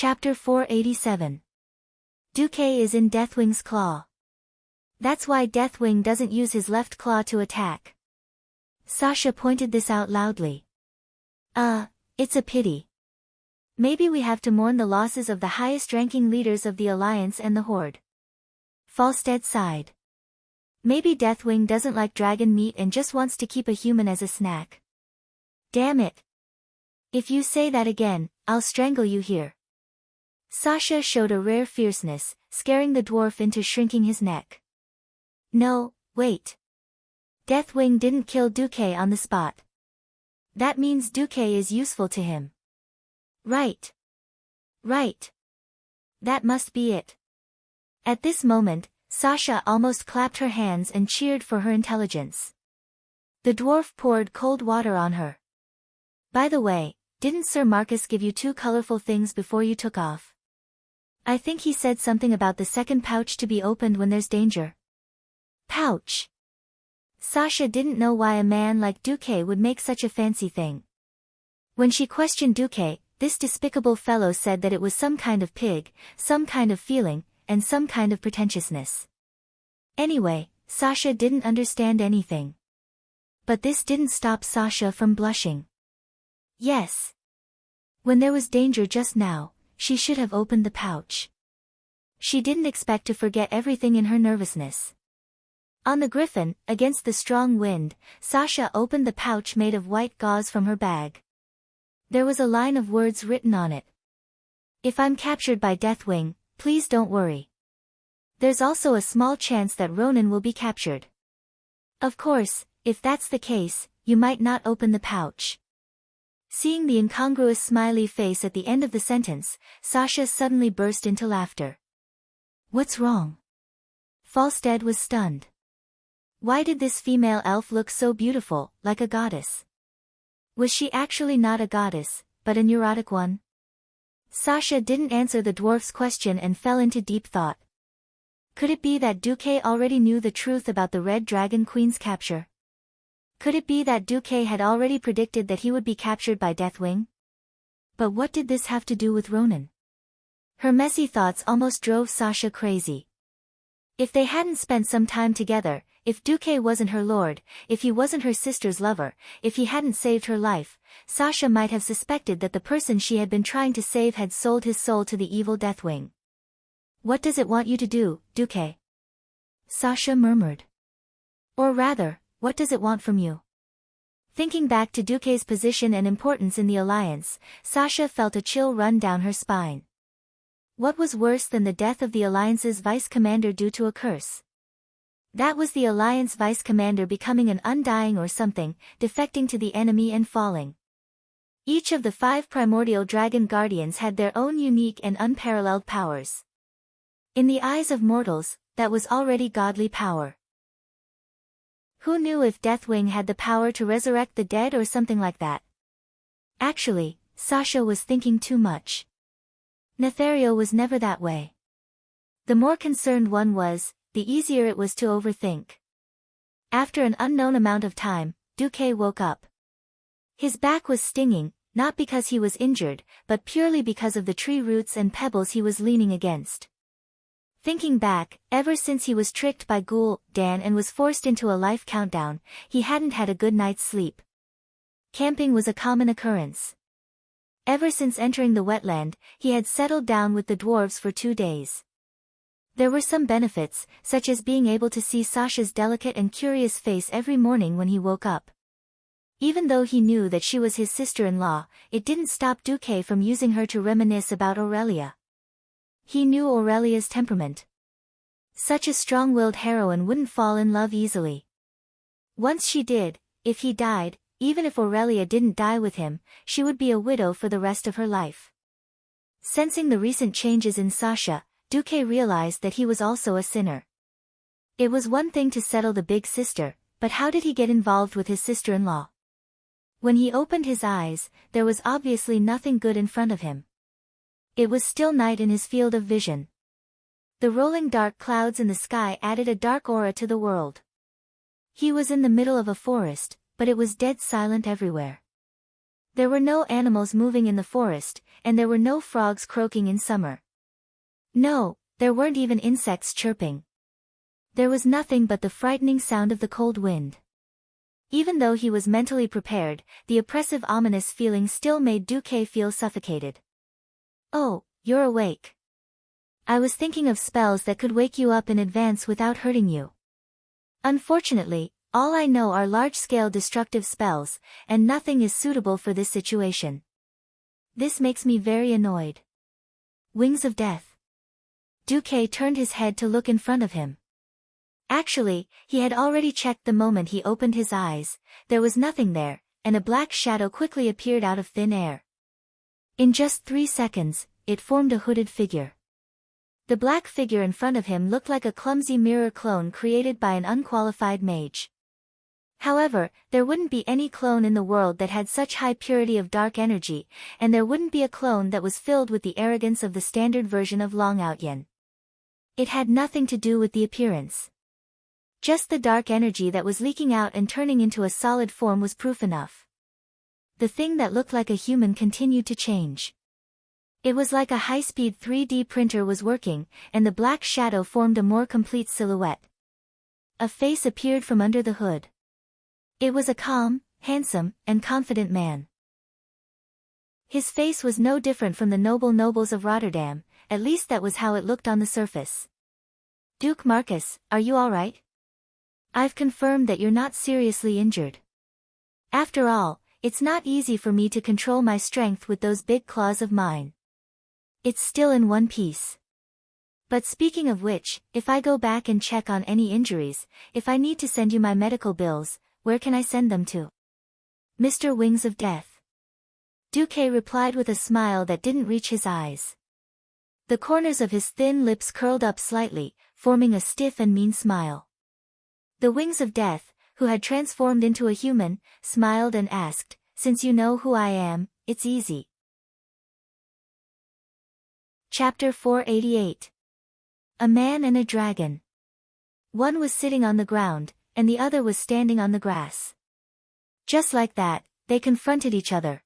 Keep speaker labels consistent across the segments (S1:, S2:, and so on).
S1: Chapter 487. Duque is in Deathwing's claw. That's why Deathwing doesn't use his left claw to attack. Sasha pointed this out loudly. It's a pity. Maybe we have to mourn the losses of the highest-ranking leaders of the Alliance and the Horde. Falstead sighed. Maybe Deathwing doesn't like dragon meat and just wants to keep a human as a snack. Damn it. If you say that again, I'll strangle you here. Sasha showed a rare fierceness, scaring the dwarf into shrinking his neck. No, wait. Deathwing didn't kill Duque on the spot. That means Duque is useful to him. Right. Right. That must be it. At this moment, Sasha almost clapped her hands and cheered for her intelligence. The dwarf poured cold water on her. By the way, didn't Sir Marcus give you 2 colorful things before you took off? I think he said something about the second pouch to be opened when there's danger. Pouch. Sasha didn't know why a man like Duque would make such a fancy thing. When she questioned Duque, this despicable fellow said that it was some kind of pig, some kind of feeling, and some kind of pretentiousness. Anyway, Sasha didn't understand anything. But this didn't stop Sasha from blushing. Yes. When there was danger just now, she should have opened the pouch. She didn't expect to forget everything in her nervousness. On the griffin, against the strong wind, Sasha opened the pouch made of white gauze from her bag. There was a line of words written on it. If I'm captured by Deathwing, please don't worry. There's also a small chance that Ronan will be captured. Of course, if that's the case, you might not open the pouch. Seeing the incongruous smiley face at the end of the sentence, Sasha suddenly burst into laughter. What's wrong? Falstead was stunned. Why did this female elf look so beautiful, like a goddess? Was she actually not a goddess, but a neurotic one? Sasha didn't answer the dwarf's question and fell into deep thought. Could it be that Duque already knew the truth about the Red Dragon Queen's capture? Could it be that Duque had already predicted that he would be captured by Deathwing? But what did this have to do with Ronan? Her messy thoughts almost drove Sasha crazy. If they hadn't spent some time together, if Duque wasn't her lord, if he wasn't her sister's lover, if he hadn't saved her life, Sasha might have suspected that the person she had been trying to save had sold his soul to the evil Deathwing. What does it want you to do, Duque? Sasha murmured. Or rather, what does it want from you? Thinking back to Duque's position and importance in the Alliance, Sasha felt a chill run down her spine. What was worse than the death of the Alliance's vice-commander due to a curse? That was the Alliance vice-commander becoming an undying or something, defecting to the enemy and falling. Each of the 5 primordial dragon guardians had their own unique and unparalleled powers. In the eyes of mortals, that was already godly power. Who knew if Deathwing had the power to resurrect the dead or something like that? Actually, Sasha was thinking too much. Nethario was never that way. The more concerned one was, the easier it was to overthink. After an unknown amount of time, Duque woke up. His back was stinging, not because he was injured, but purely because of the tree roots and pebbles he was leaning against. Thinking back, ever since he was tricked by Ghoul Dan and was forced into a life countdown, he hadn't had a good night's sleep. Camping was a common occurrence. Ever since entering the wetland, he had settled down with the dwarves for 2 days. There were some benefits, such as being able to see Sasha's delicate and curious face every morning when he woke up. Even though he knew that she was his sister-in-law, it didn't stop Duque from using her to reminisce about Aurelia. He knew Aurelia's temperament. Such a strong-willed heroine wouldn't fall in love easily. Once she did, if he died, even if Aurelia didn't die with him, she would be a widow for the rest of her life. Sensing the recent changes in Sasha, Duque realized that he was also a sinner. It was one thing to settle the big sister, but how did he get involved with his sister-in-law? When he opened his eyes, there was obviously nothing good in front of him. It was still night in his field of vision. The rolling dark clouds in the sky added a dark aura to the world. He was in the middle of a forest, but it was dead silent everywhere. There were no animals moving in the forest, and there were no frogs croaking in summer. No, there weren't even insects chirping. There was nothing but the frightening sound of the cold wind. Even though he was mentally prepared, the oppressive ominous feeling still made Duque feel suffocated. "Oh, you're awake. I was thinking of spells that could wake you up in advance without hurting you. Unfortunately, all I know are large-scale destructive spells, and nothing is suitable for this situation. This makes me very annoyed." Wings of Death. Duque turned his head to look in front of him. Actually, he had already checked the moment he opened his eyes. There was nothing there, and a black shadow quickly appeared out of thin air. In just 3 seconds, it formed a hooded figure. The black figure in front of him looked like a clumsy mirror clone created by an unqualified mage. However, there wouldn't be any clone in the world that had such high purity of dark energy, and there wouldn't be a clone that was filled with the arrogance of the standard version of Longoutyen. It had nothing to do with the appearance. Just the dark energy that was leaking out and turning into a solid form was proof enough. The thing that looked like a human continued to change. It was like a high-speed 3D printer was working, and the black shadow formed a more complete silhouette. A face appeared from under the hood. It was a calm, handsome, and confident man. His face was no different from the nobles of Rotterdam, at least that was how it looked on the surface. "Duke Marcus, are you all right? I've confirmed that you're not seriously injured. After all, it's not easy for me to control my strength with those big claws of mine. It's still in one piece. But speaking of which, if I go back and check on any injuries, if I need to send you my medical bills, where can I send them to?" "Mr. Wings of Death." Duque replied with a smile that didn't reach his eyes. The corners of his thin lips curled up slightly, forming a stiff and mean smile. The Wings of Death, who had transformed into a human, smiled and asked, "Since you know who I am, it's easy." Chapter 488. A Man and a Dragon. One was sitting on the ground, and the other was standing on the grass. Just like that, they confronted each other.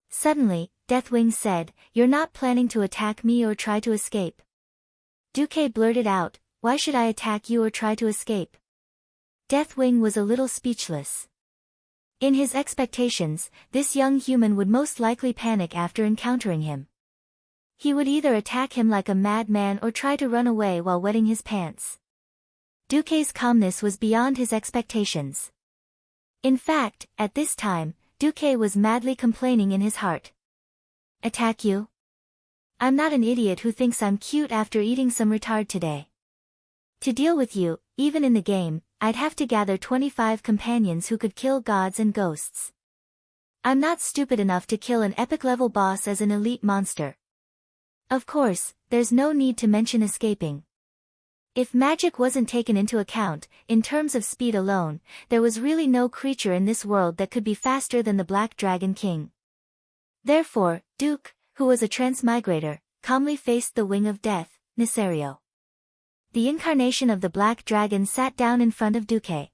S1: Suddenly, Deathwing said, "You're not planning to attack me or try to escape?" Duque blurted out, "Why should I attack you or try to escape?" Deathwing was a little speechless. In his expectations, this young human would most likely panic after encountering him. He would either attack him like a madman or try to run away while wetting his pants. Duque's calmness was beyond his expectations. In fact, at this time, Duque was madly complaining in his heart. "Attack you? I'm not an idiot who thinks I'm cute after eating some retard today. To deal with you, even in the game, I'd have to gather 25 companions who could kill gods and ghosts. I'm not stupid enough to kill an epic-level boss as an elite monster. Of course, there's no need to mention escaping. If magic wasn't taken into account, in terms of speed alone, there was really no creature in this world that could be faster than the Black Dragon King. Therefore, Duke, who was a transmigrator, calmly faced the Wing of Death, Nisario. The incarnation of the Black Dragon sat down in front of Duque.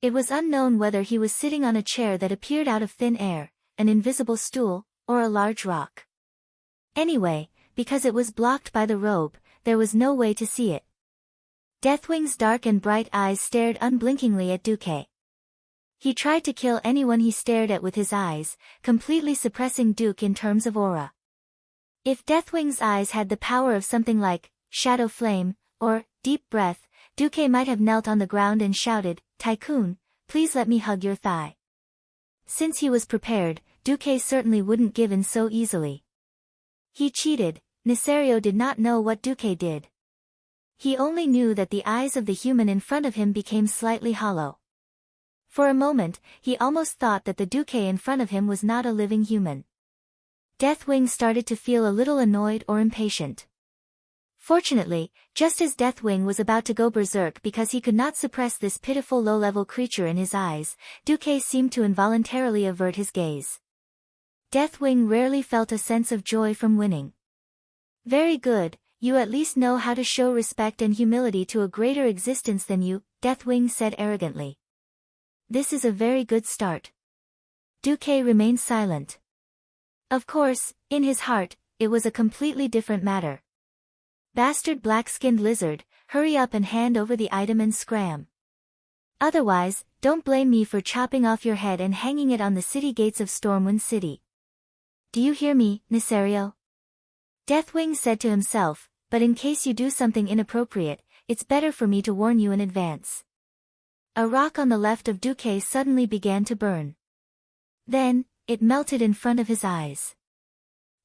S1: It was unknown whether he was sitting on a chair that appeared out of thin air, an invisible stool, or a large rock. Anyway, because it was blocked by the robe, there was no way to see it. Deathwing's dark and bright eyes stared unblinkingly at Duque. He tried to kill anyone he stared at with his eyes, completely suppressing Duque in terms of aura. If Deathwing's eyes had the power of something like Shadow Flame or Deep Breath, Duque might have knelt on the ground and shouted, "Tycoon, please let me hug your thigh." Since he was prepared, Duque certainly wouldn't give in so easily. He cheated. Nisario did not know what Duque did. He only knew that the eyes of the human in front of him became slightly hollow. For a moment, he almost thought that the Duque in front of him was not a living human. Deathwing started to feel a little annoyed or impatient. Fortunately, just as Deathwing was about to go berserk because he could not suppress this pitiful low-level creature in his eyes, Duque seemed to involuntarily avert his gaze. Deathwing rarely felt a sense of joy from winning. "Very good, you at least know how to show respect and humility to a greater existence than you," Deathwing said arrogantly. "This is a very good start." Duque remained silent. Of course, in his heart, it was a completely different matter. Bastard black-skinned lizard, hurry up and hand over the item and scram. Otherwise, don't blame me for chopping off your head and hanging it on the city gates of Stormwind City. Do you hear me, Nesario? Deathwing said to himself, but in case you do something inappropriate, it's better for me to warn you in advance. A rock on the left of Duque suddenly began to burn. Then, it melted in front of his eyes.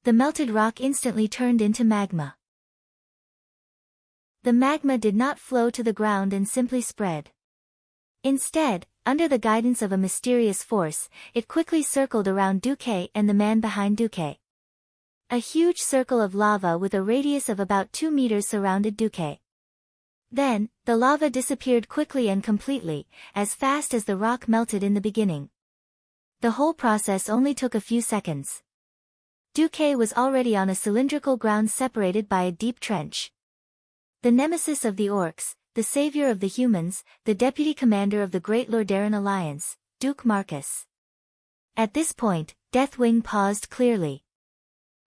S1: The melted rock instantly turned into magma. The magma did not flow to the ground and simply spread. Instead, under the guidance of a mysterious force, it quickly circled around Duque and the man behind Duque. A huge circle of lava with a radius of about 2 meters surrounded Duque. Then, the lava disappeared quickly and completely, as fast as the rock melted in the beginning. The whole process only took a few seconds. Duque was already on a cylindrical ground separated by a deep trench. The nemesis of the orcs, the savior of the humans, the deputy commander of the Great Lordaeran Alliance, Duke Marcus. At this point, Deathwing paused clearly.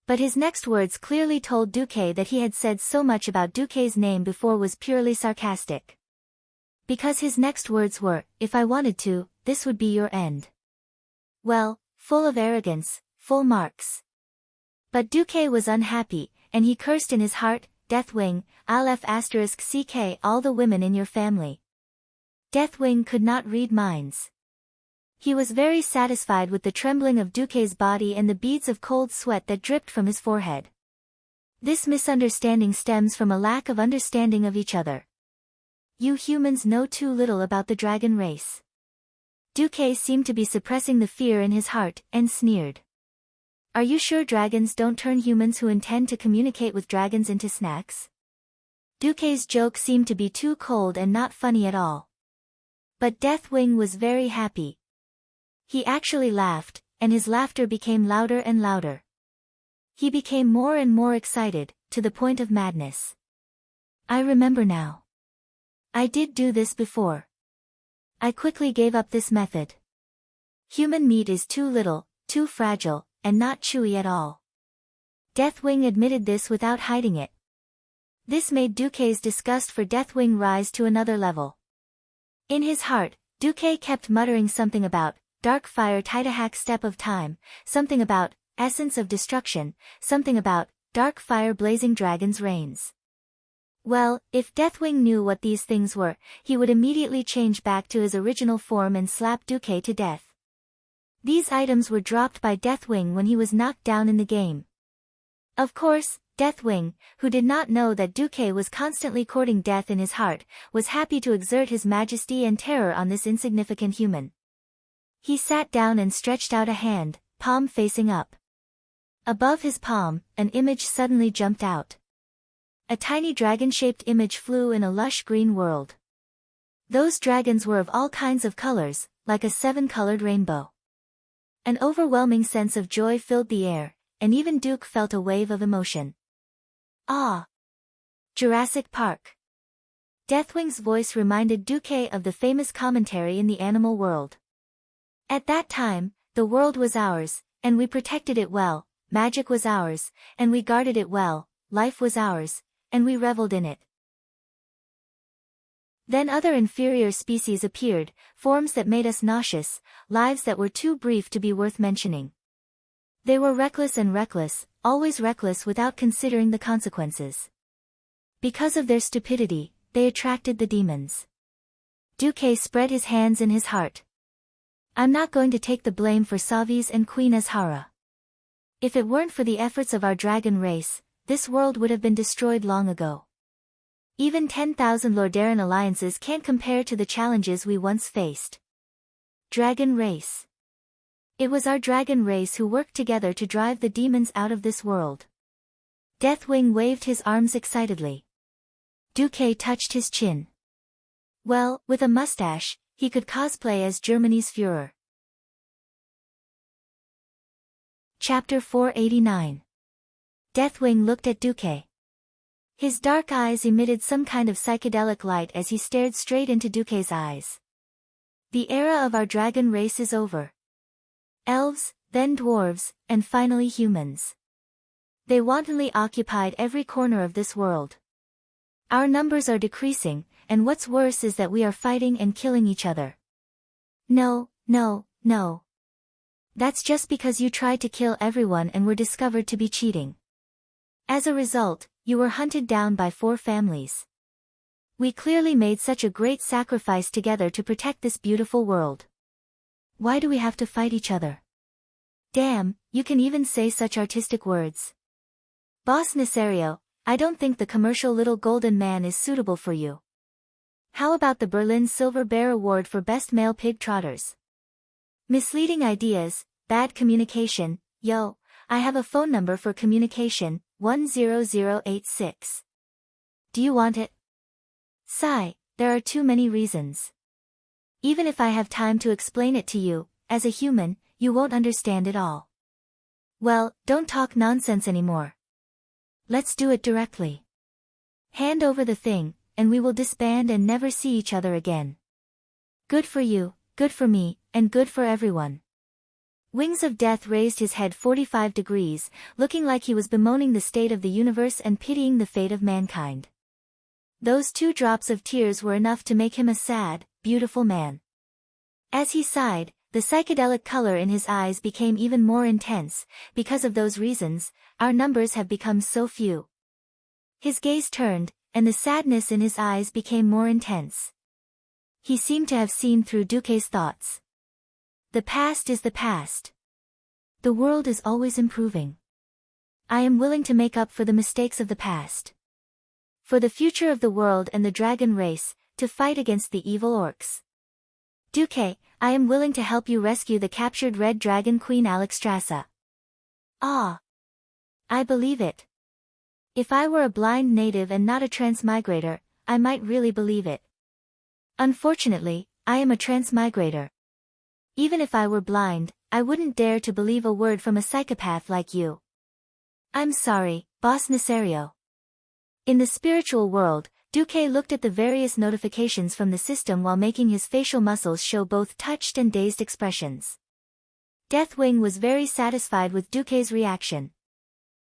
S1: But his next words clearly told Duque that he had said so much about Duque's name before was purely sarcastic. Because his next words were, if I wanted to, this would be your end. Well, full of arrogance, full marks. But Duque was unhappy, and he cursed in his heart, Deathwing, I'll *CK all the women in your family. Deathwing could not read minds. He was very satisfied with the trembling of Duque's body and the beads of cold sweat that dripped from his forehead. This misunderstanding stems from a lack of understanding of each other. You humans know too little about the dragon race. Duque seemed to be suppressing the fear in his heart, and sneered. Are you sure dragons don't turn humans who intend to communicate with dragons into snacks? Duque's joke seemed to be too cold and not funny at all. But Deathwing was very happy. He actually laughed, and his laughter became louder and louder. He became more and more excited, to the point of madness. I remember now. I did do this before. I quickly gave up this method. Human meat is too little, too fragile, and not chewy at all. Deathwing admitted this without hiding it. This made Duque's disgust for Deathwing rise to another level. In his heart, Duque kept muttering something about, dark fire Tidahak step of time, something about, essence of destruction, something about, dark fire blazing dragon's reigns. Well, if Deathwing knew what these things were, he would immediately change back to his original form and slap Duque to death. These items were dropped by Deathwing when he was knocked down in the game. Of course, Deathwing, who did not know that Duque was constantly courting death in his heart, was happy to exert his majesty and terror on this insignificant human. He sat down and stretched out a hand, palm facing up. Above his palm, an image suddenly jumped out. A tiny dragon-shaped image flew in a lush green world. Those dragons were of all kinds of colors, like a 7-colored rainbow. An overwhelming sense of joy filled the air, and even Duke felt a wave of emotion. Ah! Jurassic Park. Deathwing's voice reminded Duque of the famous commentary in the animal world. At that time, the world was ours, and we protected it well, magic was ours, and we guarded it well, life was ours, and we reveled in it. Then other inferior species appeared, forms that made us nauseous, lives that were too brief to be worth mentioning. They were reckless and reckless, always reckless without considering the consequences. Because of their stupidity, they attracted the demons. Duque spread his hands in his heart. I'm not going to take the blame for Savis and Queen Azhara. If it weren't for the efforts of our dragon race, this world would have been destroyed long ago. Even 10,000 Lordaeran alliances can't compare to the challenges we once faced. Dragon race. It was our dragon race who worked together to drive the demons out of this world. Deathwing waved his arms excitedly. Duque touched his chin. Well, with a mustache, he could cosplay as Germany's Führer. Chapter 489. Deathwing looked at Duque. His dark eyes emitted some kind of psychedelic light as he stared straight into Duque's eyes. The era of our dragon race is over. elves, then dwarves, and finally humans. They wantonly occupied every corner of this world. Our numbers are decreasing, and what's worse is that we are fighting and killing each other. No, no, no. That's just because you tried to kill everyone and were discovered to be cheating. As a result, you were hunted down by 4 families. We clearly made such a great sacrifice together to protect this beautiful world. Why do we have to fight each other? Damn, you can even say such artistic words. Boss Nesario, I don't think the commercial Little Golden Man is suitable for you. How about the Berlin Silver Bear Award for Best Male Pig Trotters? Misleading ideas, bad communication. Yo, I have a phone number for communication, 10086. Do you want it? Sigh, there are too many reasons. Even if I have time to explain it to you, as a human, you won't understand it all. Well, don't talk nonsense anymore. Let's do it directly. Hand over the thing, and we will disband and never see each other again. Good for you, good for me, and good for everyone. Wings of Death raised his head 45 degrees, looking like he was bemoaning the state of the universe and pitying the fate of mankind. Those 2 drops of tears were enough to make him a sad, beautiful man. As he sighed, the psychedelic color in his eyes became even more intense. Because of those reasons, our numbers have become so few. His gaze turned, and the sadness in his eyes became more intense. He seemed to have seen through Duque's thoughts. The past is the past. The world is always improving. I am willing to make up for the mistakes of the past. For the future of the world and the dragon race, to fight against the evil orcs. Duque, I am willing to help you rescue the captured Red Dragon Queen Alexstrasza. Ah! I believe it. If I were a blind native and not a transmigrator, I might really believe it. Unfortunately, I am a transmigrator. Even if I were blind, I wouldn't dare to believe a word from a psychopath like you. I'm sorry, Boss Nesario. In the spiritual world, Duque looked at the various notifications from the system while making his facial muscles show both touched and dazed expressions. Deathwing was very satisfied with Duque's reaction.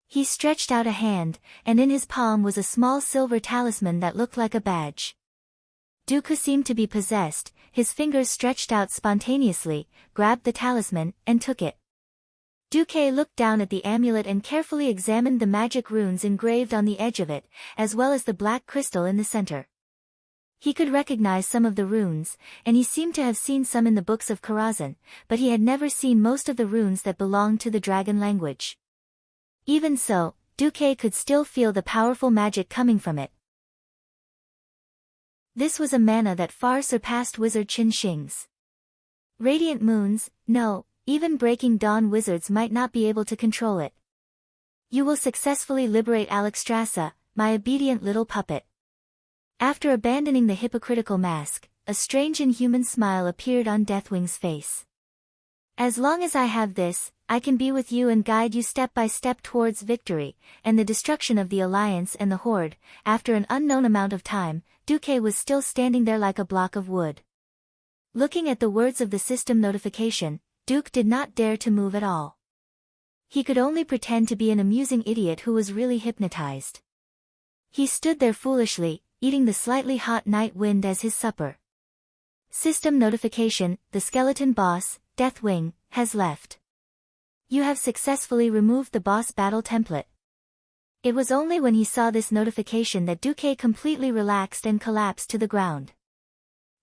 S1: He stretched out a hand, and in his palm was a small silver talisman that looked like a badge. Duque seemed to be possessed, his fingers stretched out spontaneously, grabbed the talisman, and took it. Duque looked down at the amulet and carefully examined the magic runes engraved on the edge of it, as well as the black crystal in the center. He could recognize some of the runes, and he seemed to have seen some in the books of Karazhan, but he had never seen most of the runes that belonged to the dragon language. Even so, Duque could still feel the powerful magic coming from it. This was a mana that far surpassed Wizard Qin Shing's. Radiant moons, no, even Breaking Dawn wizards might not be able to control it. You will successfully liberate Alexstrasza, my obedient little puppet. After abandoning the hypocritical mask, a strange inhuman smile appeared on Deathwing's face. As long as I have this, I can be with you and guide you step by step towards victory, and the destruction of the Alliance and the Horde. After an unknown amount of time, Duque was still standing there like a block of wood. Looking at the words of the system notification, Duque did not dare to move at all. He could only pretend to be an amusing idiot who was really hypnotized. He stood there foolishly, eating the slightly hot night wind as his supper. System notification, the skeleton boss, Deathwing, has left. You have successfully removed the boss battle template. It was only when he saw this notification that Duque completely relaxed and collapsed to the ground.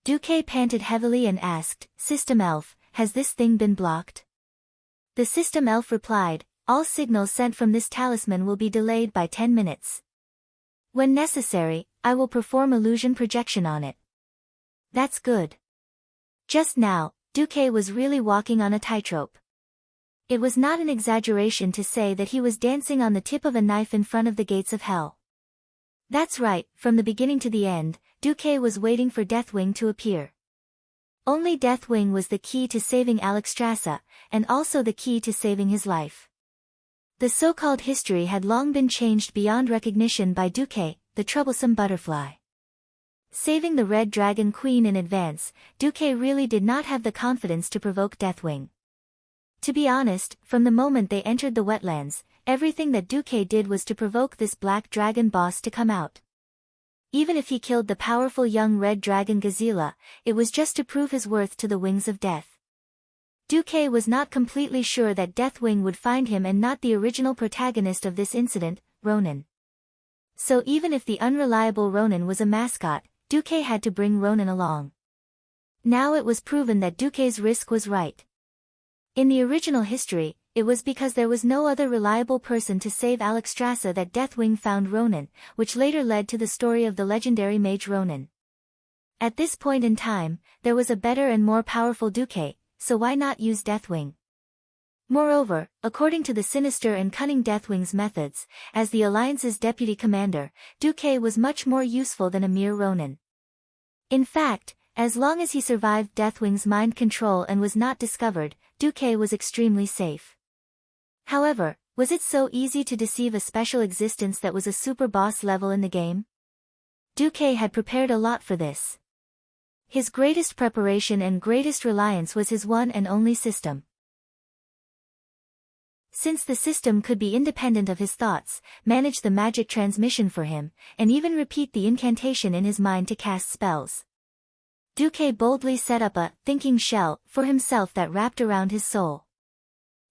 S1: Duque panted heavily and asked, System Elf, has this thing been blocked? The system elf replied, all signals sent from this talisman will be delayed by 10 minutes. When necessary, I will perform illusion projection on it. That's good. Just now, Duque was really walking on a tightrope. It was not an exaggeration to say that he was dancing on the tip of a knife in front of the gates of hell. That's right, from the beginning to the end, Duque was waiting for Deathwing to appear. Only Deathwing was the key to saving Alexstrasza, and also the key to saving his life. The so-called history had long been changed beyond recognition by Duque, the troublesome butterfly. Saving the Red Dragon Queen in advance, Duque really did not have the confidence to provoke Deathwing. To be honest, from the moment they entered the wetlands, everything that Duque did was to provoke this black dragon boss to come out. Even if he killed the powerful young red dragon Gazela, it was just to prove his worth to the Wings of Death. Duque was not completely sure that Deathwing would find him and not the original protagonist of this incident, Ronan. So even if the unreliable Ronan was a mascot, Duque had to bring Ronan along. Now it was proven that Duque's risk was right. In the original history, it was because there was no other reliable person to save Alexstrasza that Deathwing found Ronan, which later led to the story of the legendary mage Ronan. At this point in time, there was a better and more powerful Duque, so why not use Deathwing? Moreover, according to the sinister and cunning Deathwing's methods, as the Alliance's deputy commander, Duque was much more useful than a mere Ronin. In fact, as long as he survived Deathwing's mind control and was not discovered, Duque was extremely safe. However, was it so easy to deceive a special existence that was a super boss level in the game? Duque had prepared a lot for this. His greatest preparation and greatest reliance was his one and only system. Since the system could be independent of his thoughts, manage the magic transmission for him, and even repeat the incantation in his mind to cast spells. Duque boldly set up a thinking shell for himself that wrapped around his soul.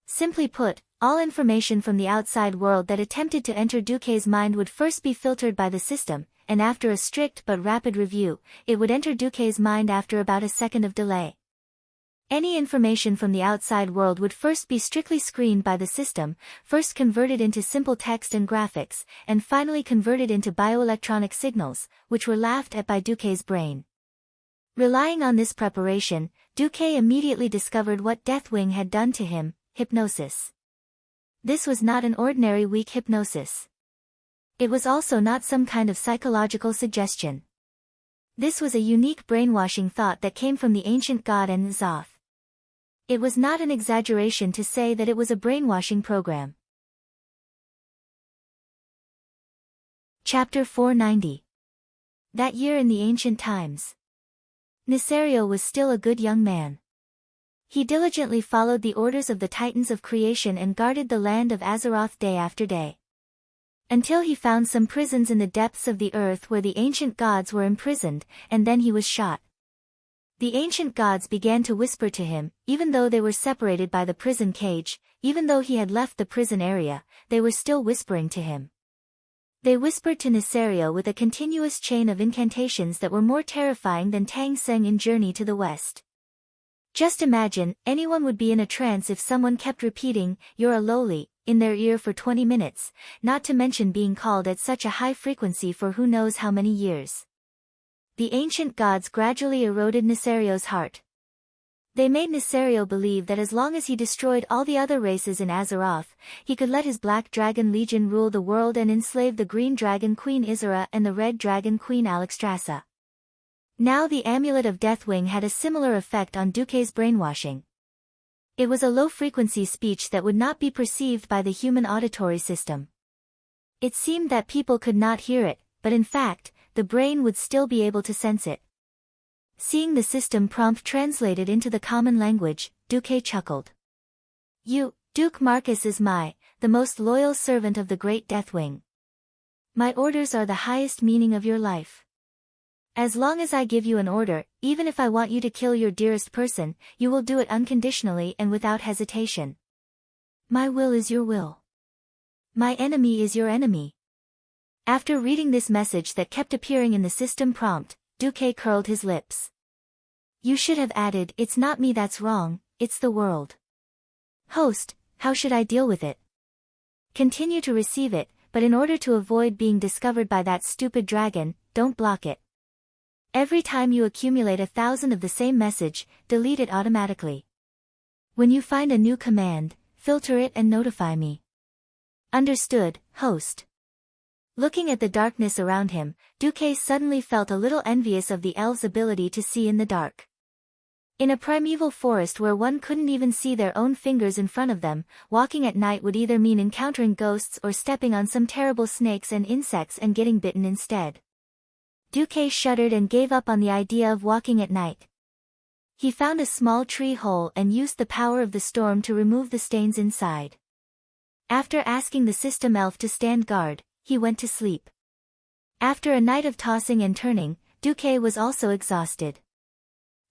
S1: Simply put, all information from the outside world that attempted to enter Duque's mind would first be filtered by the system, and after a strict but rapid review, it would enter Duque's mind after about a second of delay. Any information from the outside world would first be strictly screened by the system, first converted into simple text and graphics, and finally converted into bioelectronic signals, which were laughed at by Duque's brain. Relying on this preparation, Duque immediately discovered what Deathwing had done to him: hypnosis. This was not an ordinary weak hypnosis. It was also not some kind of psychological suggestion. This was a unique brainwashing thought that came from the ancient god and Zoth. It was not an exaggeration to say that it was a brainwashing program. Chapter 490. That year in the ancient times. Nisario was still a good young man. He diligently followed the orders of the Titans of creation and guarded the land of Azeroth day after day. Until he found some prisons in the depths of the earth where the ancient gods were imprisoned, and then he was shot. The ancient gods began to whisper to him, even though they were separated by the prison cage, even though he had left the prison area, they were still whispering to him. They whispered to Nisario with a continuous chain of incantations that were more terrifying than Tang Seng in Journey to the West. Just imagine, anyone would be in a trance if someone kept repeating, "You're a lowly," in their ear for 20 minutes, not to mention being called at such a high frequency for who knows how many years. The ancient gods gradually eroded Nisario's heart. They made Nisario believe that as long as he destroyed all the other races in Azeroth, he could let his Black Dragon Legion rule the world and enslave the Green Dragon Queen Isera and the Red Dragon Queen Alexstrasza. Now the Amulet of Deathwing had a similar effect on Duque's brainwashing. It was a low-frequency speech that would not be perceived by the human auditory system. It seemed that people could not hear it, but in fact, the brain would still be able to sense it. Seeing the system prompt translated into the common language, Duque chuckled. "You, Duke Marcus, is the most loyal servant of the great Deathwing. My orders are the highest meaning of your life. As long as I give you an order, even if I want you to kill your dearest person, you will do it unconditionally and without hesitation. My will is your will. My enemy is your enemy." After reading this message that kept appearing in the system prompt, Duque curled his lips. "You should have added, 'It's not me that's wrong, it's the world.' Host, how should I deal with it?" "Continue to receive it, but in order to avoid being discovered by that stupid dragon, don't block it. Every time you accumulate 1,000 of the same message, delete it automatically. When you find a new command, filter it and notify me." "Understood, host." Looking at the darkness around him, Duque suddenly felt a little envious of the elves' ability to see in the dark. In a primeval forest where one couldn't even see their own fingers in front of them, walking at night would either mean encountering ghosts or stepping on some terrible snakes and insects and getting bitten instead. Duque shuddered and gave up on the idea of walking at night. He found a small tree hole and used the power of the storm to remove the stains inside. After asking the system elf to stand guard, he went to sleep. After a night of tossing and turning, Duque was also exhausted.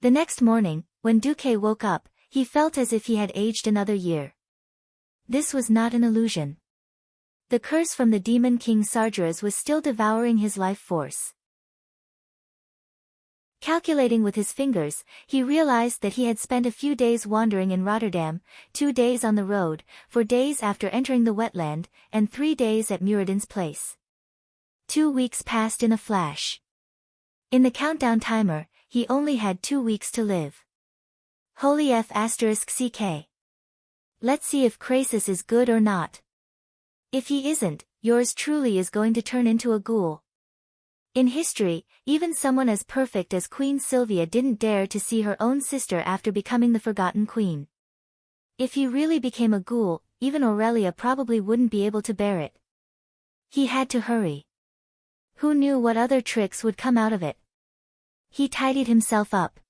S1: The next morning, when Duque woke up, he felt as if he had aged another year. This was not an illusion. The curse from the demon king Sargeras was still devouring his life force. Calculating with his fingers, he realized that he had spent a few days wandering in Rotterdam, 2 days on the road, 4 days after entering the wetland, and 3 days at Muradin's place. 2 weeks passed in a flash. In the countdown timer, he only had 2 weeks to live. Holy F***CK. Let's see if Krasis is good or not. If he isn't, yours truly is going to turn into a ghoul. In history, even someone as perfect as Queen Sylvia didn't dare to see her own sister after becoming the Forgotten Queen. If he really became a ghoul, even Aurelia probably wouldn't be able to bear it. He had to hurry. Who knew what other tricks would come out of it? He tidied himself up.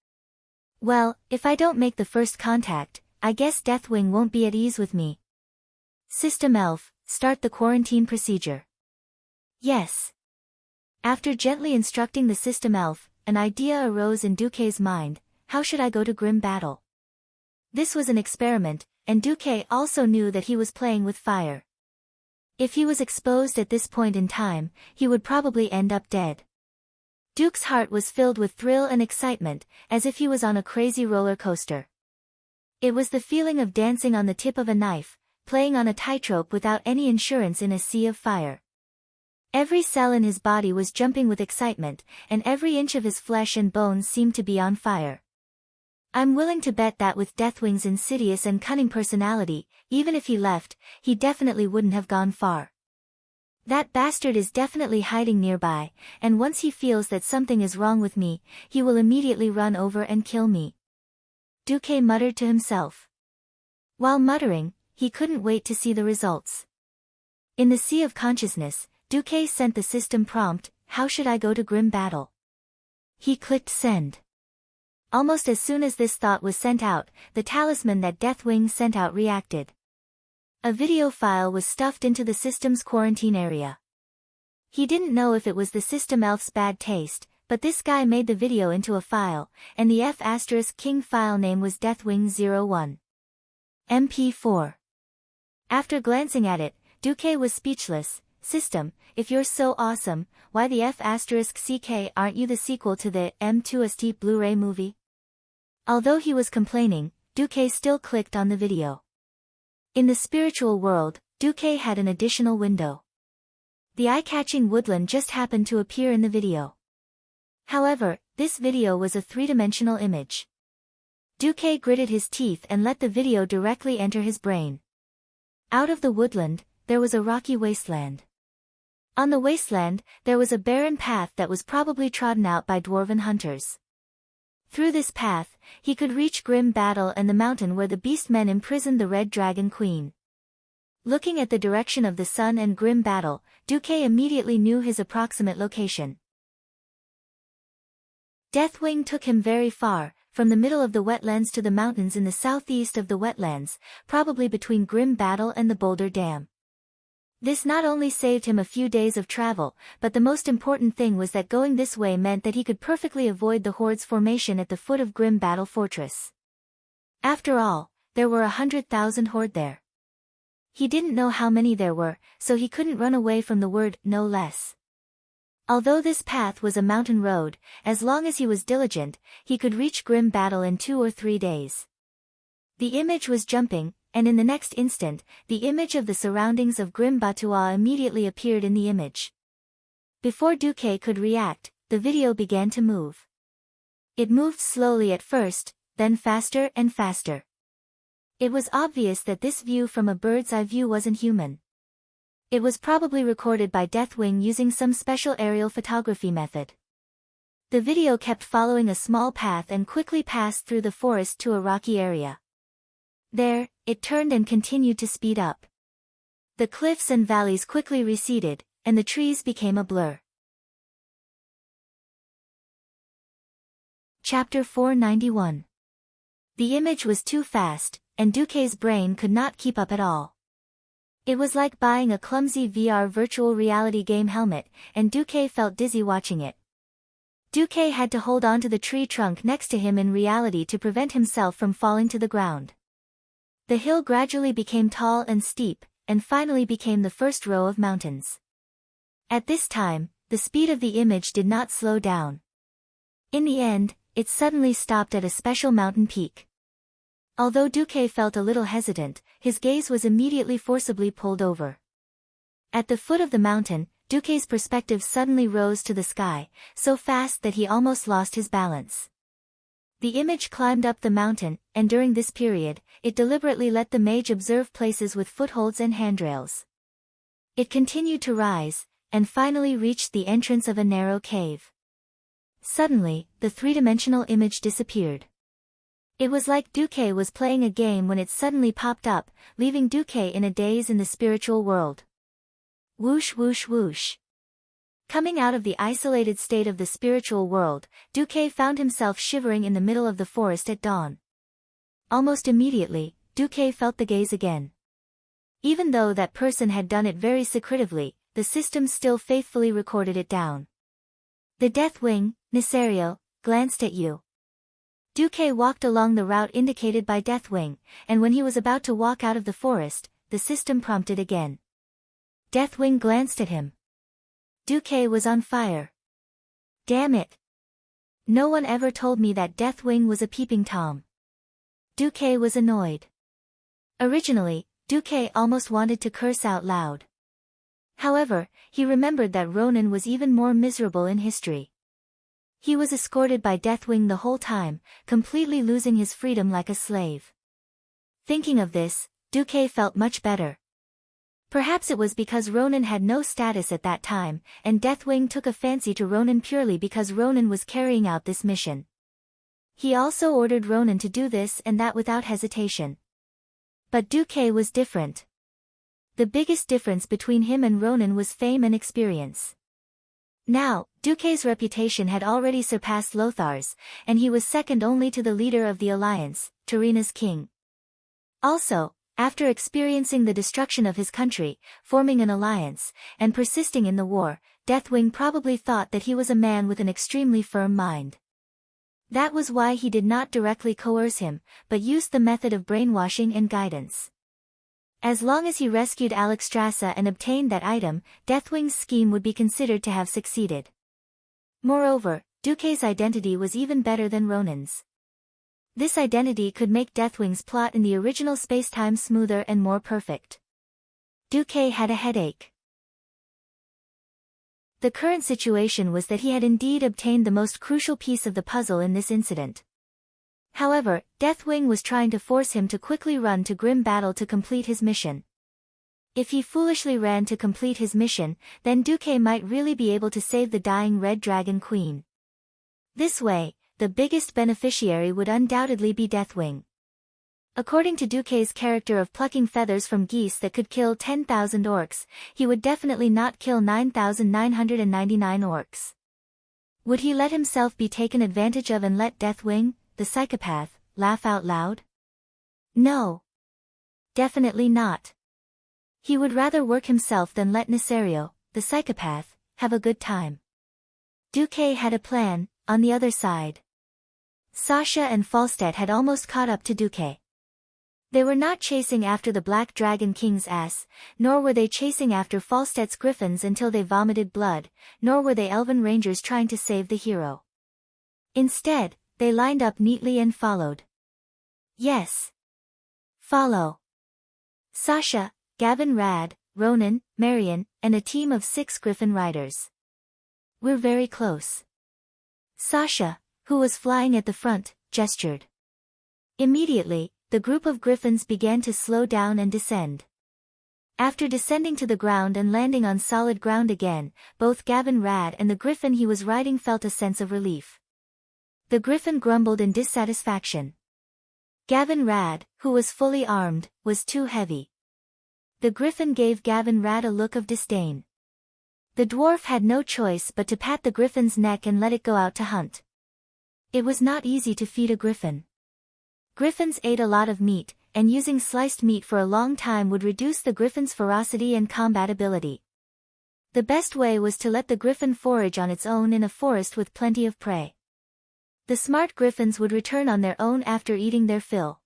S1: Well, if I don't make the first contact, I guess Deathwing won't be at ease with me. System Elf, start the quarantine procedure. Yes. After gently instructing the system elf, an idea arose in Duque's mind: how should I go to grim battle? This was an experiment, and Duque also knew that he was playing with fire. If he was exposed at this point in time, he would probably end up dead. Duke's heart was filled with thrill and excitement, as if he was on a crazy roller coaster. It was the feeling of dancing on the tip of a knife, playing on a tightrope without any insurance in a sea of fire. Every cell in his body was jumping with excitement, and every inch of his flesh and bones seemed to be on fire. I'm willing to bet that with Deathwing's insidious and cunning personality, even if he left, he definitely wouldn't have gone far. That bastard is definitely hiding nearby, and once he feels that something is wrong with me, he will immediately run over and kill me. Duque muttered to himself. While muttering, he couldn't wait to see the results. In the sea of consciousness, Duque sent the system prompt: how should I go to grim battle? He clicked send. Almost as soon as this thought was sent out, the talisman that Deathwing sent out reacted. A video file was stuffed into the system's quarantine area. He didn't know if it was the system elf's bad taste, but this guy made the video into a file, and the F***King file name was Deathwing01. MP4. After glancing at it, Duque was speechless. System, if you're so awesome, why the F***CK aren't you the sequel to the M2ST Blu-ray movie? Although he was complaining, Duque still clicked on the video. In the spiritual world, Duque had an additional window. The eye-catching woodland just happened to appear in the video. However, this video was a 3-dimensional image. Duque gritted his teeth and let the video directly enter his brain. Out of the woodland, there was a rocky wasteland. On the wasteland, there was a barren path that was probably trodden out by dwarven hunters. Through this path, he could reach Grim Battle and the mountain where the beastmen imprisoned the Red Dragon Queen. Looking at the direction of the sun and Grim Battle, Duque immediately knew his approximate location. Deathwing took him very far, from the middle of the wetlands to the mountains in the southeast of the wetlands, probably between Grim Battle and the Boulder Dam. This not only saved him a few days of travel, but the most important thing was that going this way meant that he could perfectly avoid the Horde's formation at the foot of Grim Battle Fortress. After all, there were 100,000 Horde there. He didn't know how many there were, so he couldn't run away from the word, no less. Although this path was a mountain road, as long as he was diligent, he could reach Grim Battle in 2 or 3 days. The image was jumping, and in the next instant, the image of the surroundings of Grim Batois immediately appeared in the image. Before Duque could react, the video began to move. It moved slowly at first, then faster and faster. It was obvious that this view from a bird's eye view wasn't human. It was probably recorded by Deathwing using some special aerial photography method. The video kept following a small path and quickly passed through the forest to a rocky area. There, it turned and continued to speed up. The cliffs and valleys quickly receded, and the trees became a blur. Chapter 491. The image was too fast, and Duque's brain could not keep up at all. It was like buying a clumsy VR virtual reality game helmet, and Duque felt dizzy watching it. Duque had to hold onto the tree trunk next to him in reality to prevent himself from falling to the ground. The hill gradually became tall and steep, and finally became the first row of mountains. At this time, the speed of the image did not slow down. In the end, it suddenly stopped at a special mountain peak. Although Duque felt a little hesitant, his gaze was immediately forcibly pulled over. At the foot of the mountain, Duque's perspective suddenly rose to the sky, so fast that he almost lost his balance. The image climbed up the mountain, and during this period, it deliberately let the mage observe places with footholds and handrails. It continued to rise, and finally reached the entrance of a narrow cave. Suddenly, the three-dimensional image disappeared. It was like Duque was playing a game when it suddenly popped up, leaving Duque in a daze in the spiritual world. Whoosh whoosh whoosh. Coming out of the isolated state of the spiritual world, Duque found himself shivering in the middle of the forest at dawn. Almost immediately, Duque felt the gaze again. Even though that person had done it very secretively, the system still faithfully recorded it down. The Deathwing, Nesario, glanced at you. Duque walked along the route indicated by Deathwing, and when he was about to walk out of the forest, the system prompted again. Deathwing glanced at him. Duque was on fire. Damn it. No one ever told me that Deathwing was a peeping Tom. Duque was annoyed. Originally, Duque almost wanted to curse out loud. However, he remembered that Ronan was even more miserable in history. He was escorted by Deathwing the whole time, completely losing his freedom like a slave. Thinking of this, Duque felt much better. Perhaps it was because Ronan had no status at that time, and Deathwing took a fancy to Ronan purely because Ronan was carrying out this mission. He also ordered Ronan to do this and that without hesitation. But Duque was different. The biggest difference between him and Ronan was fame and experience. Now, Duque's reputation had already surpassed Lothar's, and he was second only to the leader of the Alliance, Tarina's king. Also, after experiencing the destruction of his country, forming an alliance, and persisting in the war, Deathwing probably thought that he was a man with an extremely firm mind. That was why he did not directly coerce him, but used the method of brainwashing and guidance. As long as he rescued Alexstrasza and obtained that item, Deathwing's scheme would be considered to have succeeded. Moreover, Duque's identity was even better than Ronan's. This identity could make Deathwing's plot in the original spacetime smoother and more perfect. Duque had a headache. The current situation was that he had indeed obtained the most crucial piece of the puzzle in this incident. However, Deathwing was trying to force him to quickly run to grim battle to complete his mission. If he foolishly ran to complete his mission, then Duque might really be able to save the dying Red Dragon Queen. This way, the biggest beneficiary would undoubtedly be Deathwing. According to Duque's character of plucking feathers from geese that could kill 10,000 orcs, he would definitely not kill 9,999 orcs. Would he let himself be taken advantage of and let Deathwing, the psychopath, laugh out loud? No. Definitely not. He would rather work himself than let Nesario, the psychopath, have a good time. Duque had a plan, on the other side. Sasha and Falstaff had almost caught up to Duque. They were not chasing after the Black Dragon King's ass, nor were they chasing after Falstaff's griffins until they vomited blood, nor were they elven rangers trying to save the hero. Instead, they lined up neatly and followed. Yes. Follow. Sasha, Gavin Rad, Ronan, Marion, and a team of 6 griffin riders. We're very close. Sasha, who was flying at the front, gestured. Immediately, the group of griffins began to slow down and descend. After descending to the ground and landing on solid ground again, both Gavin Rad and the griffin he was riding felt a sense of relief. The griffin grumbled in dissatisfaction. Gavin Rad, who was fully armed, was too heavy. The griffin gave Gavin Rad a look of disdain. The dwarf had no choice but to pat the griffin's neck and let it go out to hunt. It was not easy to feed a griffin. Griffins ate a lot of meat, and using sliced meat for a long time would reduce the griffin's ferocity and combat ability. The best way was to let the griffin forage on its own in a forest with plenty of prey. The smart griffins would return on their own after eating their fill.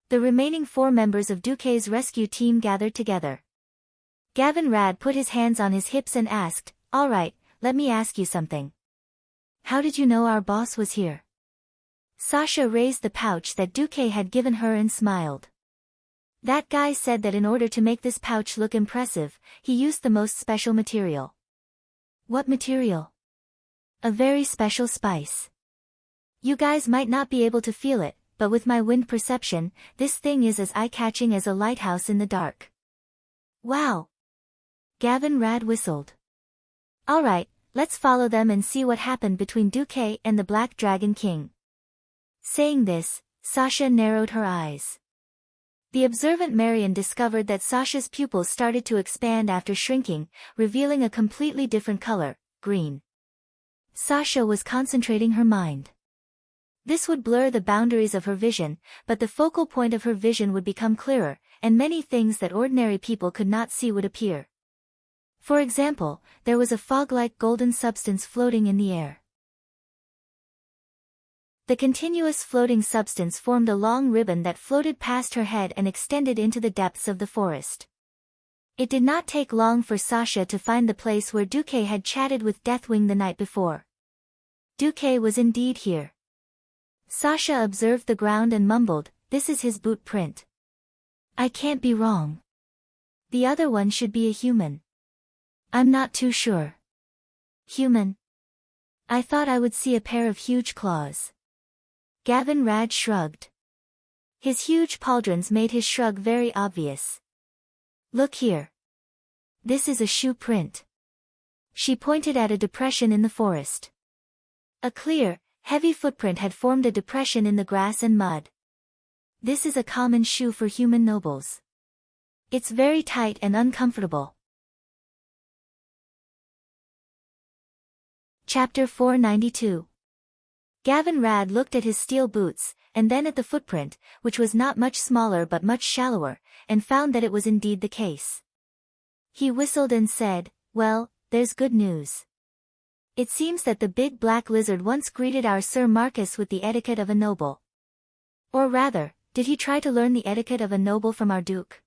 S1: The remaining 4 members of Duque's rescue team gathered together. Gavin Rad put his hands on his hips and asked, "All right, let me ask you something. How did you know our boss was here?" Sasha raised the pouch that Duque had given her and smiled. "That guy said that in order to make this pouch look impressive, he used the most special material." "What material?" "A very special spice. You guys might not be able to feel it, but with my wind perception, this thing is as eye-catching as a lighthouse in the dark." "Wow!" Gavin Rad whistled. "All right, let's follow them and see what happened between Duque and the Black Dragon King." Saying this, Sasha narrowed her eyes. The observant Marion discovered that Sasha's pupils started to expand after shrinking, revealing a completely different color, green. Sasha was concentrating her mind. This would blur the boundaries of her vision, but the focal point of her vision would become clearer, and many things that ordinary people could not see would appear. For example, there was a fog-like golden substance floating in the air. The continuous floating substance formed a long ribbon that floated past her head and extended into the depths of the forest. It did not take long for Sasha to find the place where Duque had chatted with Deathwing the night before. Duque was indeed here. Sasha observed the ground and mumbled, "This is his boot print. I can't be wrong. The other one should be a human. I'm not too sure." "Human? I thought I would see a pair of huge claws." Gavin Rad shrugged. His huge pauldrons made his shrug very obvious. "Look here. This is a shoe print." She pointed at a depression in the forest. A clear, heavy footprint had formed a depression in the grass and mud. "This is a common shoe for human nobles. It's very tight and uncomfortable." Chapter 492. Gavin Rad looked at his steel boots, and then at the footprint, which was not much smaller but much shallower, and found that it was indeed the case. He whistled and said, "Well, there's good news. It seems that the big black lizard once greeted our Sir Marcus with the etiquette of a noble. Or rather, did he try to learn the etiquette of a noble from our Duke?"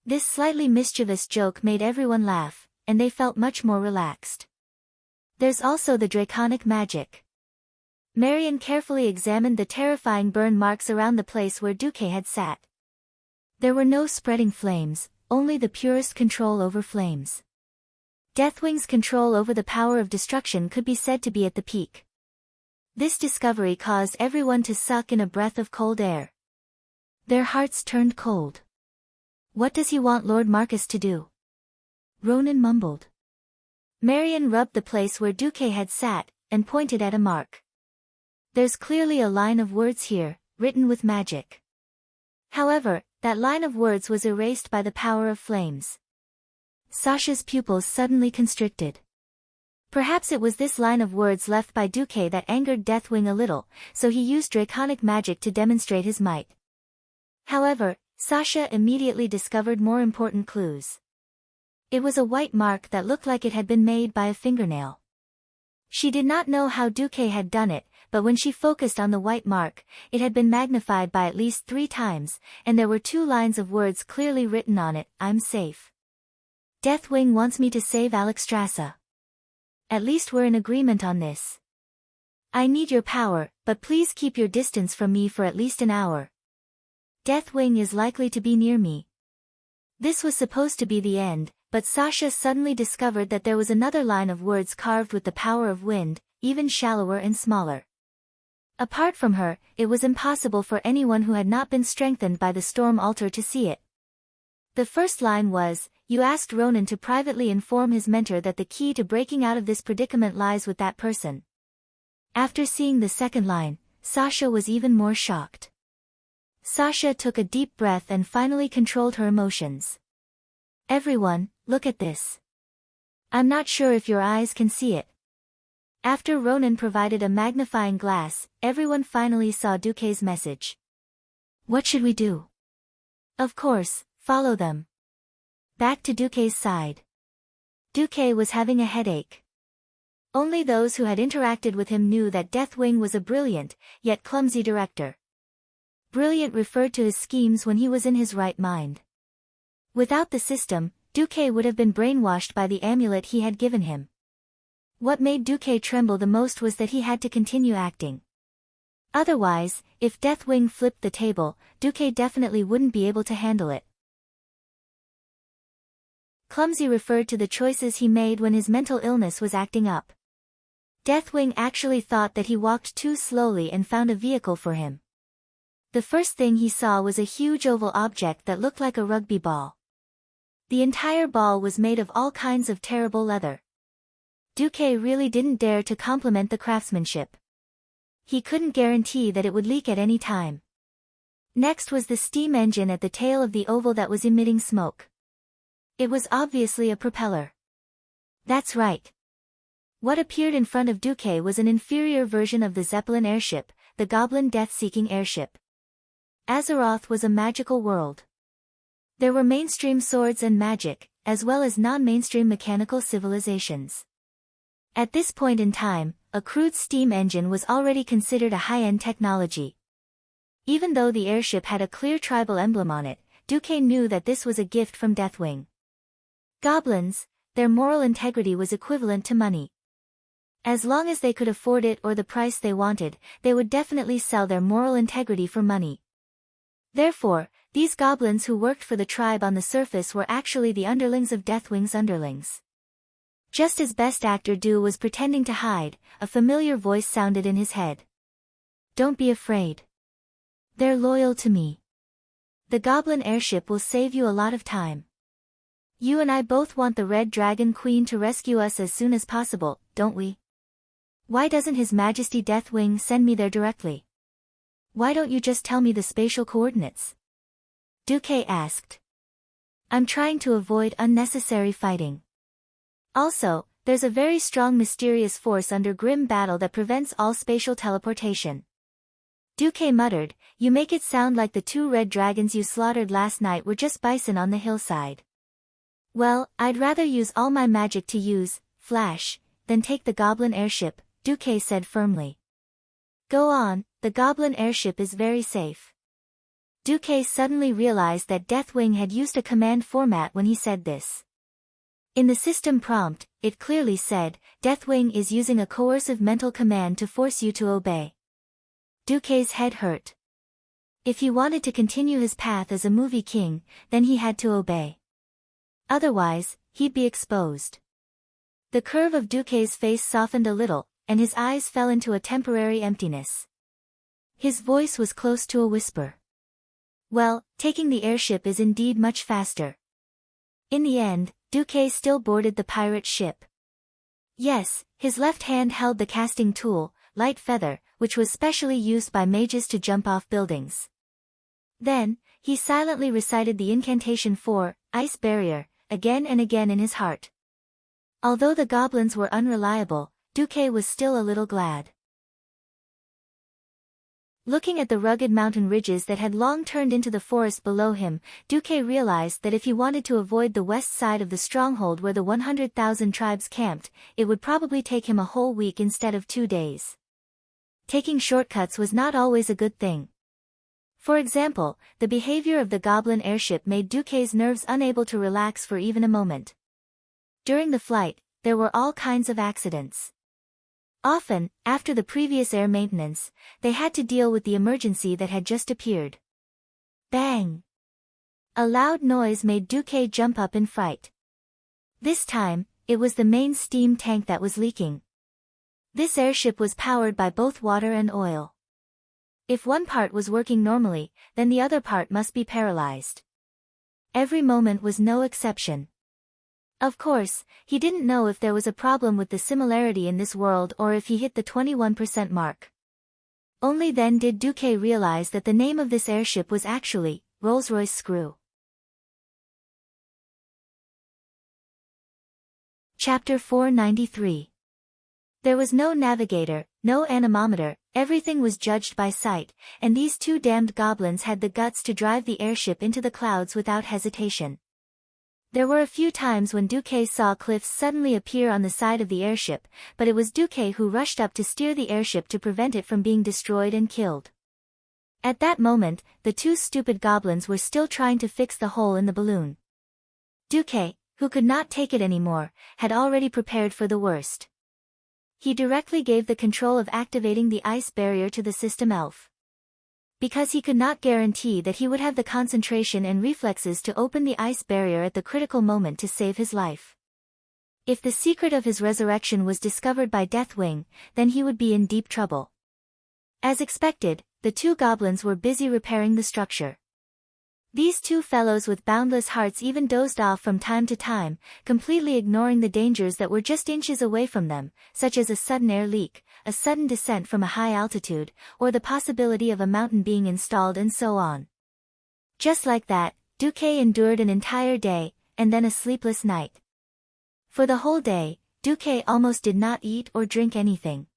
S1: This slightly mischievous joke made everyone laugh, and they felt much more relaxed. "There's also the draconic magic." Marion carefully examined the terrifying burn marks around the place where Duque had sat. There were no spreading flames, only the purest control over flames. Deathwing's control over the power of destruction could be said to be at the peak. This discovery caused everyone to suck in a breath of cold air. Their hearts turned cold. "What does he want Lord Marcus to do?" Ronan mumbled. Marion rubbed the place where Duque had sat, and pointed at a mark. "There's clearly a line of words here, written with magic. However, that line of words was erased by the power of flames." Sasha's pupils suddenly constricted. Perhaps it was this line of words left by Duque that angered Deathwing a little, so he used draconic magic to demonstrate his might. However, Sasha immediately discovered more important clues. It was a white mark that looked like it had been made by a fingernail. She did not know how Duque had done it, but when she focused on the white mark, it had been magnified by at least 3 times, and there were 2 lines of words clearly written on it, "I'm safe. Deathwing wants me to save Alexstrasza. At least we're in agreement on this. I need your power, but please keep your distance from me for at least an hour. Deathwing is likely to be near me." This was supposed to be the end, but Sasha suddenly discovered that there was another line of words carved with the power of wind, even shallower and smaller. Apart from her, it was impossible for anyone who had not been strengthened by the storm altar to see it. The first line was, "You asked Ronan to privately inform his mentor that the key to breaking out of this predicament lies with that person." After seeing the second line, Sasha was even more shocked. Sasha took a deep breath and finally controlled her emotions. "Everyone, look at this. I'm not sure if your eyes can see it." After Ronan provided a magnifying glass, everyone finally saw Duque's message. What should we do? Of course, follow them. Back to Duque's side. Duque was having a headache. Only those who had interacted with him knew that Deathwing was a brilliant, yet clumsy director. Brilliant referred to his schemes when he was in his right mind. Without the system, Duque would have been brainwashed by the amulet he had given him. What made Duque tremble the most was that he had to continue acting. Otherwise, if Deathwing flipped the table, Duque definitely wouldn't be able to handle it. Clumsy referred to the choices he made when his mental illness was acting up. Deathwing actually thought that he walked too slowly and found a vehicle for him. The first thing he saw was a huge oval object that looked like a rugby ball. The entire ball was made of all kinds of terrible leather. Duque really didn't dare to compliment the craftsmanship. He couldn't guarantee that it would leak at any time. Next was the steam engine at the tail of the oval that was emitting smoke. It was obviously a propeller. That's right. What appeared in front of Duque was an inferior version of the Zeppelin airship, the Goblin death-seeking airship. Azeroth was a magical world. There were mainstream swords and magic, as well as non-mainstream mechanical civilizations. At this point in time, a crude steam engine was already considered a high-end technology. Even though the airship had a clear tribal emblem on it, Duque knew that this was a gift from Deathwing. Goblins, their moral integrity was equivalent to money. As long as they could afford it or the price they wanted, they would definitely sell their moral integrity for money. Therefore, these goblins who worked for the tribe on the surface were actually the underlings of Deathwing's underlings. Just as Best Actor Du was pretending to hide, a familiar voice sounded in his head. Don't be afraid. They're loyal to me. The Goblin airship will save you a lot of time. You and I both want the Red Dragon Queen to rescue us as soon as possible, don't we? Why doesn't His Majesty Deathwing send me there directly? Why don't you just tell me the spatial coordinates? Duque asked. I'm trying to avoid unnecessary fighting. Also, there's a very strong mysterious force under grim battle that prevents all spatial teleportation. Duque muttered, you make it sound like the 2 red dragons you slaughtered last night were just bison on the hillside. Well, I'd rather use all my magic to use Flash than take the Goblin airship, Duque said firmly. Go on, the Goblin airship is very safe. Duque suddenly realized that Deathwing had used a command format when he said this. In the system prompt, it clearly said, Deathwing is using a coercive mental command to force you to obey. Duque's head hurt. If he wanted to continue his path as a movie king, then he had to obey. Otherwise, he'd be exposed. The curve of Duque's face softened a little, and his eyes fell into a temporary emptiness. His voice was close to a whisper. Well, taking the airship is indeed much faster. In the end, Duque still boarded the pirate ship. Yes, his left hand held the casting tool, Light Feather, which was specially used by mages to jump off buildings. Then, he silently recited the incantation for Ice Barrier, again and again in his heart. Although the goblins were unreliable, Duque was still a little glad. Looking at the rugged mountain ridges that had long turned into the forest below him, Duque realized that if he wanted to avoid the west side of the stronghold where the 100,000 tribes camped, it would probably take him a whole week instead of 2 days. Taking shortcuts was not always a good thing. For example, the behavior of the Goblin airship made Duque's nerves unable to relax for even a moment. During the flight, there were all kinds of accidents. Often, after the previous air maintenance, they had to deal with the emergency that had just appeared. Bang! A loud noise made Duque jump up in fright. This time, it was the main steam tank that was leaking. This airship was powered by both water and oil. If one part was working normally, then the other part must be paralyzed. Every moment was no exception. Of course, he didn't know if there was a problem with the similarity in this world or if he hit the 21% mark. Only then did Duque realize that the name of this airship was actually Rolls-Royce Screw. Chapter 493. There was no navigator, no anemometer, Everything was judged by sight, and these two damned goblins had the guts to drive the airship into the clouds without hesitation. There were a few times when Duque saw cliffs suddenly appear on the side of the airship, but it was Duque who rushed up to steer the airship to prevent it from being destroyed and killed. At that moment, the two stupid goblins were still trying to fix the hole in the balloon. Duque, who could not take it anymore, had already prepared for the worst. He directly gave the control of activating the ice barrier to the system elf. Because he could not guarantee that he would have the concentration and reflexes to open the ice barrier at the critical moment to save his life. If the secret of his resurrection was discovered by Deathwing, then he would be in deep trouble. As expected, the two goblins were busy repairing the structure. These two fellows with boundless hearts even dozed off from time to time, completely ignoring the dangers that were just inches away from them, such as a sudden air leak, a sudden descent from a high altitude, or the possibility of a mountain being installed and so on. Just like that, Duque endured an entire day, and then a sleepless night. For the whole day, Duque almost did not eat or drink anything.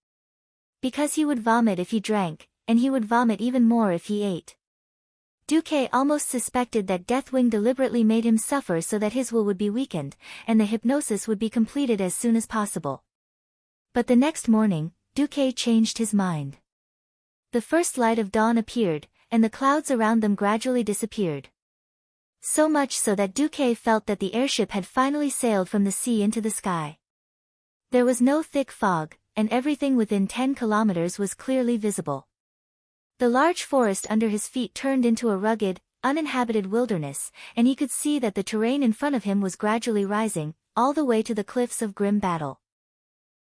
S1: Because he would vomit if he drank, and he would vomit even more if he ate. Duque almost suspected that Deathwing deliberately made him suffer so that his will would be weakened, and the hypnosis would be completed as soon as possible. But the next morning, Duque changed his mind. The first light of dawn appeared, and the clouds around them gradually disappeared. So much so that Duque felt that the airship had finally sailed from the sea into the sky. There was no thick fog, and everything within 10 kilometers was clearly visible. The large forest under his feet turned into a rugged, uninhabited wilderness, and he could see that the terrain in front of him was gradually rising, all the way to the cliffs of Grim Battle.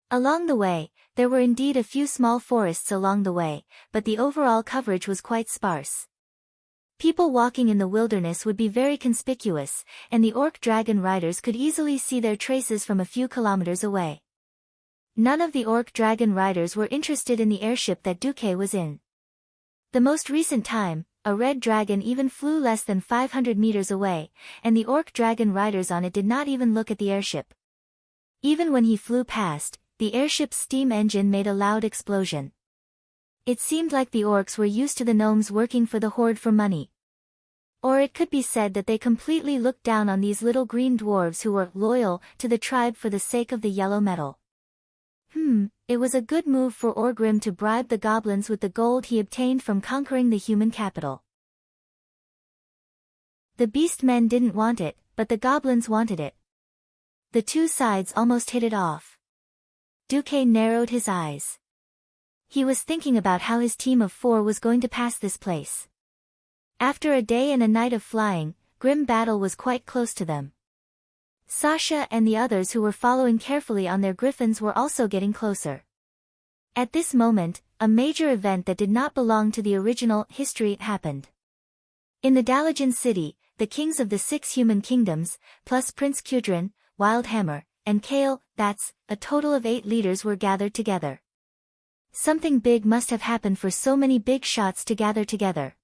S1: Along the way, there were indeed a few small forests along the way, but the overall coverage was quite sparse. People walking in the wilderness would be very conspicuous, and the orc dragon riders could easily see their traces from a few kilometers away. None of the orc dragon riders were interested in the airship that Duque was in. The most recent time, a red dragon even flew less than 500 meters away, and the orc dragon riders on it did not even look at the airship. Even when he flew past, the airship's steam engine made a loud explosion. It seemed like the orcs were used to the gnomes working for the horde for money. Or it could be said that they completely looked down on these little green dwarves who were loyal to the tribe for the sake of the yellow metal. It was a good move for Orgrim to bribe the goblins with the gold he obtained from conquering the human capital. The beastmen didn't want it, but the goblins wanted it. The two sides almost hit it off. Duque narrowed his eyes. He was thinking about how his team of 4 was going to pass this place. After a day and a night of flying, Grim Battle was quite close to them. Sasha and the others who were following carefully on their griffins were also getting closer. At this moment, a major event that did not belong to the original history happened. In the Dalajan city, the kings of the 6 human kingdoms, plus Prince Kudrin, Wildhammer, and Kale, that's, a total of 8 leaders were gathered together. Something big must have happened for so many big shots to gather together.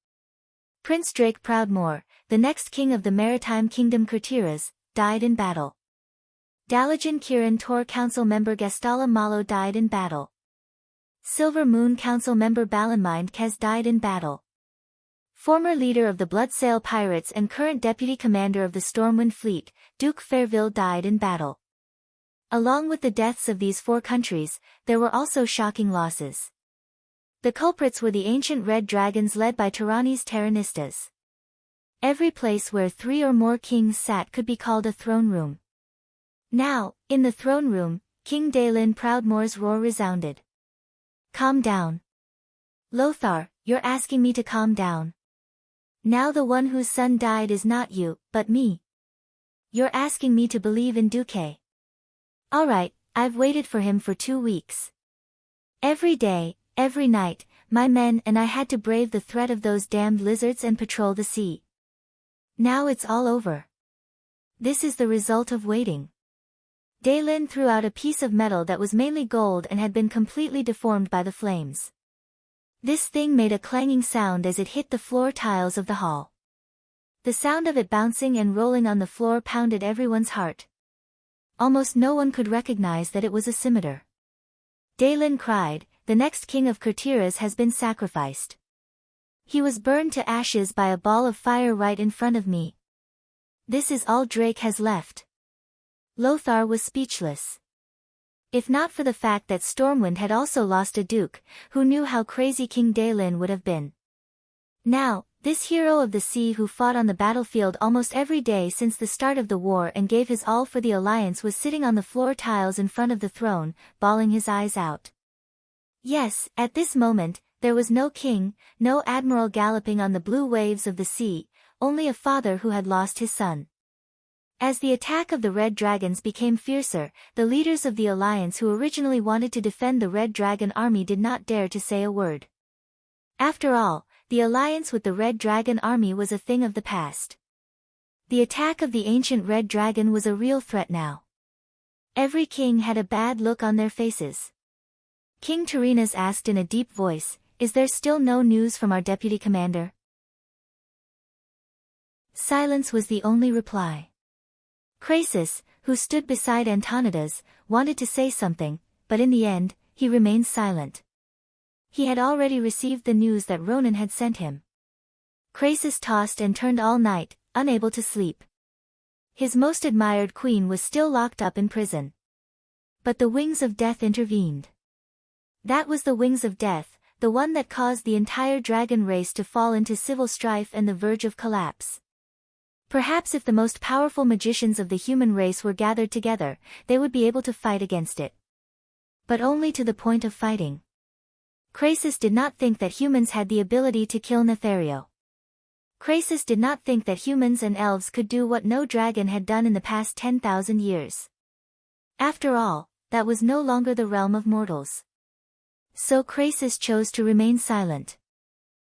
S1: Prince Drake Proudmoore, the next king of the maritime kingdom Kurtiras, died in battle. Dalajan Kirin Tor Council member Gastala Malo died in battle. Silver Moon Council member Balanmind Kez died in battle. Former leader of the Bloodsail Pirates and current deputy commander of the Stormwind Fleet, Duke Fairville died in battle. Along with the deaths of these 4 countries, there were also shocking losses. The culprits were the ancient red dragons led by Tyrannies Terranistas. Every place where 3 or more kings sat could be called a throne room. Now, in the throne room, King Dalin Proudmoore's roar resounded. Calm down. Lothar, you're asking me to calm down. Now the one whose son died is not you, but me. You're asking me to believe in Duque. Alright, I've waited for him for 2 weeks. Every day, every night, my men and I had to brave the threat of those damned lizards and patrol the sea. Now it's all over. This is the result of waiting. Dalin threw out a piece of metal that was mainly gold and had been completely deformed by the flames. This thing made a clanging sound as it hit the floor tiles of the hall. The sound of it bouncing and rolling on the floor pounded everyone's heart. Almost no one could recognize that it was a scimitar. Dalin cried, the next king of Kurtiras has been sacrificed. He was burned to ashes by a ball of fire right in front of me. This is all Drake has left." Lothar was speechless. If not for the fact that Stormwind had also lost a duke, who knew how crazy King Daelin would have been. Now, this hero of the sea who fought on the battlefield almost every day since the start of the war and gave his all for the alliance was sitting on the floor tiles in front of the throne, bawling his eyes out. Yes, at this moment, there was no king, no admiral galloping on the blue waves of the sea, only a father who had lost his son. As the attack of the Red Dragons became fiercer, the leaders of the alliance who originally wanted to defend the Red Dragon army did not dare to say a word. After all, the alliance with the Red Dragon army was a thing of the past. The attack of the ancient Red Dragon was a real threat now. Every king had a bad look on their faces. King Tyrrhenas asked in a deep voice, "Is there still no news from our deputy commander?" Silence was the only reply. Croesus, who stood beside Antonidas, wanted to say something, but in the end, he remained silent. He had already received the news that Ronan had sent him. Croesus tossed and turned all night, unable to sleep. His most admired queen was still locked up in prison. But the wings of death intervened. That was the wings of death, the one that caused the entire dragon race to fall into civil strife and the verge of collapse. Perhaps if the most powerful magicians of the human race were gathered together, they would be able to fight against it. But only to the point of fighting. Croesus did not think that humans had the ability to kill Nethario. Croesus did not think that humans and elves could do what no dragon had done in the past 10,000 years. After all, that was no longer the realm of mortals. So Croesus chose to remain silent.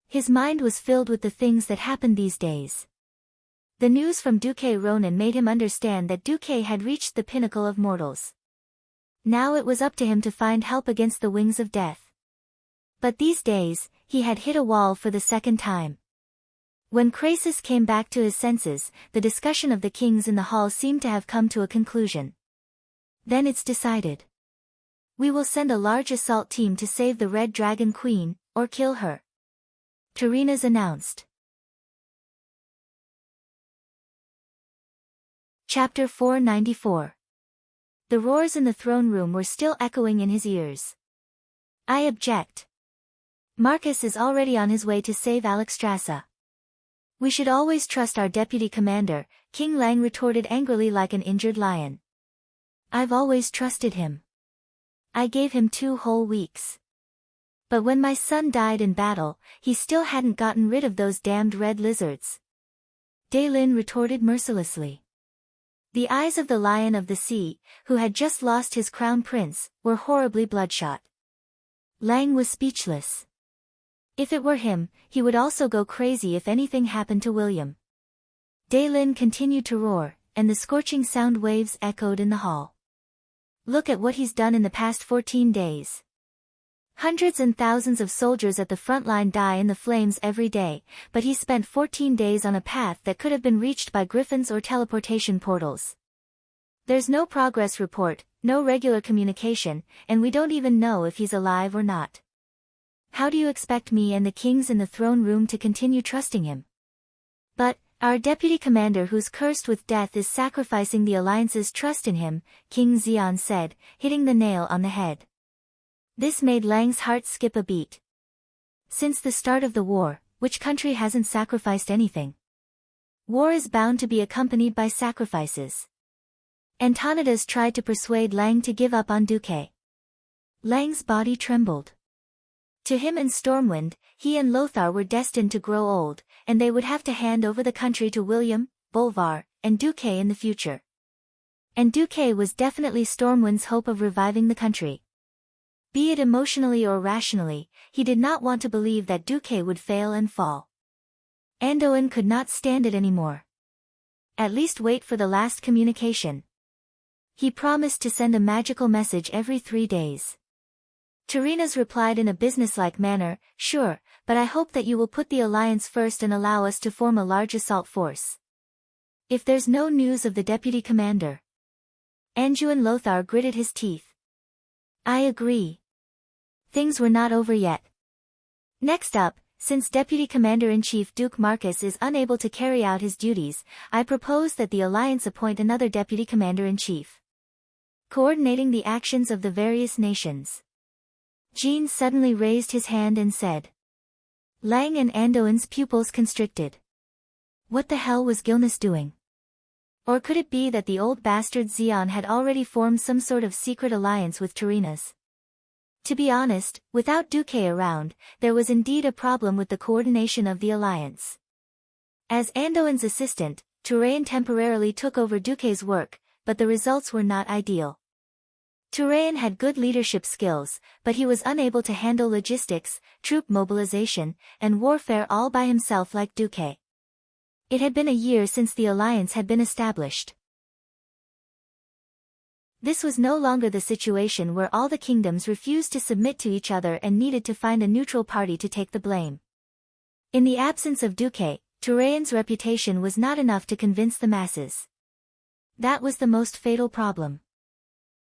S1: His mind was filled with the things that happened these days. The news from Duke Ronan made him understand that Duke had reached the pinnacle of mortals. Now it was up to him to find help against the wings of death. But these days, he had hit a wall for the second time. When Croesus came back to his senses, the discussion of the kings in the hall seemed to have come to a conclusion. "Then it's decided. We will send a large assault team to save the Red Dragon Queen, or kill her," Tyrrhenas announced. Chapter 494. The roars in the throne room were still echoing in his ears. "I object. Marcus is already on his way to save Alexstrasza. We should always trust our deputy commander," King Lang retorted angrily like an injured lion. "I've always trusted him. I gave him 2 whole weeks. But when my son died in battle, he still hadn't gotten rid of those damned red lizards." Daelin retorted mercilessly. The eyes of the Lion of the Sea, who had just lost his crown prince, were horribly bloodshot. Lang was speechless. If it were him, he would also go crazy if anything happened to William. Daelin continued to roar, and the scorching sound waves echoed in the hall. "Look at what he's done in the past 14 days. Hundreds and thousands of soldiers at the front line die in the flames every day, but he spent 14 days on a path that could have been reached by griffins or teleportation portals. There's no progress report, no regular communication, and we don't even know if he's alive or not. How do you expect me and the kings in the throne room to continue trusting him? But, our deputy commander who's cursed with death is sacrificing the alliance's trust in him," King Xeon said, hitting the nail on the head. This made Lang's heart skip a beat. Since the start of the war, which country hasn't sacrificed anything? War is bound to be accompanied by sacrifices. Antonidas tried to persuade Lang to give up on Duque. Lang's body trembled. To him and Stormwind, he and Lothar were destined to grow old, and they would have to hand over the country to William, Bolvar, and Duque in the future. And Duque was definitely Stormwind's hope of reviving the country. Be it emotionally or rationally, he did not want to believe that Duque would fail and fall. Anduin could not stand it anymore. At least wait for the last communication. He promised to send a magical message every 3 days. Tyrrhenas replied in a businesslike manner, "Sure, but I hope that you will put the alliance first and allow us to form a large assault force. If there's no news of the deputy commander." Anduin Lothar gritted his teeth. "I agree. Things were not over yet. Next up, since Deputy Commander-in-Chief Duke Marcus is unable to carry out his duties, I propose that the Alliance appoint another Deputy Commander-in-Chief, coordinating the actions of the various nations. Jean suddenly raised his hand and said. Lang and Anduin's pupils constricted. What the hell was Gilnis doing? Or could it be that the old bastard Xeon had already formed some sort of secret alliance with Tyrrhena's? To be honest, without Duque around, there was indeed a problem with the coordination of the alliance. As Anduin's assistant, Tyrrhen temporarily took over Duque's work, but the results were not ideal. Tyrrhen had good leadership skills, but he was unable to handle logistics, troop mobilization, and warfare all by himself like Duque. It had been a year since the alliance had been established. This was no longer the situation where all the kingdoms refused to submit to each other and needed to find a neutral party to take the blame. In the absence of Duque, Tyrrhen's reputation was not enough to convince the masses. That was the most fatal problem.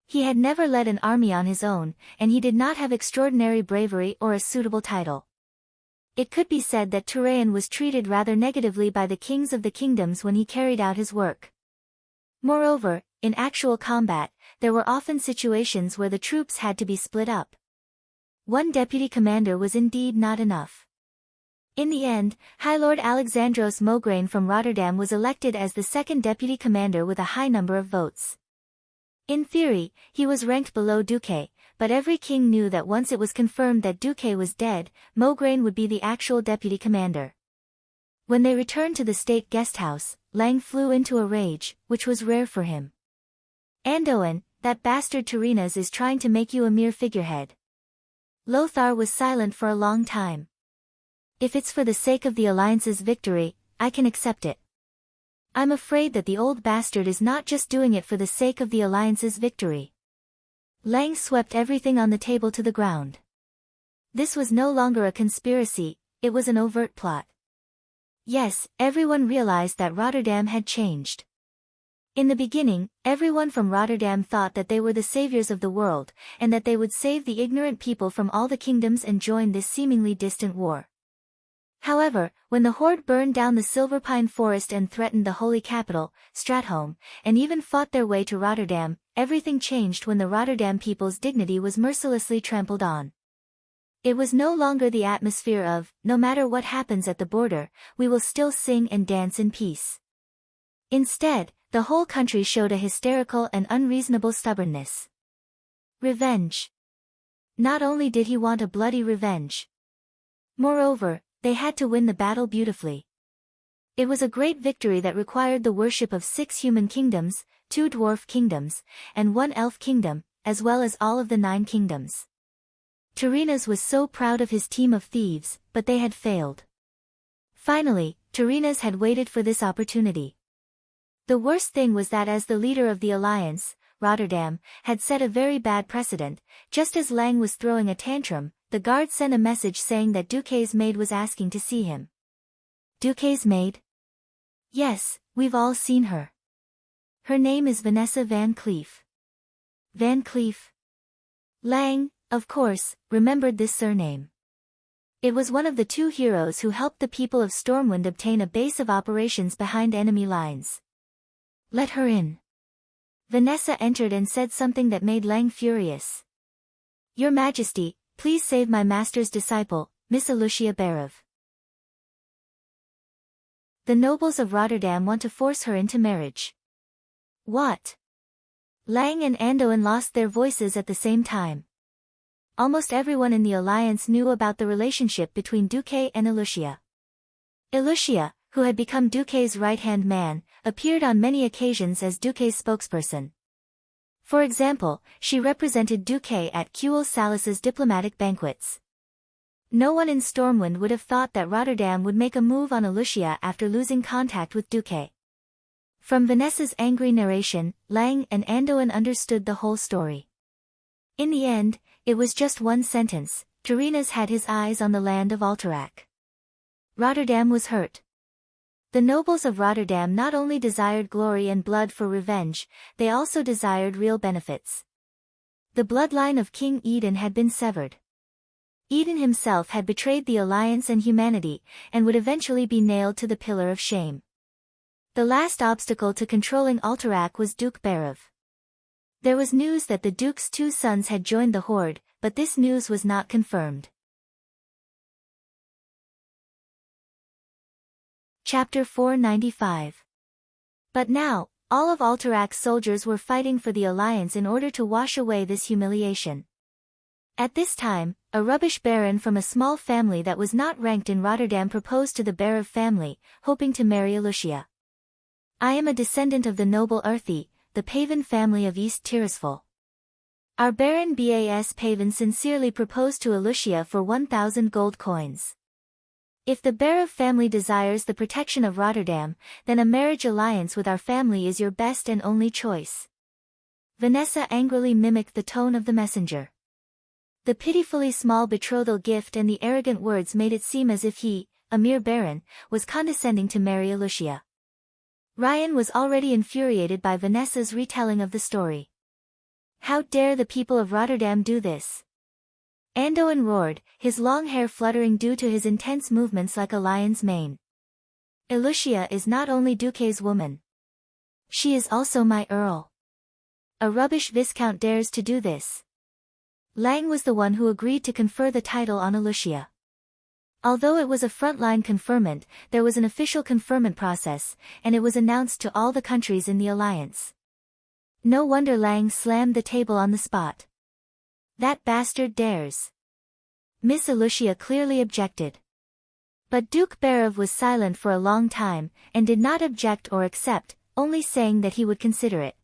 S1: He had never led an army on his own, and he did not have extraordinary bravery or a suitable title. It could be said that Tyrrhen was treated rather negatively by the kings of the kingdoms when he carried out his work. Moreover, in actual combat, there were often situations where the troops had to be split up. One deputy commander was indeed not enough. In the end, High Lord Alexandros Mograine from Rotterdam was elected as the second deputy commander with a high number of votes. In theory, he was ranked below Duque, but every king knew that once it was confirmed that Duque was dead, Mograine would be the actual deputy commander. When they returned to the state guesthouse, Lang flew into a rage, which was rare for him. Anduin, that bastard Tyrrhena's is trying to make you a mere figurehead. Lothar was silent for a long time. If it's for the sake of the Alliance's victory, I can accept it. I'm afraid that the old bastard is not just doing it for the sake of the Alliance's victory. Lang swept everything on the table to the ground. This was no longer a conspiracy, it was an overt plot. Yes, everyone realized that Rotterdam had changed. In the beginning, everyone from Rotterdam thought that they were the saviors of the world, and that they would save the ignorant people from all the kingdoms and join this seemingly distant war. However, when the horde burned down the Silverpine forest and threatened the holy capital, Stratholm, and even fought their way to Rotterdam, everything changed when the Rotterdam people's dignity was mercilessly trampled on. It was no longer the atmosphere of, no matter what happens at the border, we will still sing and dance in peace. Instead, the whole country showed a hysterical and unreasonable stubbornness. Revenge. Not only did he want a bloody revenge. Moreover, they had to win the battle beautifully. It was a great victory that required the worship of 6 human kingdoms, 2 dwarf kingdoms, and 1 elf kingdom, as well as all of the 9 kingdoms. Tyrrhena's was so proud of his team of thieves, but they had failed. Finally, Tyrrhena's had waited for this opportunity. The worst thing was that as the leader of the alliance, Rotterdam, had set a very bad precedent. Just as Lang was throwing a tantrum, the guard sent a message saying that Duque's maid was asking to see him. Duque's maid? Yes, we've all seen her. Her name is Vanessa Van Cleef. Van Cleef? Lang, of course, remembered this surname. It was one of the 2 heroes who helped the people of Stormwind obtain a base of operations behind enemy lines. Let her in. Vanessa entered and said something that made Lang furious. Your Majesty, please save my master's disciple, Miss Alucia Berev. The nobles of Rotterdam want to force her into marriage. What? Lang and Anduin lost their voices at the same time. Almost everyone in the alliance knew about the relationship between Duque and Alucia. Alucia, who had become Duque's right-hand man, appeared on many occasions as Duque's spokesperson. For example, she represented Duque at Kuel Salas's diplomatic banquets. No one in Stormwind would have thought that Rotterdam would make a move on Alucia after losing contact with Duque. From Vanessa's angry narration, Lang and Anduin understood the whole story. In the end, it was just one sentence: Tyrrhena's had his eyes on the land of Alterac. Rotterdam was hurt. The nobles of Rotterdam not only desired glory and blood for revenge, they also desired real benefits. The bloodline of King Eden had been severed. Eden himself had betrayed the alliance and humanity, and would eventually be nailed to the pillar of shame. The last obstacle to controlling Alterac was Duke Berev. There was news that the Duke's 2 sons had joined the Horde, but this news was not confirmed. Chapter 495. But now, all of Alterac's soldiers were fighting for the Alliance in order to wash away this humiliation. At this time, a rubbish baron from a small family that was not ranked in Rotterdam proposed to the Berev family, hoping to marry Alucia. I am a descendant of the noble Earthy, the Pavan family of East Tirisfal. Our Baron Bas Pavan sincerely proposed to Alucia for 1,000 gold coins. If the Berev family desires the protection of Rotterdam, then a marriage alliance with our family is your best and only choice. Vanessa angrily mimicked the tone of the messenger. The pitifully small betrothal gift and the arrogant words made it seem as if he, a mere baron, was condescending to marry Alucia. Ryan was already infuriated by Vanessa's retelling of the story. How dare the people of Rotterdam do this? Andoin roared, his long hair fluttering due to his intense movements like a lion's mane. Alucia is not only Duque's woman. She is also my earl. A rubbish viscount dares to do this. Lang was the one who agreed to confer the title on Alucia. Although it was a frontline conferment, there was an official conferment process, and it was announced to all the countries in the alliance. No wonder Lang slammed the table on the spot. That bastard dares. Miss Alucia clearly objected. But Duke Berev was silent for a long time, and did not object or accept, only saying that he would consider it.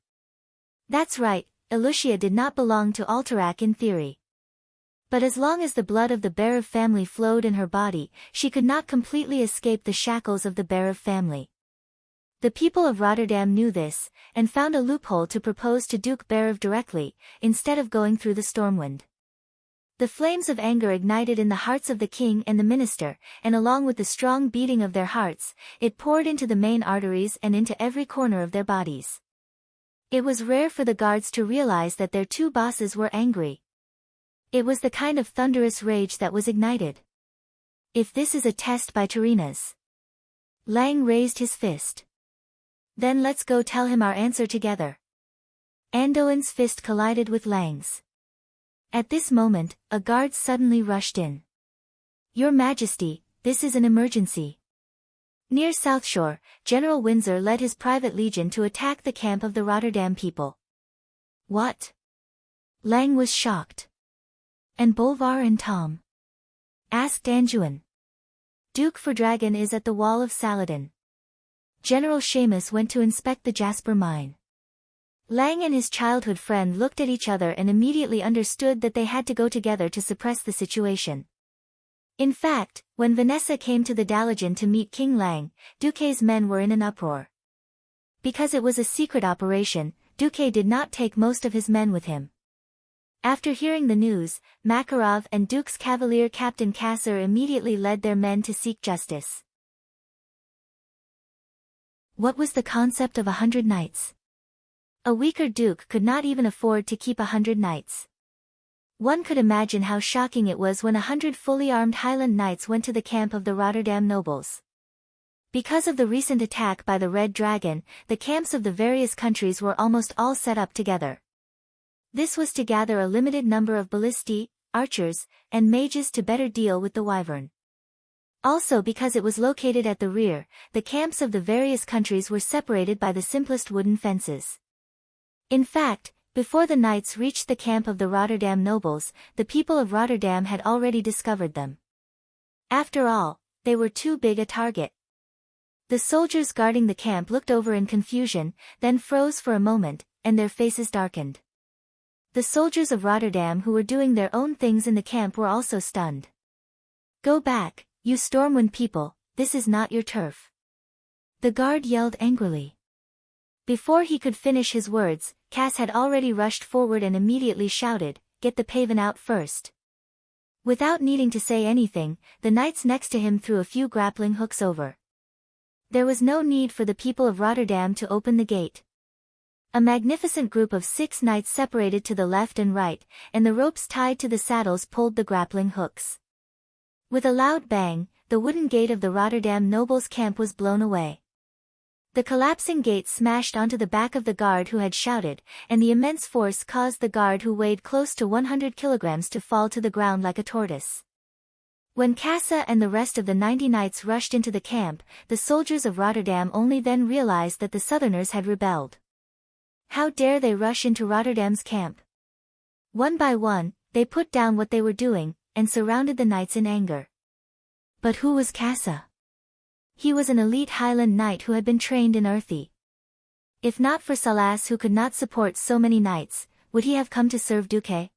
S1: That's right, Alucia did not belong to Alterac in theory. But as long as the blood of the Berev family flowed in her body, she could not completely escape the shackles of the Berev family. The people of Rotterdam knew this, and found a loophole to propose to Duke Berev directly, instead of going through the Stormwind. The flames of anger ignited in the hearts of the king and the minister, and along with the strong beating of their hearts, it poured into the main arteries and into every corner of their bodies. It was rare for the guards to realize that their 2 bosses were angry. It was the kind of thunderous rage that was ignited. If this is a test by Terina's. Lang raised his fist. Then let's go tell him our answer together. Andoin's fist collided with Lang's. At this moment, a guard suddenly rushed in. Your Majesty, this is an emergency. Near Southshore, General Windsor led his private legion to attack the camp of the Rotterdam people. What? Lang was shocked. And Bolvar and Tom? Asked Anduin. Duke Verdragon is at the wall of Saladin. General Seamus went to inspect the Jasper mine. Lang and his childhood friend looked at each other and immediately understood that they had to go together to suppress the situation. In fact, when Vanessa came to the Dalajan to meet King Lang, Duque's men were in an uproar. Because it was a secret operation, Duque did not take most of his men with him. After hearing the news, Makarov and Duke's Cavalier Captain Kasser immediately led their men to seek justice. What was the concept of 100 knights? A weaker duke could not even afford to keep 100 knights. One could imagine how shocking it was when 100 fully armed Highland knights went to the camp of the Rotterdam nobles. Because of the recent attack by the Red Dragon, the camps of the various countries were almost all set up together. This was to gather a limited number of ballistae, archers, and mages to better deal with the Wyvern. Also because it was located at the rear, the camps of the various countries were separated by the simplest wooden fences. In fact, before the knights reached the camp of the Rotterdam nobles, the people of Rotterdam had already discovered them. After all, they were too big a target. The soldiers guarding the camp looked over in confusion, then froze for a moment, and their faces darkened. The soldiers of Rotterdam who were doing their own things in the camp were also stunned. Go back, you Stormwind people, this is not your turf. The guard yelled angrily. Before he could finish his words, Cass had already rushed forward and immediately shouted, "Get the Pavan out first." Without needing to say anything, the knights next to him threw a few grappling hooks over. There was no need for the people of Rotterdam to open the gate. A magnificent group of 6 knights separated to the left and right, and the ropes tied to the saddles pulled the grappling hooks. With a loud bang, the wooden gate of the Rotterdam nobles' camp was blown away. The collapsing gate smashed onto the back of the guard who had shouted, and the immense force caused the guard who weighed close to 100 kilograms to fall to the ground like a tortoise. When Casa and the rest of the 90 knights rushed into the camp, the soldiers of Rotterdam only then realized that the Southerners had rebelled. How dare they rush into Rotterdam's camp? One by one, they put down what they were doing, and surrounded the knights in anger. But who was Casa? He was an elite Highland knight who had been trained in earthy. If not for Salas who could not support so many knights, would he have come to serve Duque?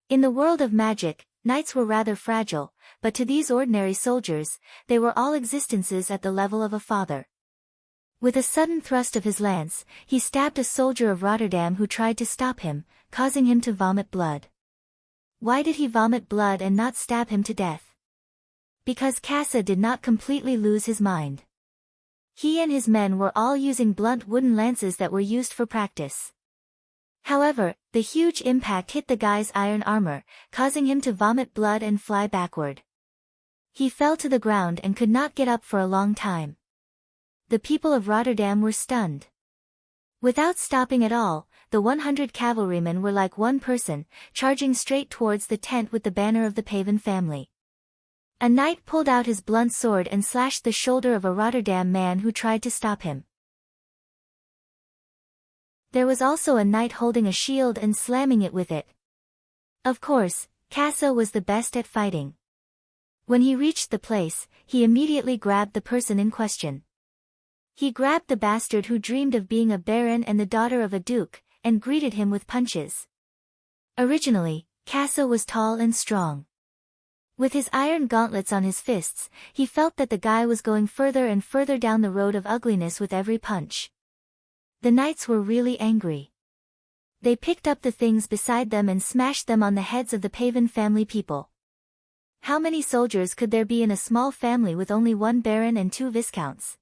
S1: In the world of magic, knights were rather fragile, but to these ordinary soldiers, they were all existences at the level of a father. With a sudden thrust of his lance, he stabbed a soldier of Rotterdam who tried to stop him, causing him to vomit blood. Why did he vomit blood and not stab him to death? Because Casa did not completely lose his mind. He and his men were all using blunt wooden lances that were used for practice. However, the huge impact hit the guy's iron armor, causing him to vomit blood and fly backward. He fell to the ground and could not get up for a long time. The people of Rotterdam were stunned. Without stopping at all, the 100 cavalrymen were like one person, charging straight towards the tent with the banner of the Paven family. A knight pulled out his blunt sword and slashed the shoulder of a Rotterdam man who tried to stop him. There was also a knight holding a shield and slamming it with it. Of course, Casa was the best at fighting. When he reached the place, he immediately grabbed the person in question. He grabbed the bastard who dreamed of being a baron and the daughter of a duke, and greeted him with punches. Originally, Casa was tall and strong. With his iron gauntlets on his fists, he felt that the guy was going further and further down the road of ugliness with every punch. The knights were really angry. They picked up the things beside them and smashed them on the heads of the Paven family people. How many soldiers could there be in a small family with only 1 baron and 2 viscounts?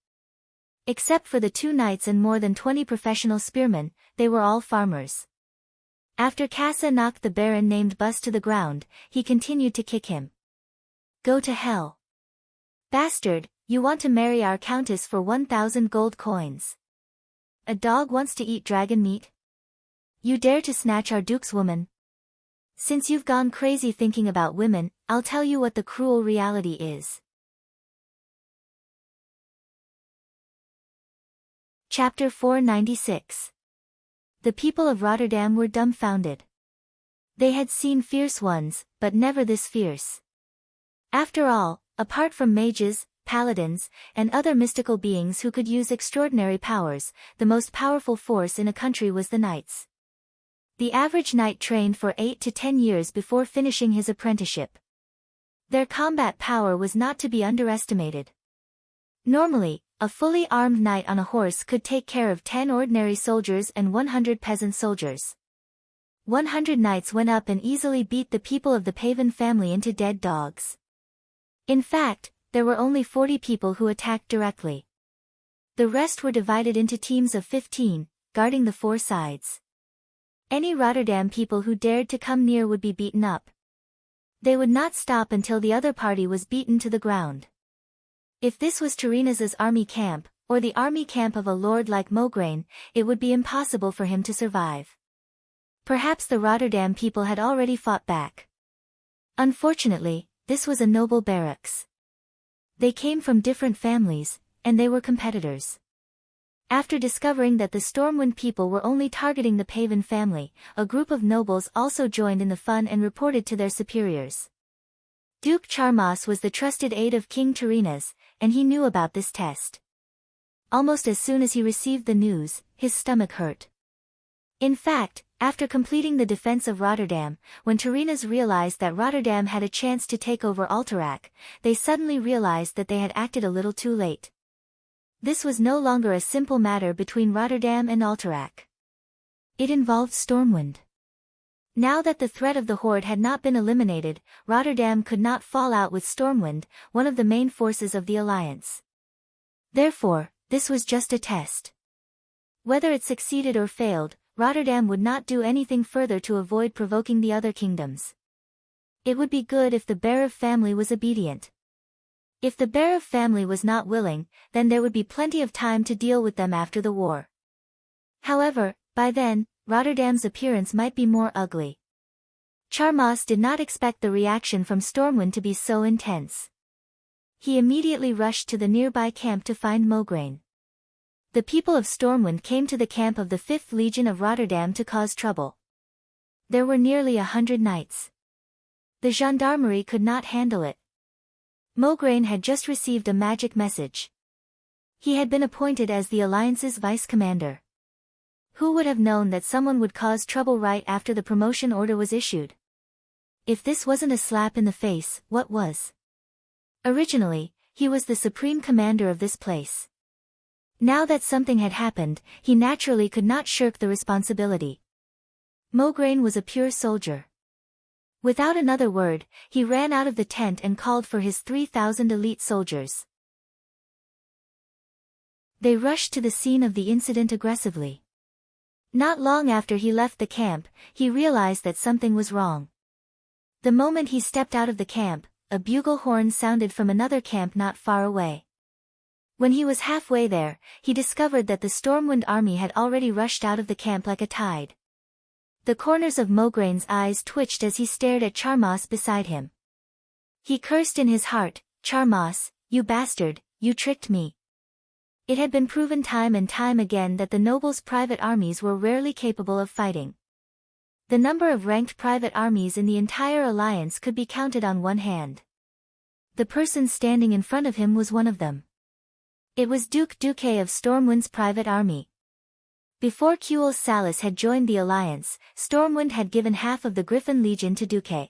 S1: Except for the 2 knights and more than 20 professional spearmen, they were all farmers. After Casa knocked the baron named Bus to the ground, he continued to kick him. Go to hell. Bastard, you want to marry our countess for 1,000 gold coins. A dog wants to eat dragon meat? You dare to snatch our duke's woman? Since you've gone crazy thinking about women, I'll tell you what the cruel reality is. Chapter 496. The people of Rotterdam were dumbfounded. They had seen fierce ones, but never this fierce. After all, apart from mages, paladins, and other mystical beings who could use extraordinary powers, the most powerful force in a country was the knights. The average knight trained for 8 to 10 years before finishing his apprenticeship. Their combat power was not to be underestimated. Normally, a fully armed knight on a horse could take care of 10 ordinary soldiers and 100 peasant soldiers. 100 knights went up and easily beat the people of the Paven family into dead dogs. In fact, there were only 40 people who attacked directly. The rest were divided into teams of 15, guarding the 4 sides. Any Rotterdam people who dared to come near would be beaten up. They would not stop until the other party was beaten to the ground. If this was Terina's army camp, or the army camp of a lord like Mograine, it would be impossible for him to survive. Perhaps the Rotterdam people had already fought back. Unfortunately, this was a noble barracks. They came from different families, and they were competitors. After discovering that the Stormwind people were only targeting the Paven family, a group of nobles also joined in the fun and reported to their superiors. Duke Charmas was the trusted aide of King Terina's, and he knew about this test. Almost as soon as he received the news, his stomach hurt. In fact, after completing the defense of Rotterdam, when Terina's realized that Rotterdam had a chance to take over Alterac, they suddenly realized that they had acted a little too late. This was no longer a simple matter between Rotterdam and Alterac. It involved Stormwind. Now that the threat of the Horde had not been eliminated, Rotterdam could not fall out with Stormwind, one of the main forces of the alliance. Therefore, this was just a test. Whether it succeeded or failed, Rotterdam would not do anything further to avoid provoking the other kingdoms. It would be good if the Berev family was obedient. If the Berev family was not willing, then there would be plenty of time to deal with them after the war. However, by then, Rotterdam's appearance might be more ugly. Charmas did not expect the reaction from Stormwind to be so intense. He immediately rushed to the nearby camp to find Mograine. The people of Stormwind came to the camp of the 5th Legion of Rotterdam to cause trouble. There were nearly 100 knights. The gendarmerie could not handle it. Mograine had just received a magic message. He had been appointed as the Alliance's vice-commander. Who would have known that someone would cause trouble right after the promotion order was issued? If this wasn't a slap in the face, what was? Originally, he was the supreme commander of this place. Now that something had happened, he naturally could not shirk the responsibility. Mograine was a pure soldier. Without another word, he ran out of the tent and called for his 3,000 elite soldiers. They rushed to the scene of the incident aggressively. Not long after he left the camp, he realized that something was wrong. The moment he stepped out of the camp, a bugle horn sounded from another camp not far away. When he was halfway there, he discovered that the Stormwind army had already rushed out of the camp like a tide. The corners of Mograine's eyes twitched as he stared at Charmas beside him. He cursed in his heart, "Charmas, you bastard, you tricked me." It had been proven time and time again that the nobles' private armies were rarely capable of fighting. The number of ranked private armies in the entire alliance could be counted on one hand. The person standing in front of him was one of them. It was Duke of Stormwind's private army. Before Kuel Salis had joined the alliance, Stormwind had given half of the Griffin Legion to Duque.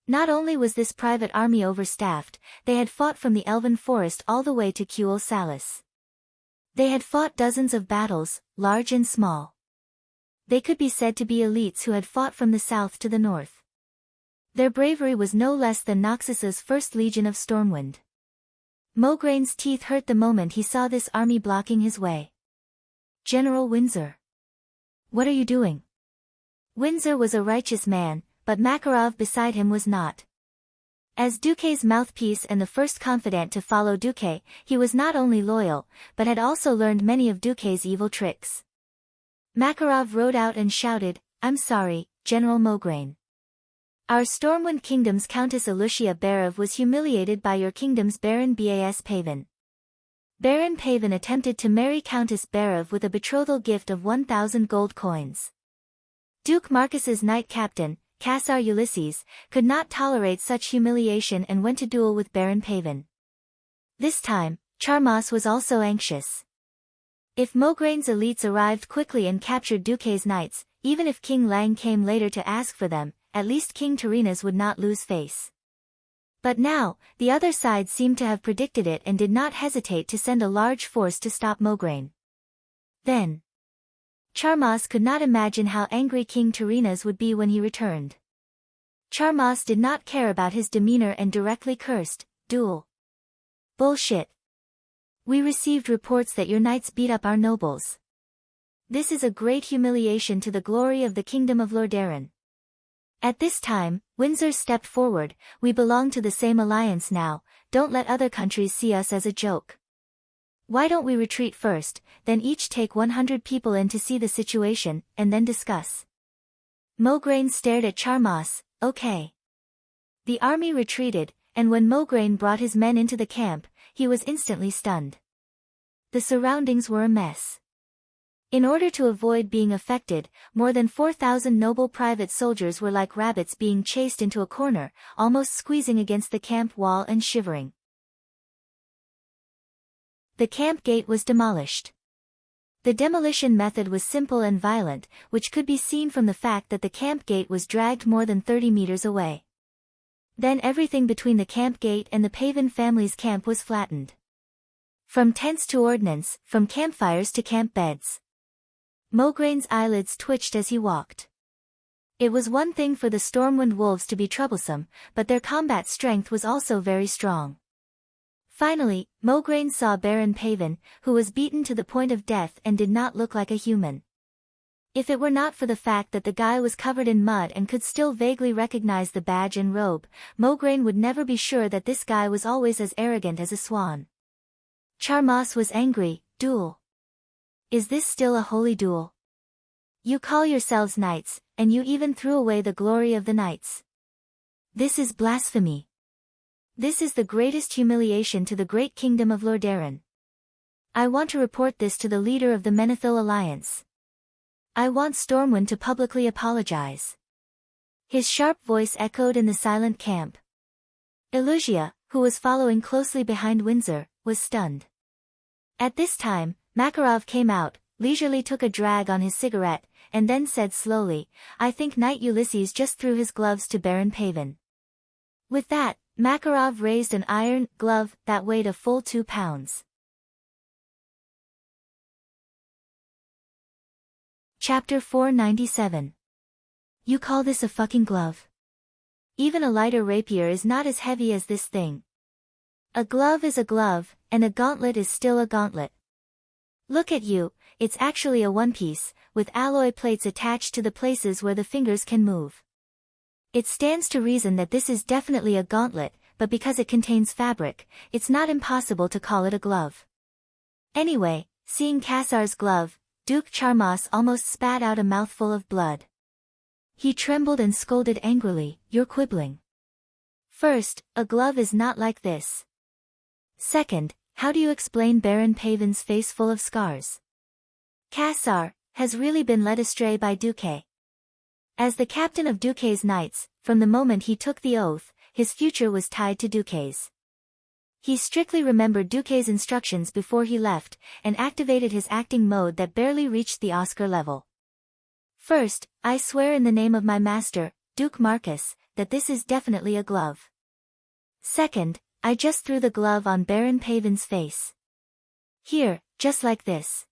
S1: Not only was this private army overstaffed, they had fought from the Elven Forest all the way to Kuel Salis. They had fought dozens of battles, large and small. They could be said to be elites who had fought from the south to the north. Their bravery was no less than Noxus's 1st Legion of Stormwind. Mograine's teeth hurt the moment he saw this army blocking his way. "General Windsor. What are you doing?" Windsor was a righteous man, but Makarov beside him was not. As Duque's mouthpiece and the first confidant to follow Duque, he was not only loyal, but had also learned many of Duque's evil tricks. Makarov rode out and shouted, "I'm sorry, General Mograine. Our Stormwind Kingdom's Countess Alucia Berev was humiliated by your kingdom's Baron Bas Pavan. Baron Pavan attempted to marry Countess Berev with a betrothal gift of 1,000 gold coins. Duke Marcus's knight captain, Cassar Ulysses, could not tolerate such humiliation and went to duel with Baron Pavan. This time, Charmas was also anxious. If Mograine's elites arrived quickly and captured Duque's knights, even if King Lang came later to ask for them, at least King Tyrrhena's would not lose face. But now, the other side seemed to have predicted it and did not hesitate to send a large force to stop Mograine. Then, Charmas could not imagine how angry King Tyrrhena's would be when he returned. Charmas did not care about his demeanor and directly cursed, "Duel. Bullshit. We received reports that your knights beat up our nobles. This is a great humiliation to the glory of the Kingdom of Lordaeron." At this time, Windsor stepped forward, "We belong to the same alliance now, don't let other countries see us as a joke. Why don't we retreat first, then each take 100 people in to see the situation, and then discuss." Mograine stared at Charmas, "Okay." The army retreated, and when Mograine brought his men into the camp, he was instantly stunned. The surroundings were a mess. In order to avoid being affected, more than 4,000 noble private soldiers were like rabbits being chased into a corner, almost squeezing against the camp wall and shivering. The camp gate was demolished. The demolition method was simple and violent, which could be seen from the fact that the camp gate was dragged more than 30 meters away. Then everything between the camp gate and the Pavan family's camp was flattened. From tents to ordnance, from campfires to camp beds. Mograine's eyelids twitched as he walked. It was one thing for the Stormwind wolves to be troublesome, but their combat strength was also very strong. Finally, Mograine saw Baron Paven, who was beaten to the point of death and did not look like a human. If it were not for the fact that the guy was covered in mud and could still vaguely recognize the badge and robe, Mograine would never be sure that this guy was always as arrogant as a swan. Charmas was angry. Duel. Is this still a holy duel? You call yourselves knights, and you even threw away the glory of the knights. This is blasphemy. This is the greatest humiliation to the great kingdom of Lordaeron. I want to report this to the leader of the Menethil Alliance. I want Stormwind to publicly apologize. His sharp voice echoed in the silent camp. Elusia, who was following closely behind Windsor, was stunned. At this time, Makarov came out, leisurely took a drag on his cigarette, and then said slowly, I think Knight Ulysses just threw his gloves to Baron Paven. With that, Makarov raised an iron glove that weighed a full 2 pounds. Chapter 497. You call this a fucking glove? Even a lighter rapier is not as heavy as this thing. A glove is a glove, and a gauntlet is still a gauntlet. Look at you, it's actually a one-piece, with alloy plates attached to the places where the fingers can move. It stands to reason that this is definitely a gauntlet, but because it contains fabric, it's not impossible to call it a glove. Anyway, seeing Cassar's glove, Duke Charmas almost spat out a mouthful of blood. He trembled and scolded angrily, You're quibbling. First, a glove is not like this. Second, how do you explain Baron Paven's face full of scars? Cassar has really been led astray by Duque. As the captain of Duque's knights, from the moment he took the oath, his future was tied to Duque's. He strictly remembered Duque's instructions before he left, and activated his acting mode that barely reached the Oscar level. First, I swear in the name of my master, Duke Marcus, that this is definitely a glove. Second, I just threw the glove on Baron Paven's face. Here, just like this.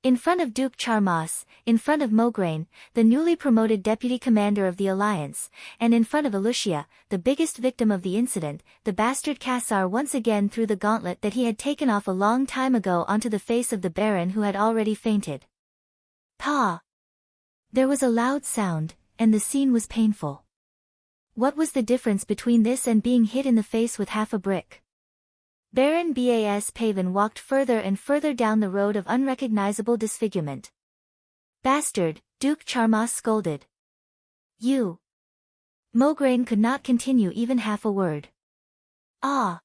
S1: In front of Duke Charmas, in front of Mograine, the newly promoted deputy commander of the Alliance, and in front of Elusia, the biggest victim of the incident, the bastard Cassar once again threw the gauntlet that he had taken off a long time ago onto the face of the Baron who had already fainted. Pa! There was a loud sound, and the scene was painful. What was the difference between this and being hit in the face with half a brick? Baron Bas Paven walked further and further down the road of unrecognizable disfigurement. Bastard, Duke Charmas scolded. You. Mograine could not continue even half a word. Ah.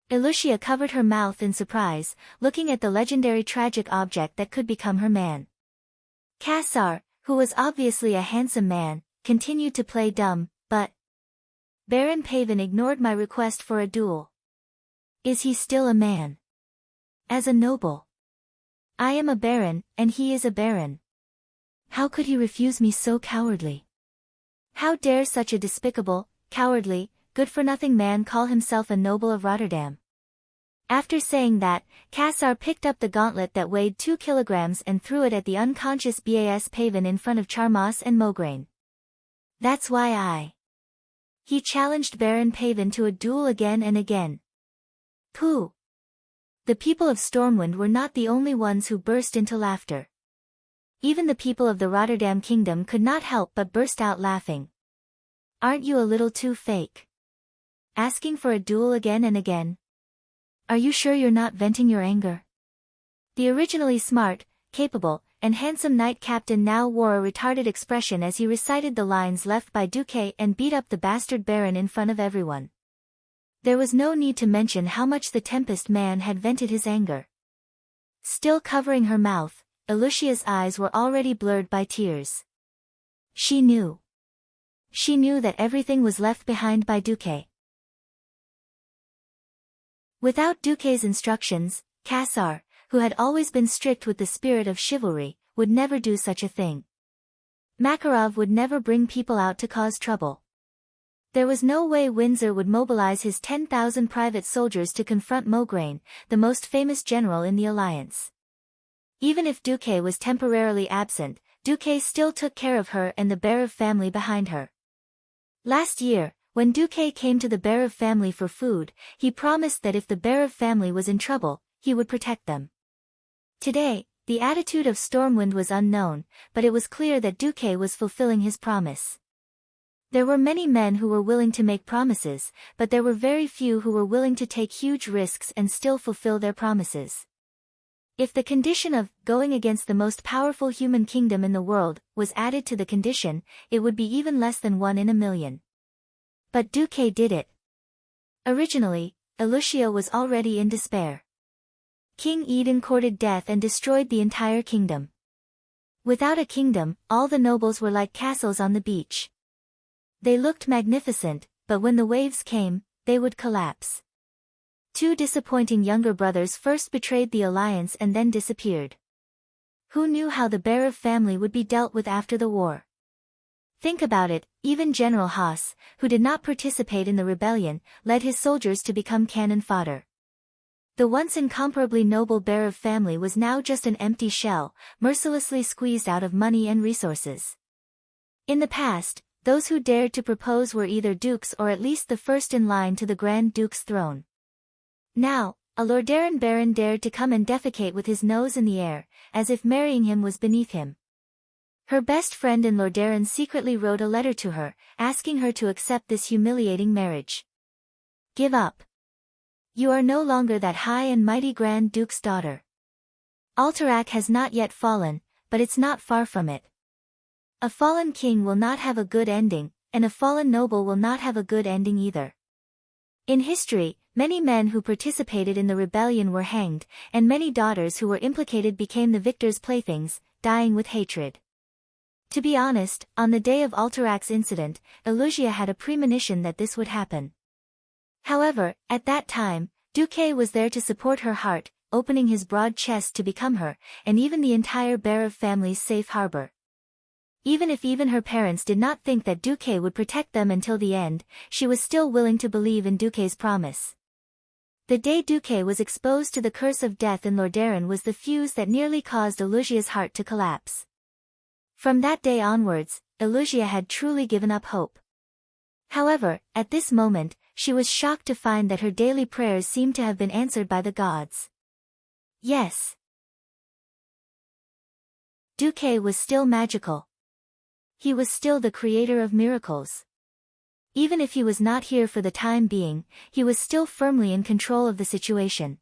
S1: Elusia covered her mouth in surprise, looking at the legendary tragic object that could become her man. Cassar, who was obviously a handsome man, continued to play dumb, but Baron Paven ignored my request for a duel. Is he still a man? As a noble. I am a baron, and he is a baron. How could he refuse me so cowardly? How dare such a despicable, cowardly, good-for-nothing man call himself a noble of Rotterdam? After saying that, Cassar picked up the gauntlet that weighed 2 kilograms and threw it at the unconscious Bas Paven in front of Charmas and Mograine. That's why He challenged Baron Paven to a duel again and again. Pooh! The people of Stormwind were not the only ones who burst into laughter. Even the people of the Rotterdam Kingdom could not help but burst out laughing. Aren't you a little too fake? Asking for a duel again and again? Are you sure you're not venting your anger? The originally smart, capable, and handsome knight captain now wore a retarded expression as he recited the lines left by Duque and beat up the bastard baron in front of everyone. There was no need to mention how much the Tempest man had vented his anger. Still covering her mouth, Elusia's eyes were already blurred by tears. She knew. She knew that everything was left behind by Duque. Without Duque's instructions, Cassar, who had always been strict with the spirit of chivalry, would never do such a thing. Makarov would never bring people out to cause trouble. There was no way Windsor would mobilize his 10,000 private soldiers to confront Mograine, the most famous general in the alliance. Even if Duque was temporarily absent, Duque still took care of her and the Barev family behind her. Last year, when Duque came to the Berev family for food, he promised that if the Berev family was in trouble, he would protect them. Today, the attitude of Stormwind was unknown, but it was clear that Duque was fulfilling his promise. There were many men who were willing to make promises, but there were very few who were willing to take huge risks and still fulfill their promises. If the condition of going against the most powerful human kingdom in the world was added to the condition, it would be even less than 1 in a million. But Duque did it. Originally, Elucia was already in despair. King Eden courted death and destroyed the entire kingdom. Without a kingdom, all the nobles were like castles on the beach. They looked magnificent, but when the waves came, they would collapse. 2 disappointing younger brothers first betrayed the alliance and then disappeared. Who knew how the Berev family would be dealt with after the war? Think about it, even General Haas, who did not participate in the rebellion, led his soldiers to become cannon fodder. The once incomparably noble Berev family was now just an empty shell, mercilessly squeezed out of money and resources. In the past, those who dared to propose were either dukes or at least the first in line to the Grand Duke's throne. Now, a Lordaeron baron dared to come and defecate with his nose in the air, as if marrying him was beneath him. Her best friend in Lordaeron secretly wrote a letter to her, asking her to accept this humiliating marriage. Give up. You are no longer that high and mighty Grand Duke's daughter. Alterac has not yet fallen, but it's not far from it. A fallen king will not have a good ending, and a fallen noble will not have a good ending either. In history, many men who participated in the rebellion were hanged, and many daughters who were implicated became the victors' playthings, dying with hatred. To be honest, on the day of Alterac's incident, Elucia had a premonition that this would happen. However, at that time, Duque was there to support her heart, opening his broad chest to become her, and even the entire Berev family's safe harbor. Even if her parents did not think that Duque would protect them until the end, she was still willing to believe in Duque's promise. The day Duque was exposed to the curse of death in Lordaeron was the fuse that nearly caused Elucia's heart to collapse. From that day onwards, Elucia had truly given up hope. However, at this moment, she was shocked to find that her daily prayers seemed to have been answered by the gods. Yes. Duque was still magical. He was still the creator of miracles. Even if he was not here for the time being, he was still firmly in control of the situation.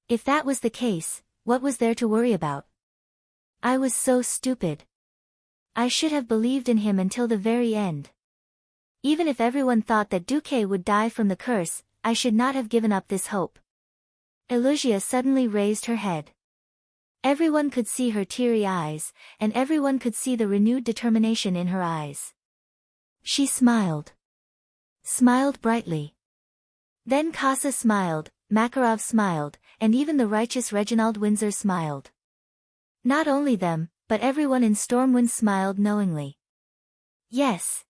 S1: If that was the case, what was there to worry about? I was so stupid. I should have believed in him until the very end. Even if everyone thought that Duque would die from the curse, I should not have given up this hope. Elucia suddenly raised her head. Everyone could see her teary eyes, and everyone could see the renewed determination in her eyes. She smiled. Smiled brightly. Then Casa smiled, Makarov smiled, and even the righteous Reginald Windsor smiled. Not only them, but everyone in Stormwind smiled knowingly. Yes.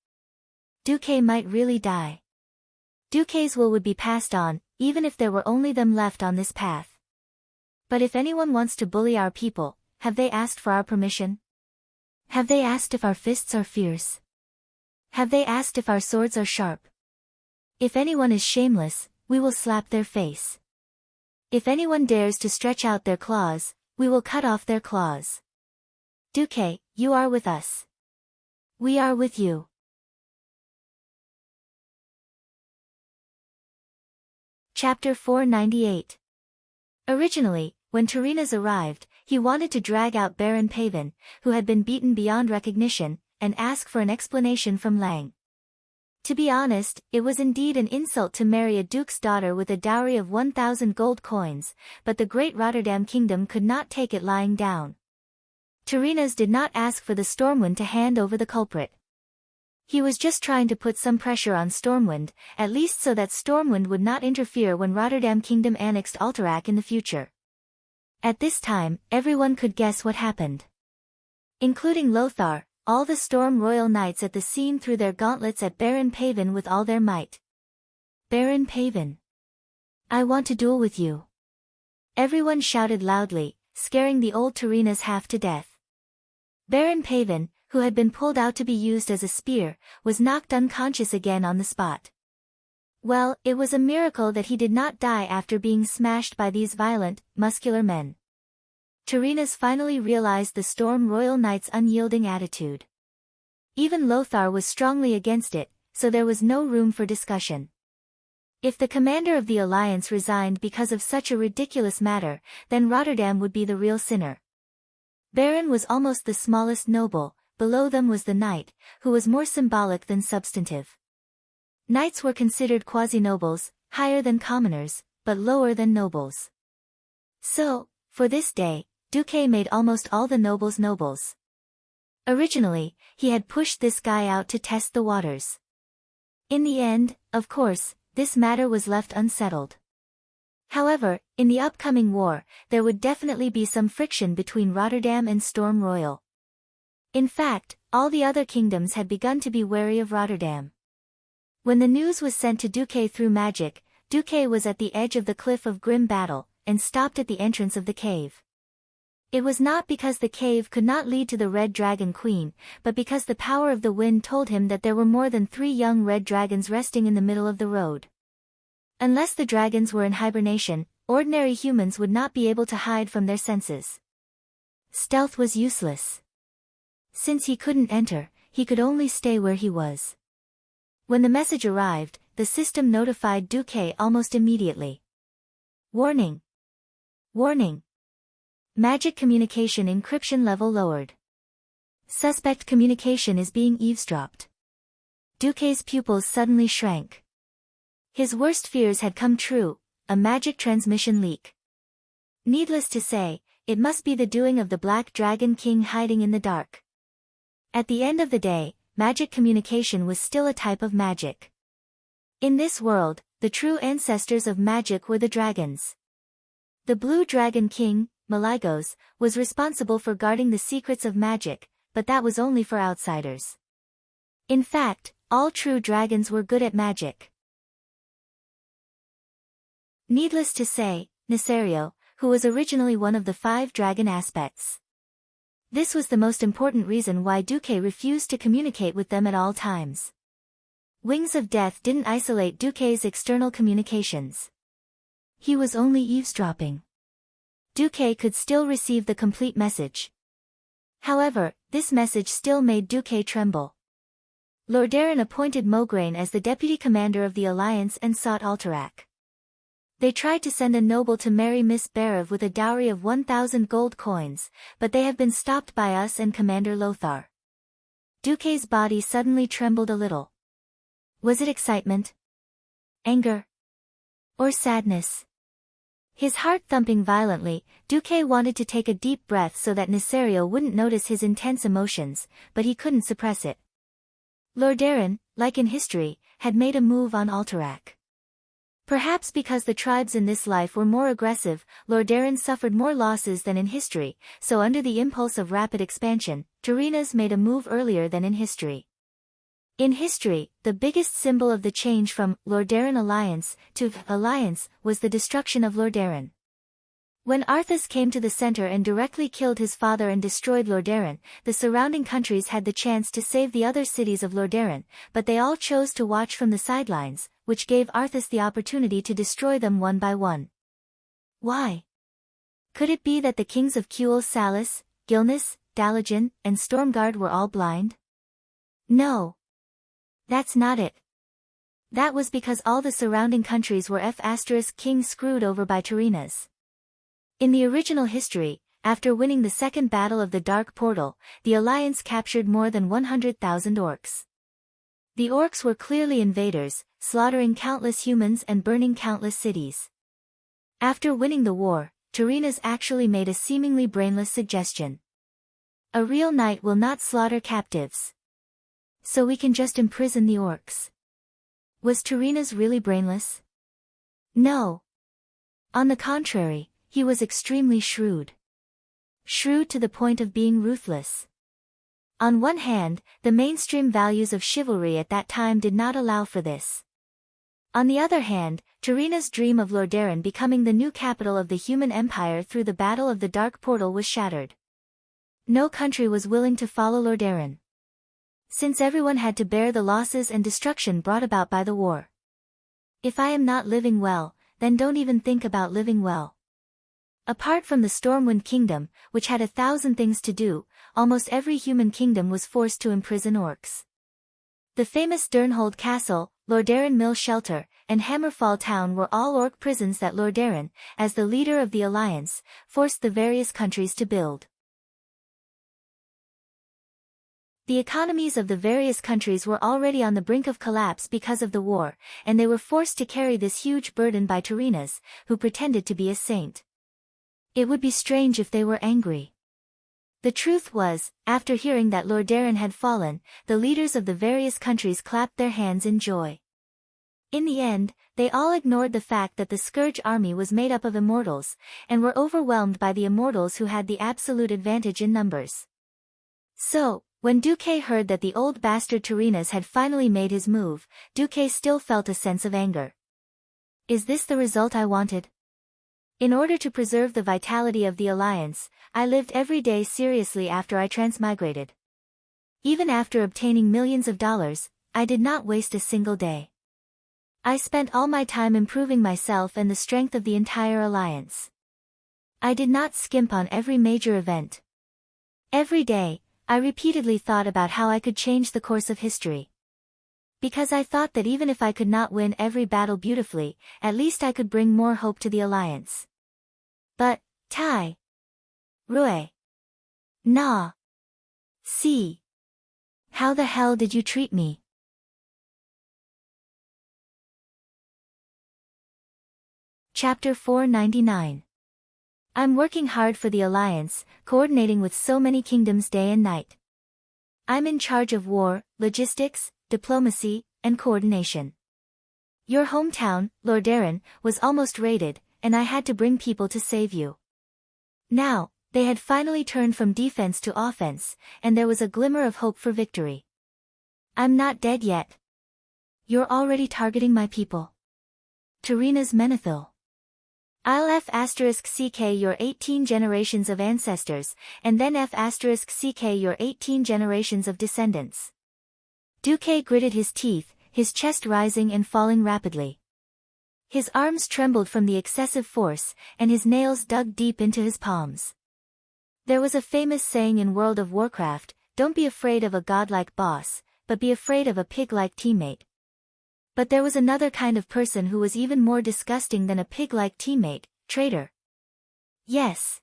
S1: Duque might really die. Duque's will would be passed on, even if there were only them left on this path. But if anyone wants to bully our people, have they asked for our permission? Have they asked if our fists are fierce? Have they asked if our swords are sharp? If anyone is shameless, we will slap their face. If anyone dares to stretch out their claws, we will cut off their claws. Duque, you are with us. We are with you. Chapter 498. Originally, when Tyrrhenas arrived, he wanted to drag out Baron Pavan, who had been beaten beyond recognition, and ask for an explanation from Lang. To be honest, it was indeed an insult to marry a duke's daughter with a dowry of 1,000 gold coins, but the great Rotterdam kingdom could not take it lying down. Tyrrhenas did not ask for the Stormwind to hand over the culprit. He was just trying to put some pressure on Stormwind, at least so that Stormwind would not interfere when Rotterdam kingdom annexed Alterac in the future. At this time, everyone could guess what happened. Including Lothar, all the Storm Royal Knights at the scene threw their gauntlets at Baron Pavan with all their might. Baron Pavan. I want to duel with you. Everyone shouted loudly, scaring the old Tyrrhenas half to death. Baron Pavan, who had been pulled out to be used as a spear, was knocked unconscious again on the spot. Well, it was a miracle that he did not die after being smashed by these violent, muscular men. Tyrrhenas finally realized the Storm Royal Knight's unyielding attitude. Even Lothar was strongly against it, so there was no room for discussion. If the commander of the alliance resigned because of such a ridiculous matter, then Rotterdam would be the real sinner. Baron was almost the smallest noble, below them was the knight, who was more symbolic than substantive. Knights were considered quasi-nobles, higher than commoners, but lower than nobles. So, for this day, Duque made almost all the nobles nobles. Originally, he had pushed this guy out to test the waters. In the end, of course, this matter was left unsettled. However, in the upcoming war, there would definitely be some friction between Rotterdam and Storm Royal. In fact, all the other kingdoms had begun to be wary of Rotterdam. When the news was sent to Duque through magic, Duque was at the edge of the cliff of grim battle, and stopped at the entrance of the cave. It was not because the cave could not lead to the Red Dragon Queen, but because the power of the wind told him that there were more than 3 young red dragons resting in the middle of the road. Unless the dragons were in hibernation, ordinary humans would not be able to hide from their senses. Stealth was useless. Since he couldn't enter, he could only stay where he was. When the message arrived, the system notified Duque almost immediately. Warning! Warning! Magic communication encryption level lowered. Suspect communication is being eavesdropped. Duque's pupils suddenly shrank. His worst fears had come true, a magic transmission leak. Needless to say, it must be the doing of the Black Dragon King hiding in the dark. At the end of the day, magic communication was still a type of magic. In this world, the true ancestors of magic were the dragons. The Blue Dragon King, Malygos, was responsible for guarding the secrets of magic, but that was only for outsiders. In fact, all true dragons were good at magic. Needless to say, Nesario, who was originally one of the 5 dragon aspects. This was the most important reason why Duque refused to communicate with them at all times. Wings of Death didn't isolate Duque's external communications. He was only eavesdropping. Duque could still receive the complete message. However, this message still made Duque tremble. Lordaeron appointed Mograine as the deputy commander of the alliance and sought Alterac. They tried to send a noble to marry Miss Berev with a dowry of 1,000 gold coins, but they have been stopped by us and Commander Lothar. Duque's body suddenly trembled a little. Was it excitement? Anger? Or sadness? His heart thumping violently, Duque wanted to take a deep breath so that Nesario wouldn't notice his intense emotions, but he couldn't suppress it. Lordaeron, like in history, had made a move on Alterac. Perhaps because the tribes in this life were more aggressive, Lordaeron suffered more losses than in history, so under the impulse of rapid expansion, Tyrrhenas made a move earlier than in history. In history, the biggest symbol of the change from Lordaeron Alliance to Alliance was the destruction of Lordaeron. When Arthas came to the center and directly killed his father and destroyed Lordaeron, the surrounding countries had the chance to save the other cities of Lordaeron, but they all chose to watch from the sidelines, which gave Arthas the opportunity to destroy them one by one. Why? Could it be that the kings of Kuel Salis, Gilnis, Dalagen, and Stormguard were all blind? No. That's not it. That was because all the surrounding countries were King screwed over by Tyrrhenas. In the original history, after winning the second battle of the Dark Portal, the Alliance captured more than 100,000 orcs. The orcs were clearly invaders, slaughtering countless humans and burning countless cities. After winning the war, Tyrrhenas actually made a seemingly brainless suggestion. A real knight will not slaughter captives. So we can just imprison the orcs. Was Tyrrhenas really brainless? No. On the contrary, he was extremely shrewd. Shrewd to the point of being ruthless. On one hand, the mainstream values of chivalry at that time did not allow for this. On the other hand, Tyrrhenas' dream of Lordaeron becoming the new capital of the human empire through the Battle of the Dark Portal was shattered. No country was willing to follow Lordaeron, since everyone had to bear the losses and destruction brought about by the war. If I am not living well, then don't even think about living well. Apart from the Stormwind Kingdom, which had 1,000 things to do, almost every human kingdom was forced to imprison orcs. The famous Durnhold Castle, Lordaeron Mill Shelter, and Hammerfall Town were all orc prisons that Lordaeron, as the leader of the Alliance, forced the various countries to build. The economies of the various countries were already on the brink of collapse because of the war, and they were forced to carry this huge burden by Tyrrhenas, who pretended to be a saint. It would be strange if they were angry. The truth was, after hearing that Lordaeron had fallen, the leaders of the various countries clapped their hands in joy. In the end, they all ignored the fact that the Scourge army was made up of immortals, and were overwhelmed by the immortals who had the absolute advantage in numbers. So, when Duque heard that the old bastard Tyrrhenas had finally made his move, Duque still felt a sense of anger. Is this the result I wanted? In order to preserve the vitality of the Alliance, I lived every day seriously after I transmigrated. Even after obtaining millions of dollars, I did not waste a single day. I spent all my time improving myself and the strength of the entire Alliance. I did not skimp on every major event. Every day, I repeatedly thought about how I could change the course of history. Because I thought that even if I could not win every battle beautifully, at least I could bring more hope to the Alliance. But, Tai. Rue. Na. Si. How the hell did you treat me? Chapter 499. I'm working hard for the Alliance, coordinating with so many kingdoms day and night. I'm in charge of war, logistics, diplomacy, and coordination. Your hometown, Lordaeron, was almost raided, and I had to bring people to save you. Now, they had finally turned from defense to offense, and there was a glimmer of hope for victory. I'm not dead yet. You're already targeting my people. Tyrrhena's Menethil. I'll F***ck your 18 generations of ancestors, and then F***ck your 18 generations of descendants. Duque gritted his teeth, his chest rising and falling rapidly. His arms trembled from the excessive force, and his nails dug deep into his palms. There was a famous saying in World of Warcraft, don't be afraid of a godlike boss, but be afraid of a pig-like teammate. But there was another kind of person who was even more disgusting than a pig-like teammate, traitor. Yes.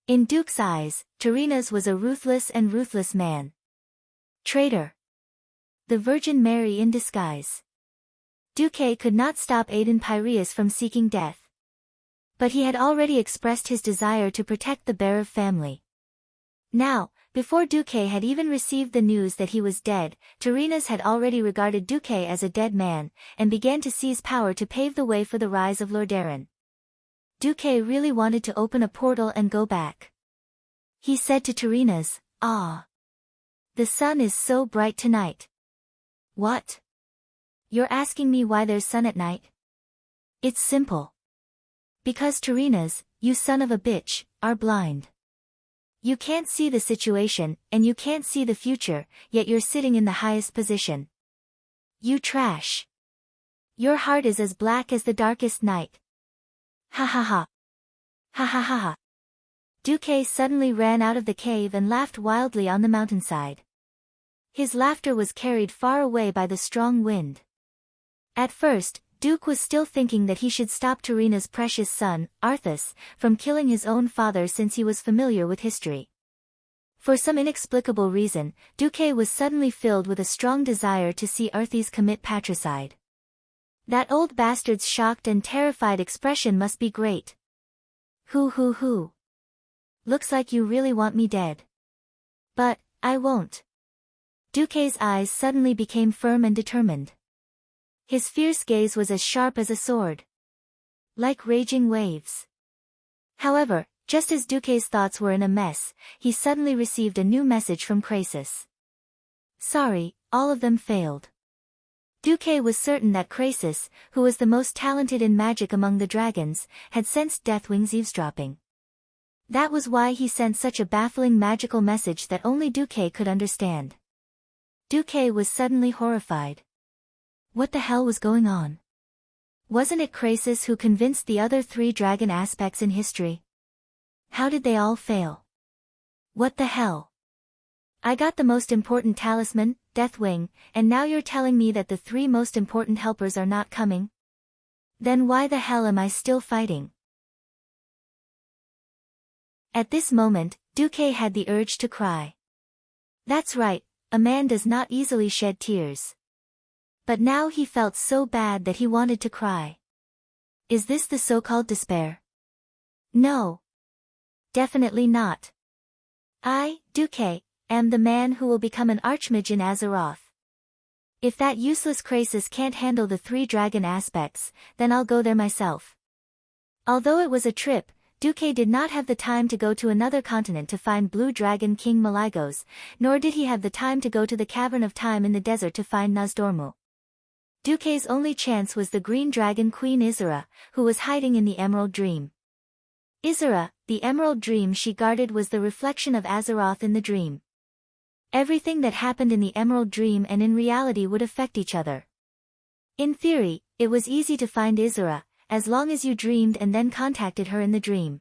S1: In Duke's eyes, Tyrrhenas was a ruthless man. Traitor. The Virgin Mary in disguise. Duque could not stop Aiden Piraeus from seeking death. But he had already expressed his desire to protect the Berev family. Now, before Duque had even received the news that he was dead, Tyrrhenas had already regarded Duque as a dead man, and began to seize power to pave the way for the rise of Lordaeron. Duque really wanted to open a portal and go back. He said to Tyrrhenas, "Ah. The sun is so bright tonight." What? You're asking me why there's sun at night? It's simple. Because Tyrrhenas, you son of a bitch, are blind. You can't see the situation, and you can't see the future, yet you're sitting in the highest position. You trash. Your heart is as black as the darkest night. Ha ha ha. Ha ha ha ha. Duque suddenly ran out of the cave and laughed wildly on the mountainside. His laughter was carried far away by the strong wind. At first, Duke was still thinking that he should stop Tyrrhena's precious son, Arthas, from killing his own father since he was familiar with history. For some inexplicable reason, Duque was suddenly filled with a strong desire to see Arthas commit patricide. That old bastard's shocked and terrified expression must be great. Hoo. Looks like you really want me dead. But, I won't. Duque's eyes suddenly became firm and determined. His fierce gaze was as sharp as a sword. Like raging waves. However, just as Duque's thoughts were in a mess, he suddenly received a new message from Krasis. Sorry, all of them failed. Duque was certain that Krasis, who was the most talented in magic among the dragons, had sensed Deathwing's eavesdropping. That was why he sent such a baffling magical message that only Duque could understand. Duque was suddenly horrified. What the hell was going on? Wasn't it Krasis who convinced the other 3 dragon aspects in history? How did they all fail? What the hell? I got the most important talisman, Deathwing, and now you're telling me that the 3 most important helpers are not coming? Then why the hell am I still fighting? At this moment, Duque had the urge to cry. That's right, a man does not easily shed tears. But now he felt so bad that he wanted to cry. Is this the so-called despair? No. Definitely not. I, Duque, am the man who will become an archmage in Azeroth. If that useless Krasis can't handle the 3 dragon aspects, then I'll go there myself. Although it was a trip, Duque did not have the time to go to another continent to find Blue Dragon King Malygos, nor did he have the time to go to the Cavern of Time in the desert to find Nozdormu. Duque's only chance was the Green Dragon Queen Isera, who was hiding in the Emerald Dream. Isera, the Emerald Dream she guarded, was the reflection of Azeroth in the dream. Everything that happened in the Emerald Dream and in reality would affect each other. In theory, it was easy to find Isera, as long as you dreamed and then contacted her in the dream.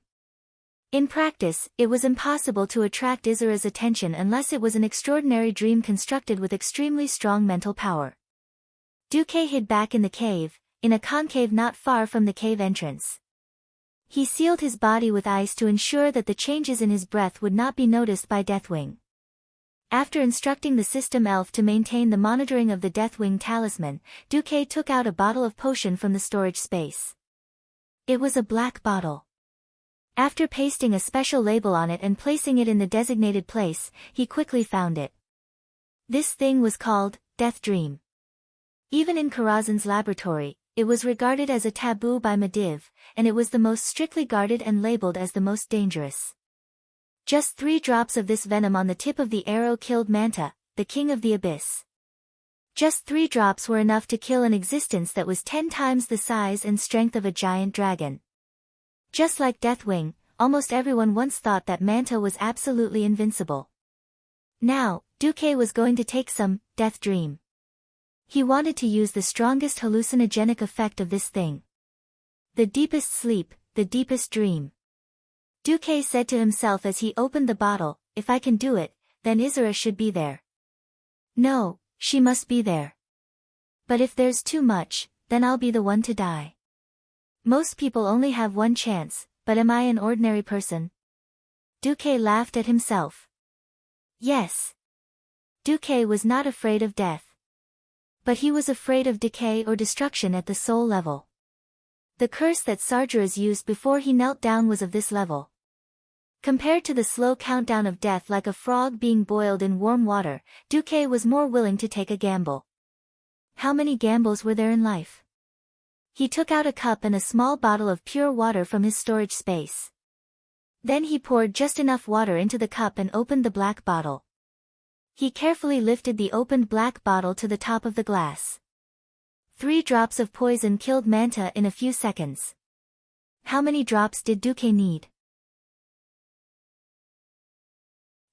S1: In practice, it was impossible to attract Isera's attention unless it was an extraordinary dream constructed with extremely strong mental power. Duque hid back in the cave, in a concave not far from the cave entrance. He sealed his body with ice to ensure that the changes in his breath would not be noticed by Deathwing. After instructing the system elf to maintain the monitoring of the Deathwing talisman, Duque took out a bottle of potion from the storage space. It was a black bottle. After pasting a special label on it and placing it in the designated place, he quickly found it. This thing was called Death Dream. Even in Karazhan's laboratory, it was regarded as a taboo by Medivh, and it was the most strictly guarded and labeled as the most dangerous. Just 3 drops of this venom on the tip of the arrow killed Manta, the king of the abyss. Just 3 drops were enough to kill an existence that was 10 times the size and strength of a giant dragon. Just like Deathwing, almost everyone once thought that Manta was absolutely invincible. Now, Duque was going to take some Death Dream. He wanted to use the strongest hallucinogenic effect of this thing. The deepest sleep, the deepest dream. Duque said to himself as he opened the bottle, if I can do it, then Isera should be there. No, she must be there. But if there's too much, then I'll be the one to die. Most people only have one chance, but am I an ordinary person? Duque laughed at himself. Yes. Duque was not afraid of death. But he was afraid of decay or destruction at the soul level. The curse that Sargeras used before he knelt down was of this level. Compared to the slow countdown of death like a frog being boiled in warm water, Duque was more willing to take a gamble. How many gambles were there in life? He took out a cup and a small bottle of pure water from his storage space. Then he poured just enough water into the cup and opened the black bottle. He carefully lifted the opened black bottle to the top of the glass. 3 drops of poison killed Manta in a few seconds. How many drops did Duque need?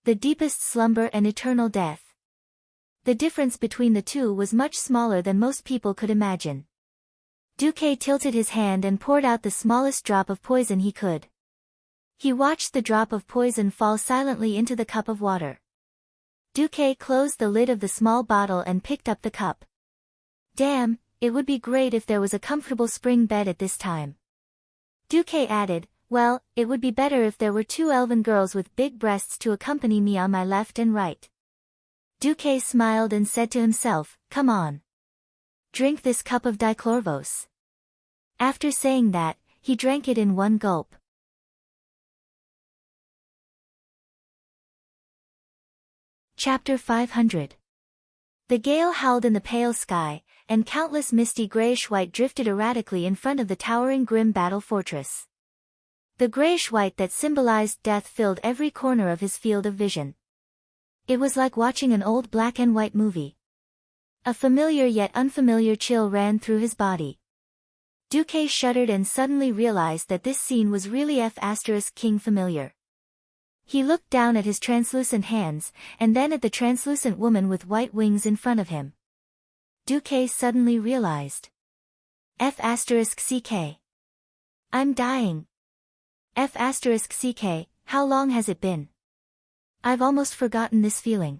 S1: The deepest slumber and eternal death. The difference between the two was much smaller than most people could imagine. Duque tilted his hand and poured out the smallest drop of poison he could. He watched the drop of poison fall silently into the cup of water. Duque closed the lid of the small bottle and picked up the cup. Damn, it would be great if there was a comfortable spring bed at this time. Duque added, well, it would be better if there were 2 elven girls with big breasts to accompany me on my left and right. Duque smiled and said to himself, come on. Drink this cup of dichlorvos. After saying that, he drank it in one gulp. Chapter 500. The gale howled in the pale sky, and countless misty grayish-white drifted erratically in front of the towering grim battle fortress. The grayish-white that symbolized death filled every corner of his field of vision. It was like watching an old black and white movie. A familiar yet unfamiliar chill ran through his body. Duque shuddered and suddenly realized that this scene was really King familiar. He looked down at his translucent hands, and then at the translucent woman with white wings in front of him. Duque suddenly realized. F***ck. I'm dying. F***ck, how long has it been? I've almost forgotten this feeling.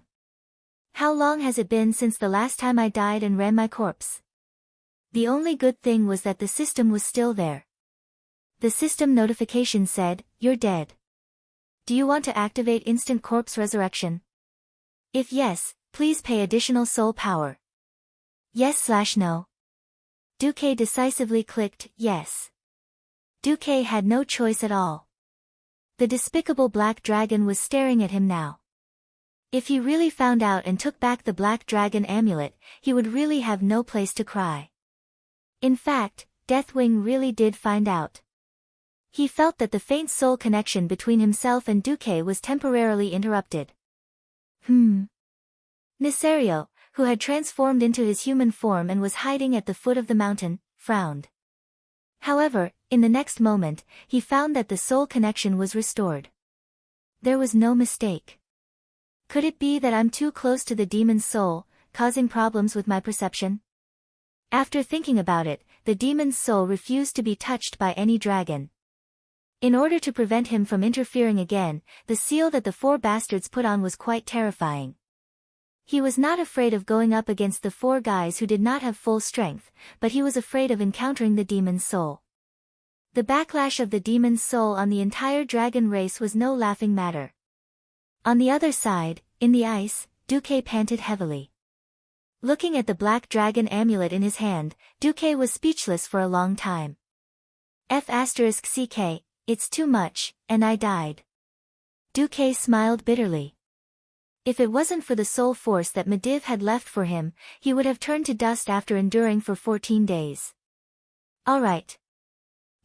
S1: How long has it been since the last time I died and ran my corpse? The only good thing was that the system was still there. The system notification said, "You're dead. Do you want to activate instant corpse resurrection? If yes, please pay additional soul power." Yes/no. Duque decisively clicked yes. Duque had no choice at all. The despicable black dragon was staring at him now. If he really found out and took back the black dragon amulet, he would really have no place to cry. In fact, Deathwing really did find out. He felt that the faint soul connection between himself and Duque was temporarily interrupted. Nisario, who had transformed into his human form and was hiding at the foot of the mountain, frowned. However, in the next moment, he found that the soul connection was restored. There was no mistake. Could it be that I'm too close to the demon's soul, causing problems with my perception? After thinking about it, the demon's soul refused to be touched by any dragon. In order to prevent him from interfering again, the seal that the four bastards put on was quite terrifying. He was not afraid of going up against the four guys who did not have full strength, but he was afraid of encountering the demon's soul. The backlash of the demon's soul on the entire dragon race was no laughing matter. On the other side, in the ice, Duque panted heavily. Looking at the black dragon amulet in his hand, Duque was speechless for a long time. F***ck, it's too much, and I died. Duque smiled bitterly. If it wasn't for the soul force that Medivh had left for him, he would have turned to dust after enduring for 14 days. Alright.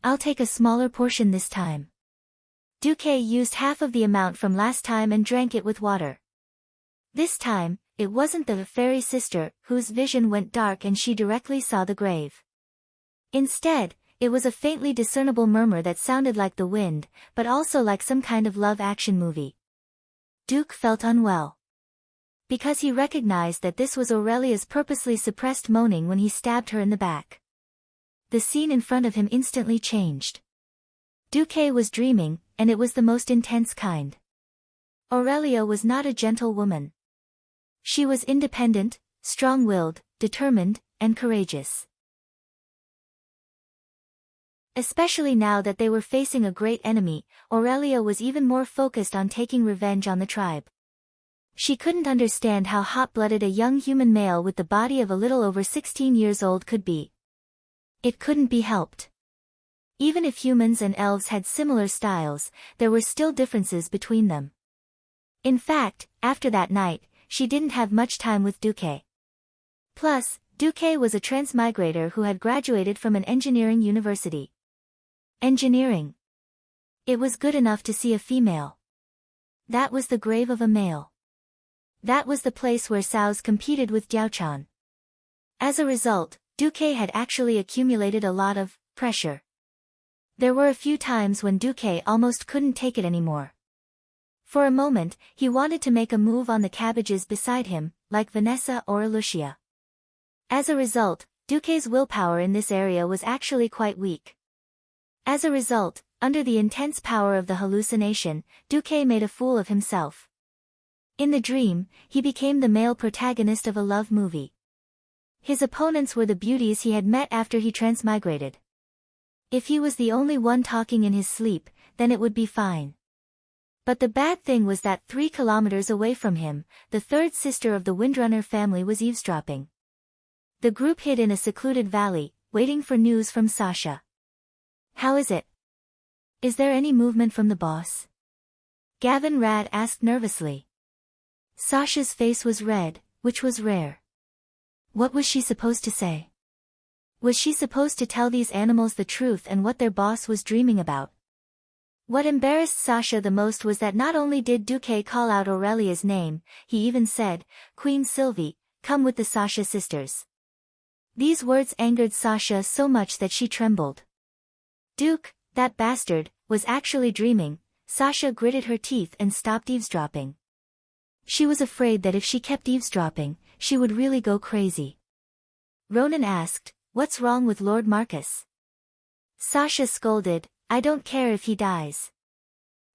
S1: I'll take a smaller portion this time. Duque used half of the amount from last time and drank it with water. This time, it wasn't the fairy sister, whose vision went dark and she directly saw the grave. Instead, it was a faintly discernible murmur that sounded like the wind, but also like some kind of love action movie. Duke felt unwell. Because he recognized that this was Aurelia's purposely suppressed moaning when he stabbed her in the back. The scene in front of him instantly changed. Duque was dreaming, and it was the most intense kind. Aurelia was not a gentle woman. She was independent, strong-willed, determined, and courageous. Especially now that they were facing a great enemy, Aurelia was even more focused on taking revenge on the tribe. She couldn't understand how hot-blooded a young human male with the body of a little over 16 years old could be. It couldn't be helped. Even if humans and elves had similar styles, there were still differences between them. In fact, after that night, she didn't have much time with Duque. Plus, Duque was a transmigrator who had graduated from an engineering university. Engineering. It was good enough to see a female. That was the grave of a male. That was the place where Sao's competed with Diaochan. As a result, Duque had actually accumulated a lot of pressure. There were a few times when Duque almost couldn't take it anymore. For a moment, he wanted to make a move on the cabbages beside him, like Vanessa or Lucia. As a result, Duque's willpower in this area was actually quite weak. As a result, under the intense power of the hallucination, Duque made a fool of himself. In the dream, he became the male protagonist of a love movie. His opponents were the beauties he had met after he transmigrated. If he was the only one talking in his sleep, then it would be fine. But the bad thing was that 3 kilometers away from him, the third sister of the Windrunner family was eavesdropping. The group hid in a secluded valley, waiting for news from Sasha. How is it? Is there any movement from the boss? Gavin Rad asked nervously. Sasha's face was red, which was rare. What was she supposed to say? Was she supposed to tell these animals the truth and what their boss was dreaming about? What embarrassed Sasha the most was that not only did Duque call out Aurelia's name, he even said, "Queen Sylvie, come with the Sasha sisters." These words angered Sasha so much that she trembled. Duke, that bastard, was actually dreaming, Sasha gritted her teeth and stopped eavesdropping. She was afraid that if she kept eavesdropping, she would really go crazy. Ronan asked, "What's wrong with Lord Marcus?" Sasha scolded, "I don't care if he dies."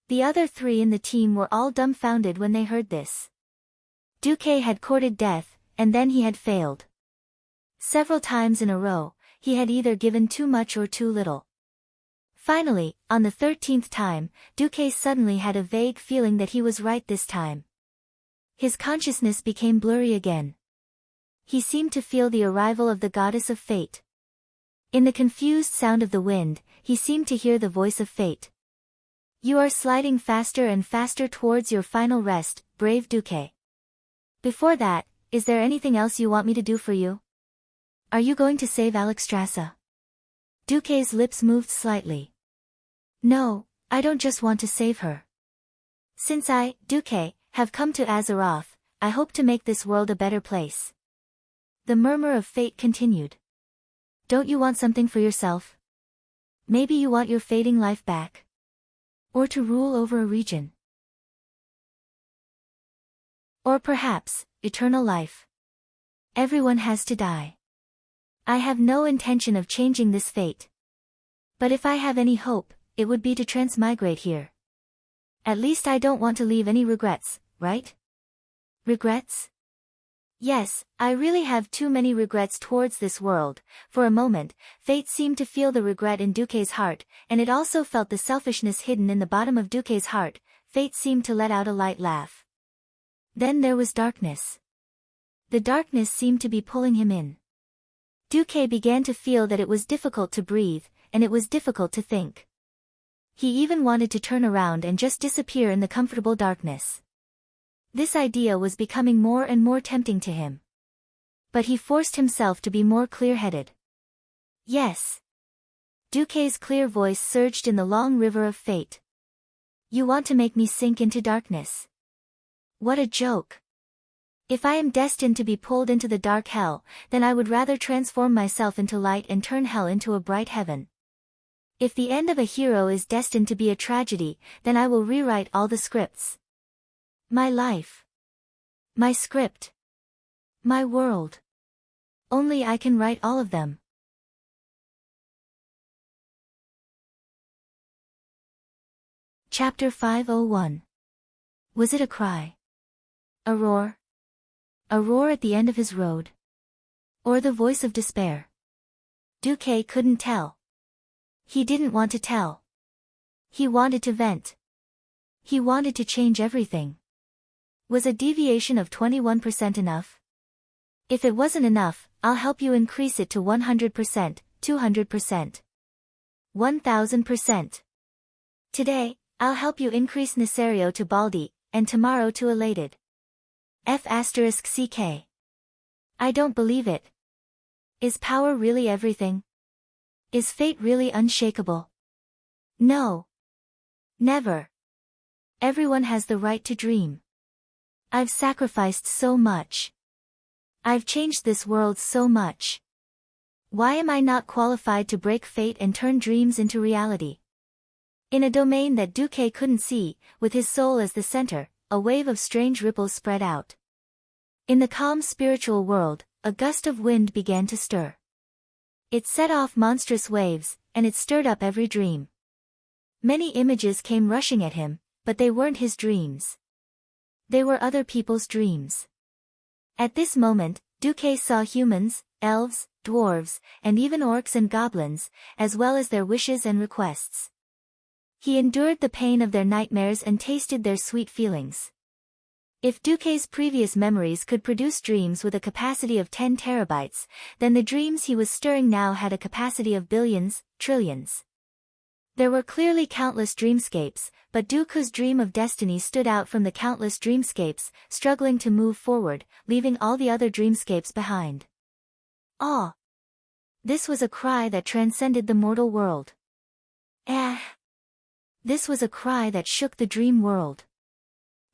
S1: The other three in the team were all dumbfounded when they heard this. Duque had courted death, and then he had failed. Several times in a row, he had either given too much or too little. Finally, on the 13th time, Duque suddenly had a vague feeling that he was right this time. His consciousness became blurry again. He seemed to feel the arrival of the goddess of fate. In the confused sound of the wind, he seemed to hear the voice of fate. "You are sliding faster and faster towards your final rest, brave Duque. Before that, is there anything else you want me to do for you? Are you going to save Alexstrasza?" Duque's lips moved slightly. "No, I don't just want to save her. Since I, Duque, have come to Azeroth, I hope to make this world a better place." The murmur of fate continued. "Don't you want something for yourself? Maybe you want your fading life back? Or to rule over a region? Or perhaps, eternal life. Everyone has to die. I have no intention of changing this fate. But if I have any hope, it would be to transmigrate here. At least I don't want to leave any regrets, right?" "Regrets?" "Yes, I really have too many regrets towards this world." For a moment, fate seemed to feel the regret in Duque's heart, and it also felt the selfishness hidden in the bottom of Duque's heart. Fate seemed to let out a light laugh. Then there was darkness. The darkness seemed to be pulling him in. Duque began to feel that it was difficult to breathe, and it was difficult to think. He even wanted to turn around and just disappear in the comfortable darkness. This idea was becoming more and more tempting to him. But he forced himself to be more clear-headed. "Yes." Duque's clear voice surged in the long river of fate. "You want to make me sink into darkness? What a joke. If I am destined to be pulled into the dark hell, then I would rather transform myself into light and turn hell into a bright heaven. If the end of a hero is destined to be a tragedy, then I will rewrite all the scripts. My life. My script. My world. Only I can write all of them." Chapter 501. Was it a cry? A roar? A roar at the end of his road? Or the voice of despair? Duque couldn't tell. He didn't want to tell. He wanted to vent. He wanted to change everything. Was a deviation of 21% enough? If it wasn't enough, I'll help you increase it to 100%, 200%. 1000%. Today, I'll help you increase Nesario to Baldi, and tomorrow to Elated. F***ck. I don't believe it. Is power really everything? Is fate really unshakable? No. Never. Everyone has the right to dream. I've sacrificed so much. I've changed this world so much. Why am I not qualified to break fate and turn dreams into reality? In a domain that Duque couldn't see, with his soul as the center, a wave of strange ripples spread out. In the calm spiritual world, a gust of wind began to stir. It set off monstrous waves, and it stirred up every dream. Many images came rushing at him, but they weren't his dreams. They were other people's dreams. At this moment, Duque saw humans, elves, dwarves, and even orcs and goblins, as well as their wishes and requests. He endured the pain of their nightmares and tasted their sweet feelings. If Duque's previous memories could produce dreams with a capacity of 10 terabytes, then the dreams he was stirring now had a capacity of billions, trillions. There were clearly countless dreamscapes, but Duque's dream of destiny stood out from the countless dreamscapes, struggling to move forward, leaving all the other dreamscapes behind. Ah! This was a cry that transcended the mortal world. Ah! This was a cry that shook the dream world.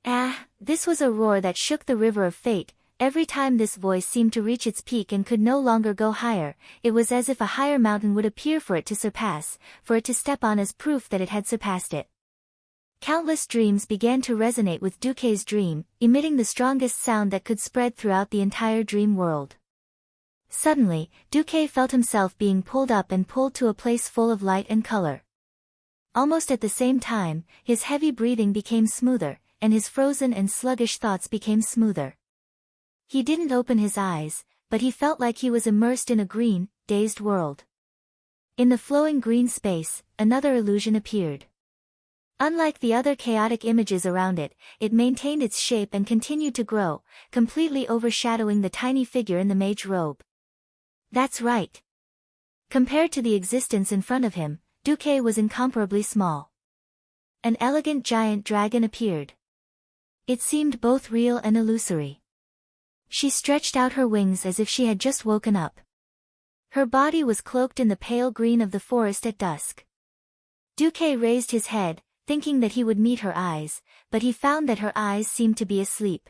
S1: Ah! This was a roar that shook the river of fate. Every time this voice seemed to reach its peak and could no longer go higher, it was as if a higher mountain would appear for it to surpass, for it to step on as proof that it had surpassed it. Countless dreams began to resonate with Duque's dream, emitting the strongest sound that could spread throughout the entire dream world. Suddenly, Duque felt himself being pulled up and pulled to a place full of light and color. Almost at the same time, his heavy breathing became smoother, and his frozen and sluggish thoughts became smoother. He didn't open his eyes, but he felt like he was immersed in a green, dazed world. In the flowing green space, another illusion appeared. Unlike the other chaotic images around it, it maintained its shape and continued to grow, completely overshadowing the tiny figure in the mage robe. That's right. Compared to the existence in front of him, Duque was incomparably small. An elegant giant dragon appeared. It seemed both real and illusory. She stretched out her wings as if she had just woken up. Her body was cloaked in the pale green of the forest at dusk. Duque raised his head, thinking that he would meet her eyes, but he found that her eyes seemed to be asleep.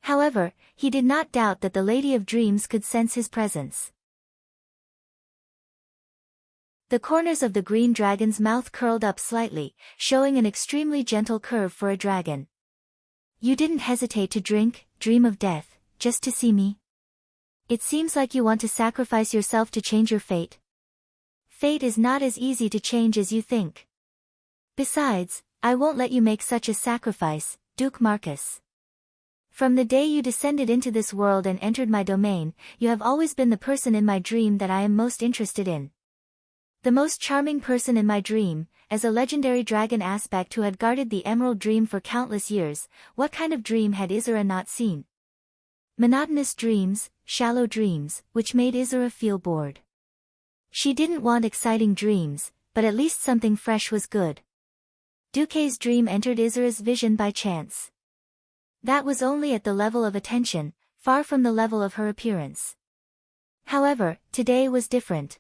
S1: However, he did not doubt that the Lady of Dreams could sense his presence. The corners of the green dragon's mouth curled up slightly, showing an extremely gentle curve for a dragon. You didn't hesitate to dream of death, just to see me? It seems like you want to sacrifice yourself to change your fate. Fate is not as easy to change as you think. Besides, I won't let you make such a sacrifice, Duke Marcus. From the day you descended into this world and entered my domain, you have always been the person in my dream that I am most interested in. The most charming person in my dream, as a legendary dragon aspect who had guarded the Emerald Dream for countless years. What kind of dream had Isra not seen? Monotonous dreams, shallow dreams, which made Isra feel bored. She didn't want exciting dreams, but at least something fresh was good. Duque's dream entered Isra's vision by chance. That was only at the level of attention, far from the level of her appearance. However, today was different.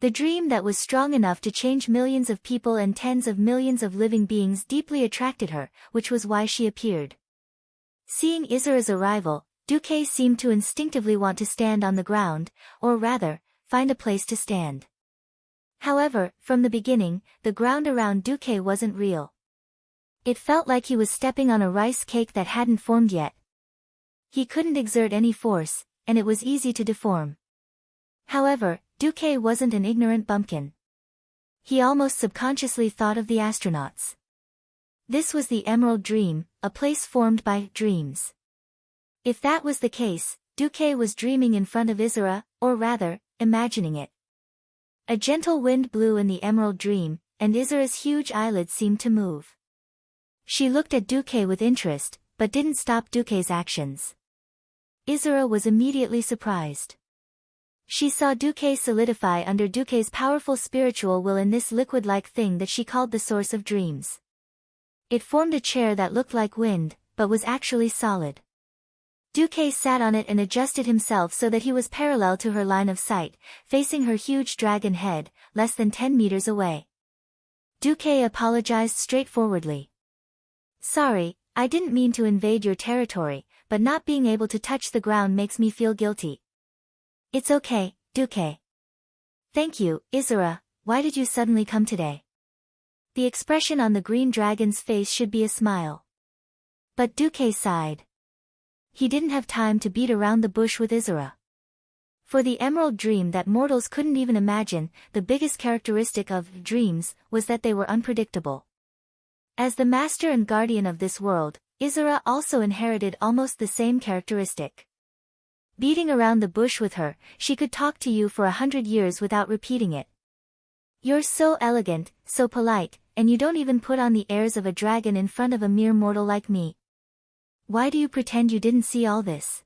S1: The dream that was strong enough to change millions of people and tens of millions of living beings deeply attracted her, which was why she appeared. Seeing Isra's arrival, Duque seemed to instinctively want to stand on the ground, or rather, find a place to stand. However, from the beginning, the ground around Duque wasn't real. It felt like he was stepping on a rice cake that hadn't formed yet. He couldn't exert any force, and it was easy to deform. However, Duque wasn't an ignorant bumpkin. He almost subconsciously thought of the astronauts. This was the Emerald Dream, a place formed by dreams. If that was the case, Duque was dreaming in front of Isra, or rather, imagining it. A gentle wind blew in the Emerald Dream, and Isra's huge eyelids seemed to move. She looked at Duque with interest, but didn't stop Duque's actions. Isra was immediately surprised. She saw Duque solidify under Duque's powerful spiritual will in this liquid-like thing that she called the source of dreams. It formed a chair that looked like wind, but was actually solid. Duque sat on it and adjusted himself so that he was parallel to her line of sight, facing her huge dragon head, less than 10 meters away. Duque apologized straightforwardly. Sorry, I didn't mean to invade your territory, but not being able to touch the ground makes me feel guilty. It's okay, Duque. Thank you, Isra. Why did you suddenly come today? The expression on the green dragon's face should be a smile. But Duque sighed. He didn't have time to beat around the bush with Isra. For the Emerald Dream that mortals couldn't even imagine, the biggest characteristic of dreams was that they were unpredictable. As the master and guardian of this world, Isra also inherited almost the same characteristic. Beating around the bush with her, she could talk to you for 100 years without repeating it. You're so elegant, so polite, and you don't even put on the airs of a dragon in front of a mere mortal like me. Why do you pretend you didn't see all this?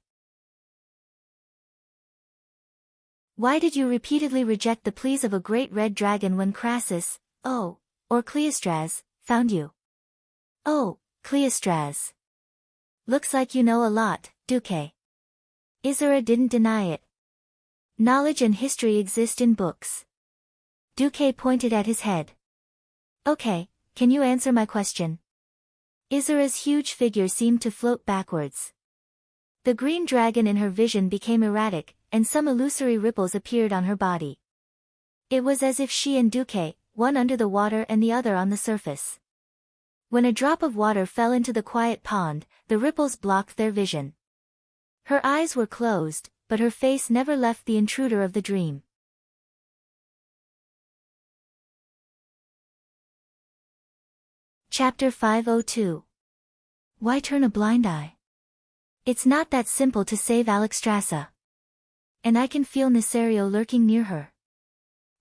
S1: Why did you repeatedly reject the pleas of a great red dragon when Crassus, or Cleistras, found you? Oh, Cleistras. Looks like you know a lot, Duque. Isra didn't deny it. Knowledge and history exist in books. Duque pointed at his head. Okay, can you answer my question? Isra's huge figure seemed to float backwards. The green dragon in her vision became erratic, and some illusory ripples appeared on her body. It was as if she and Duque, one under the water and the other on the surface. When a drop of water fell into the quiet pond, the ripples blocked their vision. Her eyes were closed, but her face never left the intruder of the dream. Chapter 502. Why turn a blind eye? It's not that simple to save Alexstrasza. And I can feel Nesario lurking near her.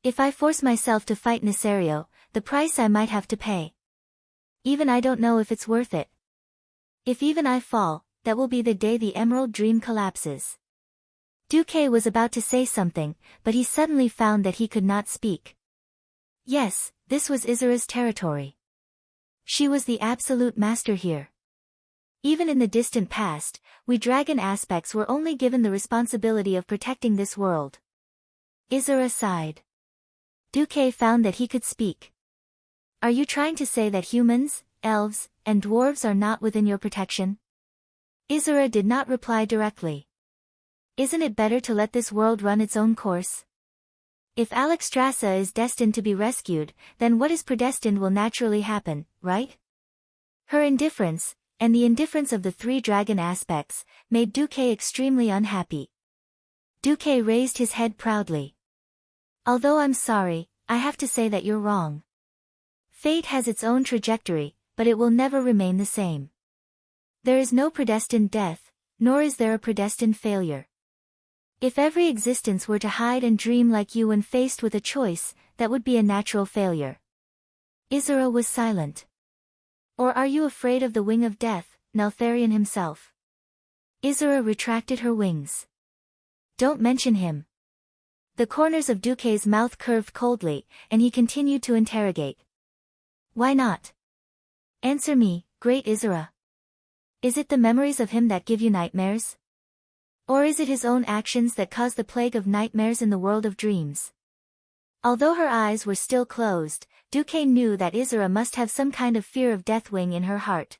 S1: If I force myself to fight Nesario, the price I might have to pay. Even I don't know if it's worth it. If even I fall, that will be the day the emerald dream collapses. Duque was about to say something, but he suddenly found that he could not speak. Yes, this was Isera's territory. She was the absolute master here. Even in the distant past, we dragon aspects were only given the responsibility of protecting this world. Isera sighed. Duque found that he could speak. Are you trying to say that humans, elves, and dwarves are not within your protection? Isera did not reply directly. Isn't it better to let this world run its own course? If Alexstrasza is destined to be rescued, then what is predestined will naturally happen, right? Her indifference, and the indifference of the three dragon aspects, made Duque extremely unhappy. Duque raised his head proudly. Although I'm sorry, I have to say that you're wrong. Fate has its own trajectory, but it will never remain the same. There is no predestined death, nor is there a predestined failure. If every existence were to hide and dream like you when faced with a choice, that would be a natural failure. Isera was silent. Or are you afraid of the wing of death, Neltharion himself? Isera retracted her wings. Don't mention him. The corners of Duque's mouth curved coldly, and he continued to interrogate. Why not? Answer me, great Isera. Is it the memories of him that give you nightmares? Or is it his own actions that cause the plague of nightmares in the world of dreams? Although her eyes were still closed, Duque knew that Isera must have some kind of fear of Deathwing in her heart.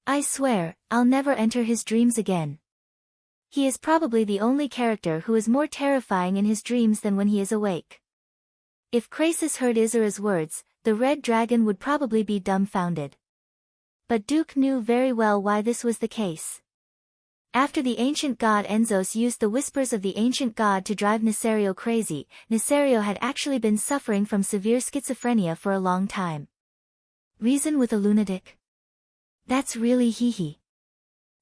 S1: I swear, I'll never enter his dreams again. He is probably the only character who is more terrifying in his dreams than when he is awake. If Krasis heard Isera's words, the red dragon would probably be dumbfounded. But Duke knew very well why this was the case. After the ancient god Enzos used the whispers of the ancient god to drive Nesario crazy, Nesario had actually been suffering from severe schizophrenia for a long time. Reason with a lunatic? That's really hee-hee.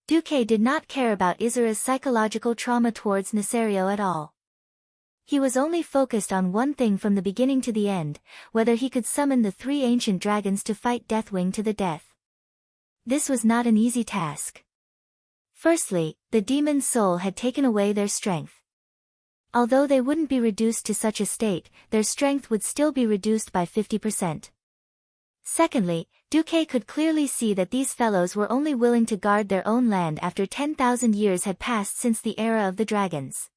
S1: Duque did not care about Isera's psychological trauma towards Nesario at all. He was only focused on one thing from the beginning to the end, whether he could summon the three ancient dragons to fight Deathwing to the death. This was not an easy task. Firstly, the demon's soul had taken away their strength. Although they wouldn't be reduced to such a state, their strength would still be reduced by 50%. Secondly, Duque could clearly see that these fellows were only willing to guard their own land after 10,000 years had passed since the era of the dragons.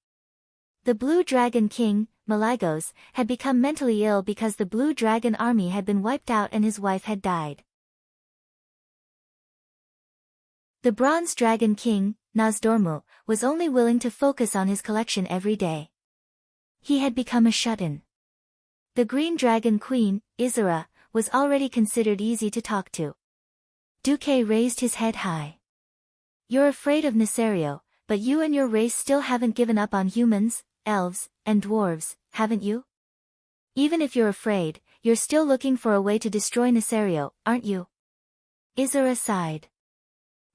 S1: The Blue Dragon King, Malygos, had become mentally ill because the Blue Dragon army had been wiped out and his wife had died. The Bronze Dragon King, Nozdormu, was only willing to focus on his collection every day. He had become a shut-in. The Green Dragon Queen, Isera, was already considered easy to talk to. Duque raised his head high. You're afraid of Nesario, but you and your race still haven't given up on humans, elves, and dwarves, haven't you? Even if you're afraid, you're still looking for a way to destroy Nesario, aren't you? Isera sighed.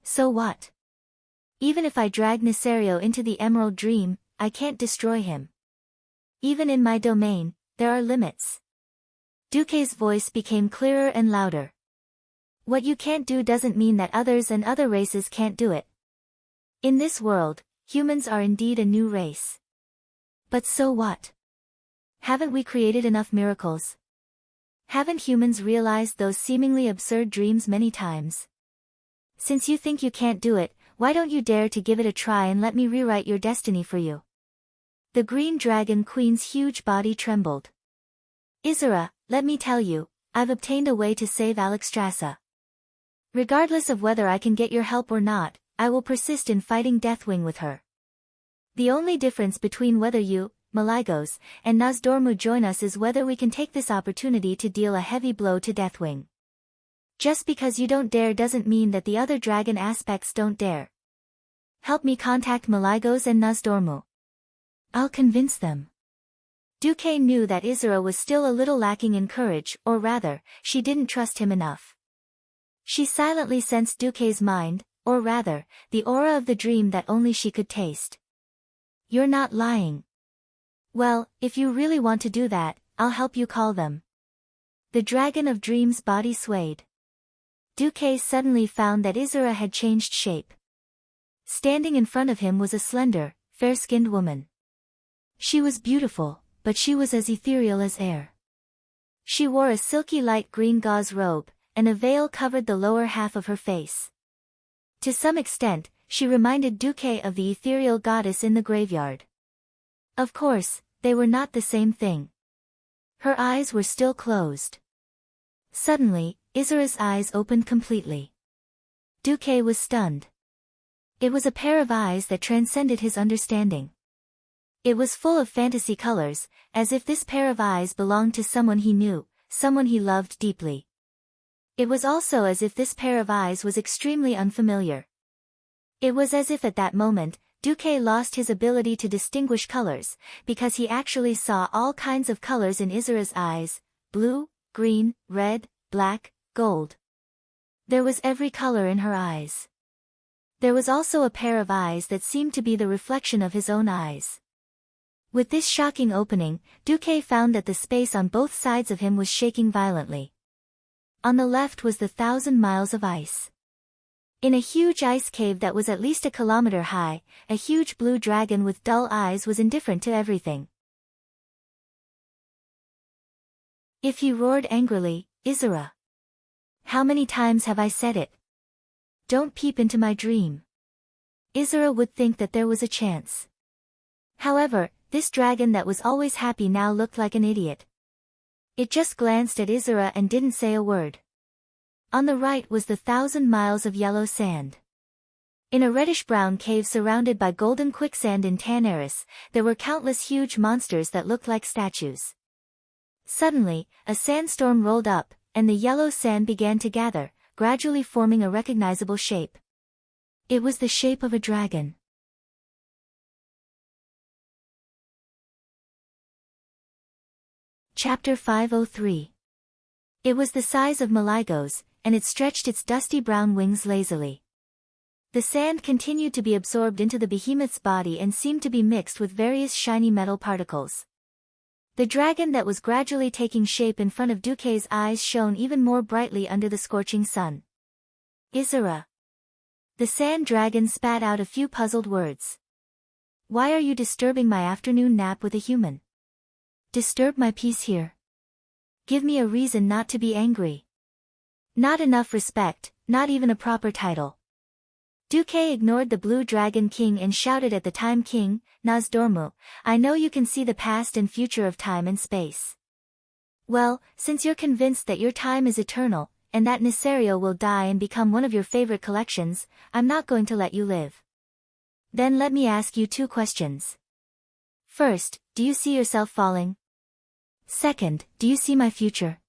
S1: So what? Even if I drag Nesario into the Emerald Dream, I can't destroy him. Even in my domain, there are limits. Duque's voice became clearer and louder. What you can't do doesn't mean that others and other races can't do it. In this world, humans are indeed a new race. But so what? Haven't we created enough miracles? Haven't humans realized those seemingly absurd dreams many times? Since you think you can't do it, why don't you dare to give it a try and let me rewrite your destiny for you? The Green Dragon Queen's huge body trembled. Isera, let me tell you, I've obtained a way to save Alexstrasza. Regardless of whether I can get your help or not, I will persist in fighting Deathwing with her. The only difference between whether you, Malygos, and Nozdormu join us is whether we can take this opportunity to deal a heavy blow to Deathwing. Just because you don't dare doesn't mean that the other dragon aspects don't dare. Help me contact Malygos and Nozdormu. I'll convince them. Duque knew that Isra was still a little lacking in courage, or rather, she didn't trust him enough. She silently sensed Duque's mind, or rather, the aura of the dream that only she could taste. You're not lying. Well, if you really want to do that, I'll help you call them. The dragon of dreams body swayed. Duque suddenly found that Isra had changed shape. Standing in front of him was a slender, fair-skinned woman. She was beautiful, but she was as ethereal as air. She wore a silky light green gauze robe, and a veil covered the lower half of her face. To some extent, she reminded Duque of the ethereal goddess in the graveyard. Of course, they were not the same thing. Her eyes were still closed. Suddenly, Isra's eyes opened completely. Duque was stunned. It was a pair of eyes that transcended his understanding. It was full of fantasy colors, as if this pair of eyes belonged to someone he knew, someone he loved deeply. It was also as if this pair of eyes was extremely unfamiliar. It was as if at that moment, Duque lost his ability to distinguish colors, because he actually saw all kinds of colors in Isra's eyes: blue, green, red, black, gold. There was every color in her eyes. There was also a pair of eyes that seemed to be the reflection of his own eyes. With this shocking opening, Duque found that the space on both sides of him was shaking violently. On the left was the 1,000 miles of ice. In a huge ice cave that was at least a kilometer high, a huge blue dragon with dull eyes was indifferent to everything. If he roared angrily, Isra. How many times have I said it? Don't peep into my dream. Isra would think that there was a chance. However, this dragon that was always happy now looked like an idiot. It just glanced at Isra and didn't say a word. On the right was the 1,000 miles of yellow sand. In a reddish-brown cave surrounded by golden quicksand in Tanaris, there were countless huge monsters that looked like statues. Suddenly, a sandstorm rolled up, and the yellow sand began to gather, gradually forming a recognizable shape. It was the shape of a dragon. Chapter 503. It was the size of Malygos, and it stretched its dusty brown wings lazily. The sand continued to be absorbed into the behemoth's body and seemed to be mixed with various shiny metal particles. The dragon that was gradually taking shape in front of Duque's eyes shone even more brightly under the scorching sun. Isra. The sand dragon spat out a few puzzled words. Why are you disturbing my afternoon nap with a human? Disturb my peace here. Give me a reason not to be angry. Not enough respect, not even a proper title. Duque ignored the blue dragon king and shouted at the time king, Nozdormu, I know you can see the past and future of time and space. Well, since you're convinced that your time is eternal, and that Nisario will die and become one of your favorite collections, I'm not going to let you live. Then let me ask you 2 questions. First, do you see yourself falling? Second, do you see my future?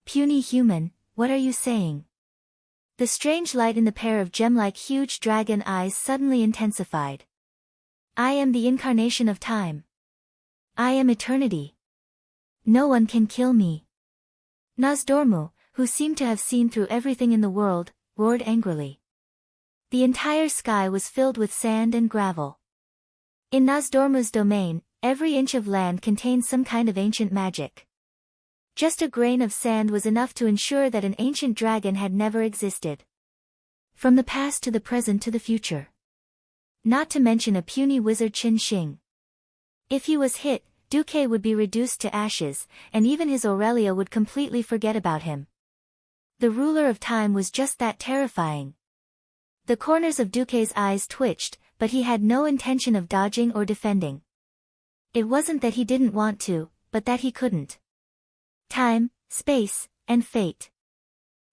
S1: Puny human, what are you saying? The strange light in the pair of gem-like huge dragon eyes suddenly intensified. I am the incarnation of time. I am eternity. No one can kill me. Nozdormu, who seemed to have seen through everything in the world, roared angrily. The entire sky was filled with sand and gravel. In Nozdormu's domain, every inch of land contained some kind of ancient magic. Just a grain of sand was enough to ensure that an ancient dragon had never existed. From the past to the present to the future. Not to mention a puny wizard Qin Xing. If he was hit, Duque would be reduced to ashes, and even his Aurelia would completely forget about him. The ruler of time was just that terrifying. The corners of Duque's eyes twitched, but he had no intention of dodging or defending. It wasn't that he didn't want to, but that he couldn't. Time, space, and fate.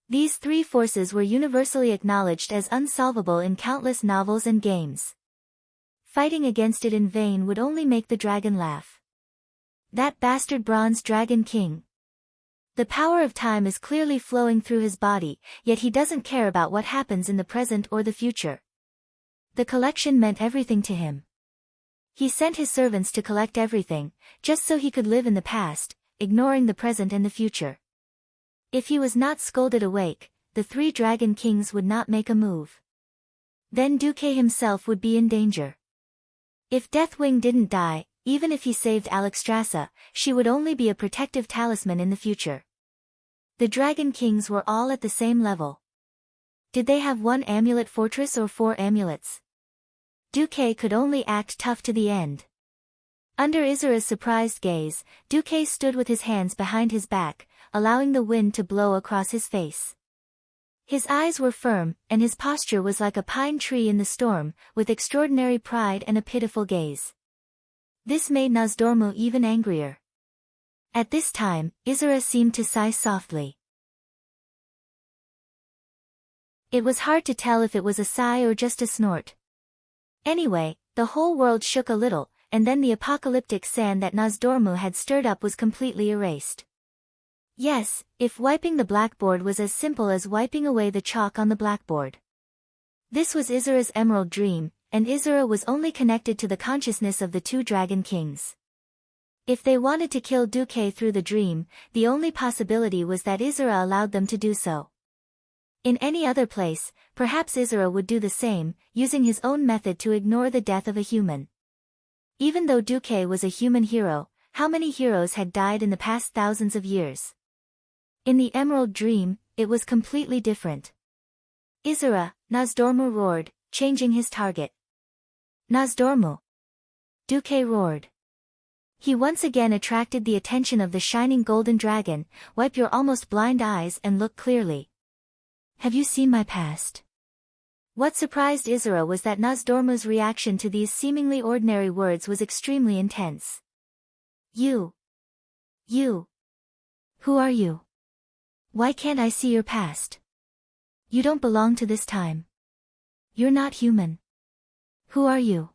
S1: These 3 forces were universally acknowledged as unsolvable in countless novels and games. Fighting against it in vain would only make the dragon laugh. That bastard bronze dragon king. The power of time is clearly flowing through his body, yet he doesn't care about what happens in the present or the future. The collection meant everything to him. He sent his servants to collect everything, just so he could live in the past, ignoring the present and the future. If he was not scolded awake, the 3 dragon kings would not make a move. Then Duque himself would be in danger. If Deathwing didn't die, even if he saved Alexstrasza, she would only be a protective talisman in the future. The dragon kings were all at the same level. Did they have 1 amulet fortress or 4 amulets? Duque could only act tough to the end. Under Isura's surprised gaze, Duque stood with his hands behind his back, allowing the wind to blow across his face. His eyes were firm, and his posture was like a pine tree in the storm, with extraordinary pride and a pitiful gaze. This made Nozdormu even angrier. At this time, Isura seemed to sigh softly. It was hard to tell if it was a sigh or just a snort. Anyway, the whole world shook a little, and then the apocalyptic sand that Nozdormu had stirred up was completely erased. Yes, if wiping the blackboard was as simple as wiping away the chalk on the blackboard. This was Isura's emerald dream, and Isura was only connected to the consciousness of the 2 dragon kings. If they wanted to kill Duque through the dream, the only possibility was that Isura allowed them to do so. In any other place, perhaps Isura would do the same, using his own method to ignore the death of a human. Even though Duque was a human hero, how many heroes had died in the past thousands of years? In the Emerald Dream, it was completely different. Isura, Nozdormu roared, changing his target. Nozdormu! Duque roared. He once again attracted the attention of the shining golden dragon. Wipe your almost blind eyes and look clearly. Have you seen my past? What surprised Isura was that Nozdormu's reaction to these seemingly ordinary words was extremely intense. You. Who are you? Why can't I see your past? You don't belong to this time. You're not human. Who are you?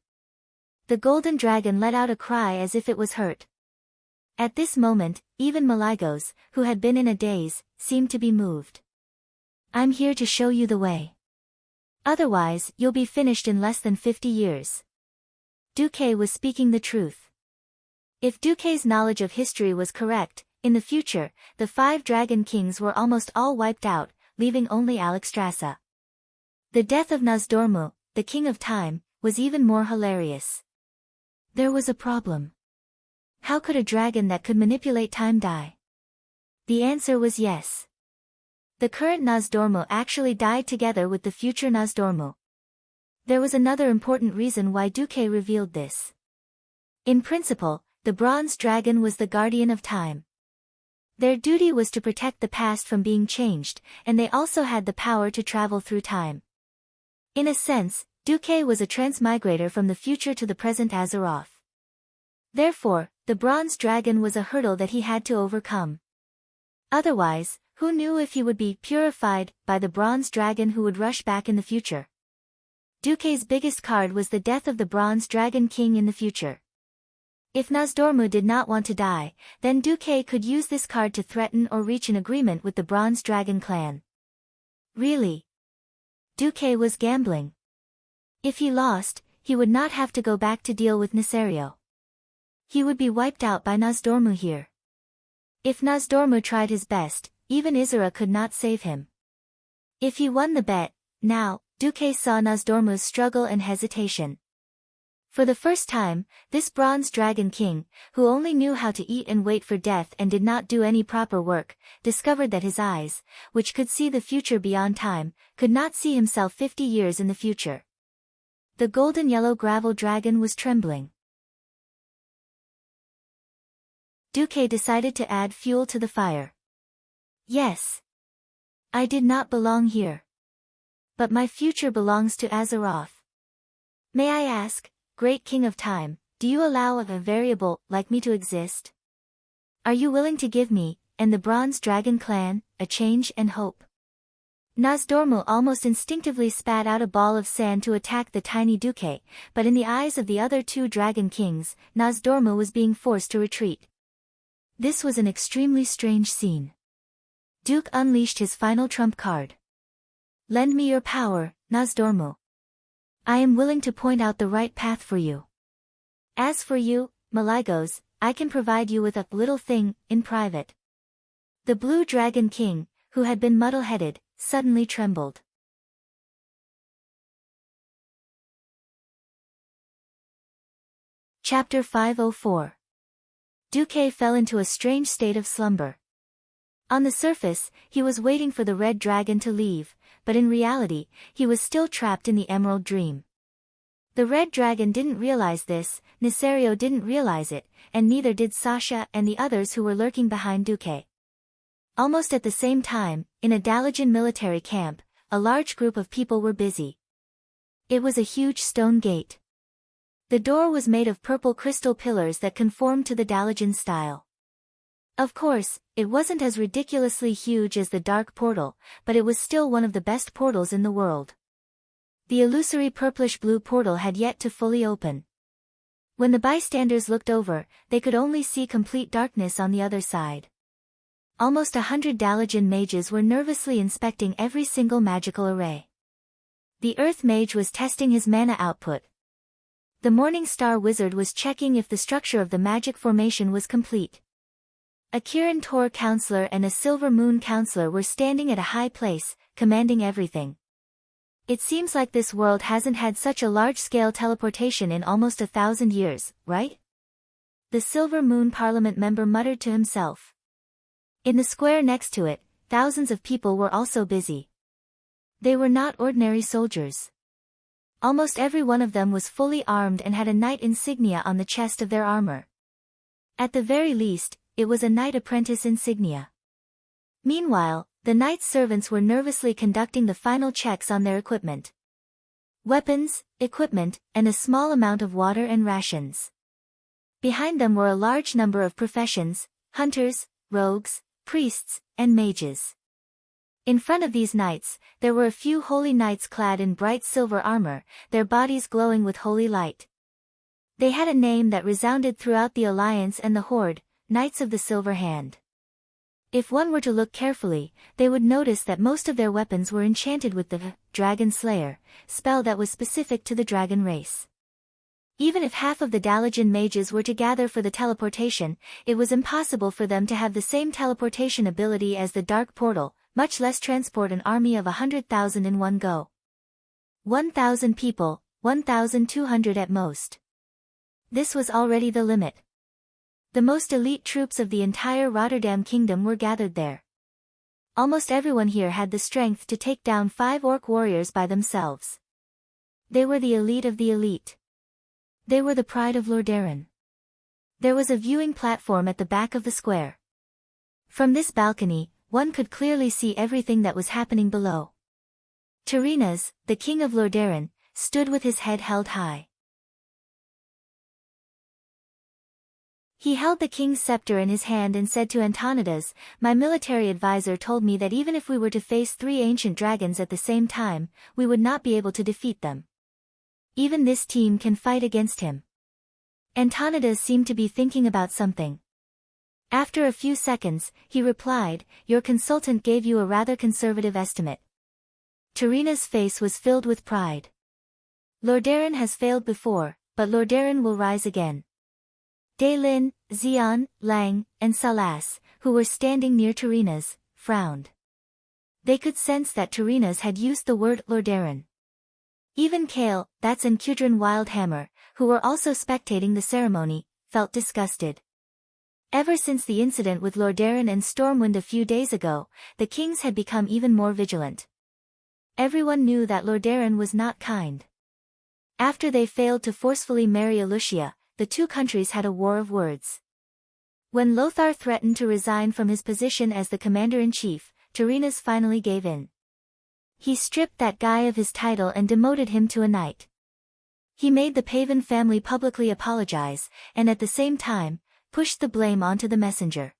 S1: The golden dragon let out a cry as if it was hurt. At this moment, even Malygos, who had been in a daze, seemed to be moved. I'm here to show you the way. Otherwise, you'll be finished in less than 50 years. Duque was speaking the truth. If Duque's knowledge of history was correct, in the future, the 5 dragon kings were almost all wiped out, leaving only Alexstrasza. The death of Nozdormu, the king of time, was even more hilarious. There was a problem. How could a dragon that could manipulate time die? The answer was yes. The current Nozdormu actually died together with the future Nozdormu. There was another important reason why Duque revealed this. In principle, the bronze dragon was the guardian of time. Their duty was to protect the past from being changed, and they also had the power to travel through time. In a sense, Duque was a transmigrator from the future to the present Azeroth. Therefore, the bronze dragon was a hurdle that he had to overcome. Otherwise, who knew if he would be purified by the bronze dragon who would rush back in the future? Duque's biggest card was the death of the bronze dragon king in the future. If Nozdormu did not want to die, then Duque could use this card to threaten or reach an agreement with the bronze dragon clan. Really? Duque was gambling. If he lost, he would not have to go back to deal with Nesario. He would be wiped out by Nozdormu here. If Nozdormu tried his best, even Isura could not save him. If he won the bet, now, Duque saw Nozdormu's struggle and hesitation. For the first time, this bronze dragon king, who only knew how to eat and wait for death and did not do any proper work, discovered that his eyes, which could see the future beyond time, could not see himself 50 years in the future. The golden yellow gravel dragon was trembling. Duque decided to add fuel to the fire. Yes. I did not belong here. But my future belongs to Azeroth. May I ask, Great King of Time, do you allow a variable like me to exist? Are you willing to give me, and the Bronze Dragon clan, a change and hope? Nozdormu almost instinctively spat out a ball of sand to attack the tiny Duque, but in the eyes of the other 2 dragon kings, Nozdormu was being forced to retreat. This was an extremely strange scene. Duke unleashed his final trump card. Lend me your power, Nozdormu. I am willing to point out the right path for you. As for you, Maligos, I can provide you with a little thing, in private. The Blue Dragon King, who had been muddle-headed, suddenly trembled. Chapter 504. Duque fell into a strange state of slumber. On the surface, he was waiting for the red dragon to leave, but in reality, he was still trapped in the Emerald Dream. The red dragon didn't realize this, Nisario didn't realize it, and neither did Sasha and the others who were lurking behind Duque. Almost at the same time, in a Dalajan military camp, a large group of people were busy. It was a huge stone gate. The door was made of purple crystal pillars that conformed to the Dalajan style. Of course, it wasn't as ridiculously huge as the Dark Portal, but it was still one of the best portals in the world. The illusory purplish-blue portal had yet to fully open. When the bystanders looked over, they could only see complete darkness on the other side. Almost 100 Dalajan mages were nervously inspecting every single magical array. The Earth Mage was testing his mana output. The Morning Star Wizard was checking if the structure of the magic formation was complete. A Kirin Tor counselor and a Silver Moon counselor were standing at a high place, commanding everything. It seems like this world hasn't had such a large-scale teleportation in almost 1,000 years, right? The Silver Moon Parliament member muttered to himself. In the square next to it, thousands of people were also busy. They were not ordinary soldiers. Almost every one of them was fully armed and had a knight insignia on the chest of their armor. At the very least, it was a knight apprentice insignia. Meanwhile, the knight's servants were nervously conducting the final checks on their equipment. Weapons, equipment, and a small amount of water and rations. Behind them were a large number of professions, hunters, rogues, priests, and mages. In front of these knights, there were a few holy knights clad in bright silver armor, their bodies glowing with holy light. They had a name that resounded throughout the Alliance and the Horde, Knights of the Silver Hand. If one were to look carefully, they would notice that most of their weapons were enchanted with the Dragon Slayer spell that was specific to the dragon race. Even if half of the Dalajan mages were to gather for the teleportation, it was impossible for them to have the same teleportation ability as the Dark Portal, much less transport an army of 100,000 in one go. 1,000 people, 1,200 at most. This was already the limit. The most elite troops of the entire Rotterdam Kingdom were gathered there. Almost everyone here had the strength to take down 5 orc warriors by themselves. They were the elite of the elite. They were the pride of Lordaeron. There was a viewing platform at the back of the square. From this balcony, one could clearly see everything that was happening below. Tyrrhenas, the king of Lordaeron, stood with his head held high. He held the king's scepter in his hand and said to Antonidas, "My military advisor told me that even if we were to face 3 ancient dragons at the same time, we would not be able to defeat them. Even this team can fight against him." Antonidas seemed to be thinking about something. After a few seconds, he replied, "Your consultant gave you a rather conservative estimate." Tyrrhena's face was filled with pride. Lordaeron has failed before, but Lordaeron will rise again. Daelin, Xion, Lang, and Salas, who were standing near Tyrrhenas, frowned. They could sense that Tyrrhenas had used the word Lordaeron. Even Kale, Bats and Kudrin Wildhammer, who were also spectating the ceremony, felt disgusted. Ever since the incident with Lordaeron and Stormwind a few days ago, the kings had become even more vigilant. Everyone knew that Lordaeron was not kind. After they failed to forcefully marry Alucia, the 2 countries had a war of words. When Lothar threatened to resign from his position as the commander-in-chief, Tyrrhenas finally gave in. He stripped that guy of his title and demoted him to a knight. He made the Pavan family publicly apologize, and at the same time, pushed the blame onto the messenger.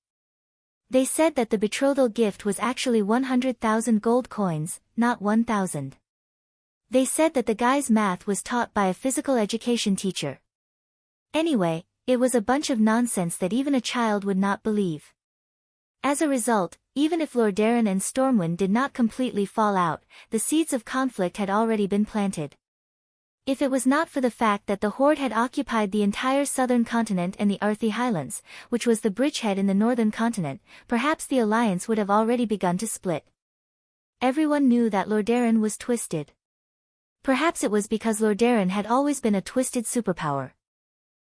S1: They said that the betrothal gift was actually 100,000 gold coins, not 1,000. They said that the guy's math was taught by a physical education teacher. Anyway, it was a bunch of nonsense that even a child would not believe. As a result, even if Lordaeron and Stormwind did not completely fall out, the seeds of conflict had already been planted. If it was not for the fact that the Horde had occupied the entire southern continent and the Arthi Highlands, which was the bridgehead in the northern continent, perhaps the alliance would have already begun to split. Everyone knew that Lordaeron was twisted. Perhaps it was because Lordaeron had always been a twisted superpower.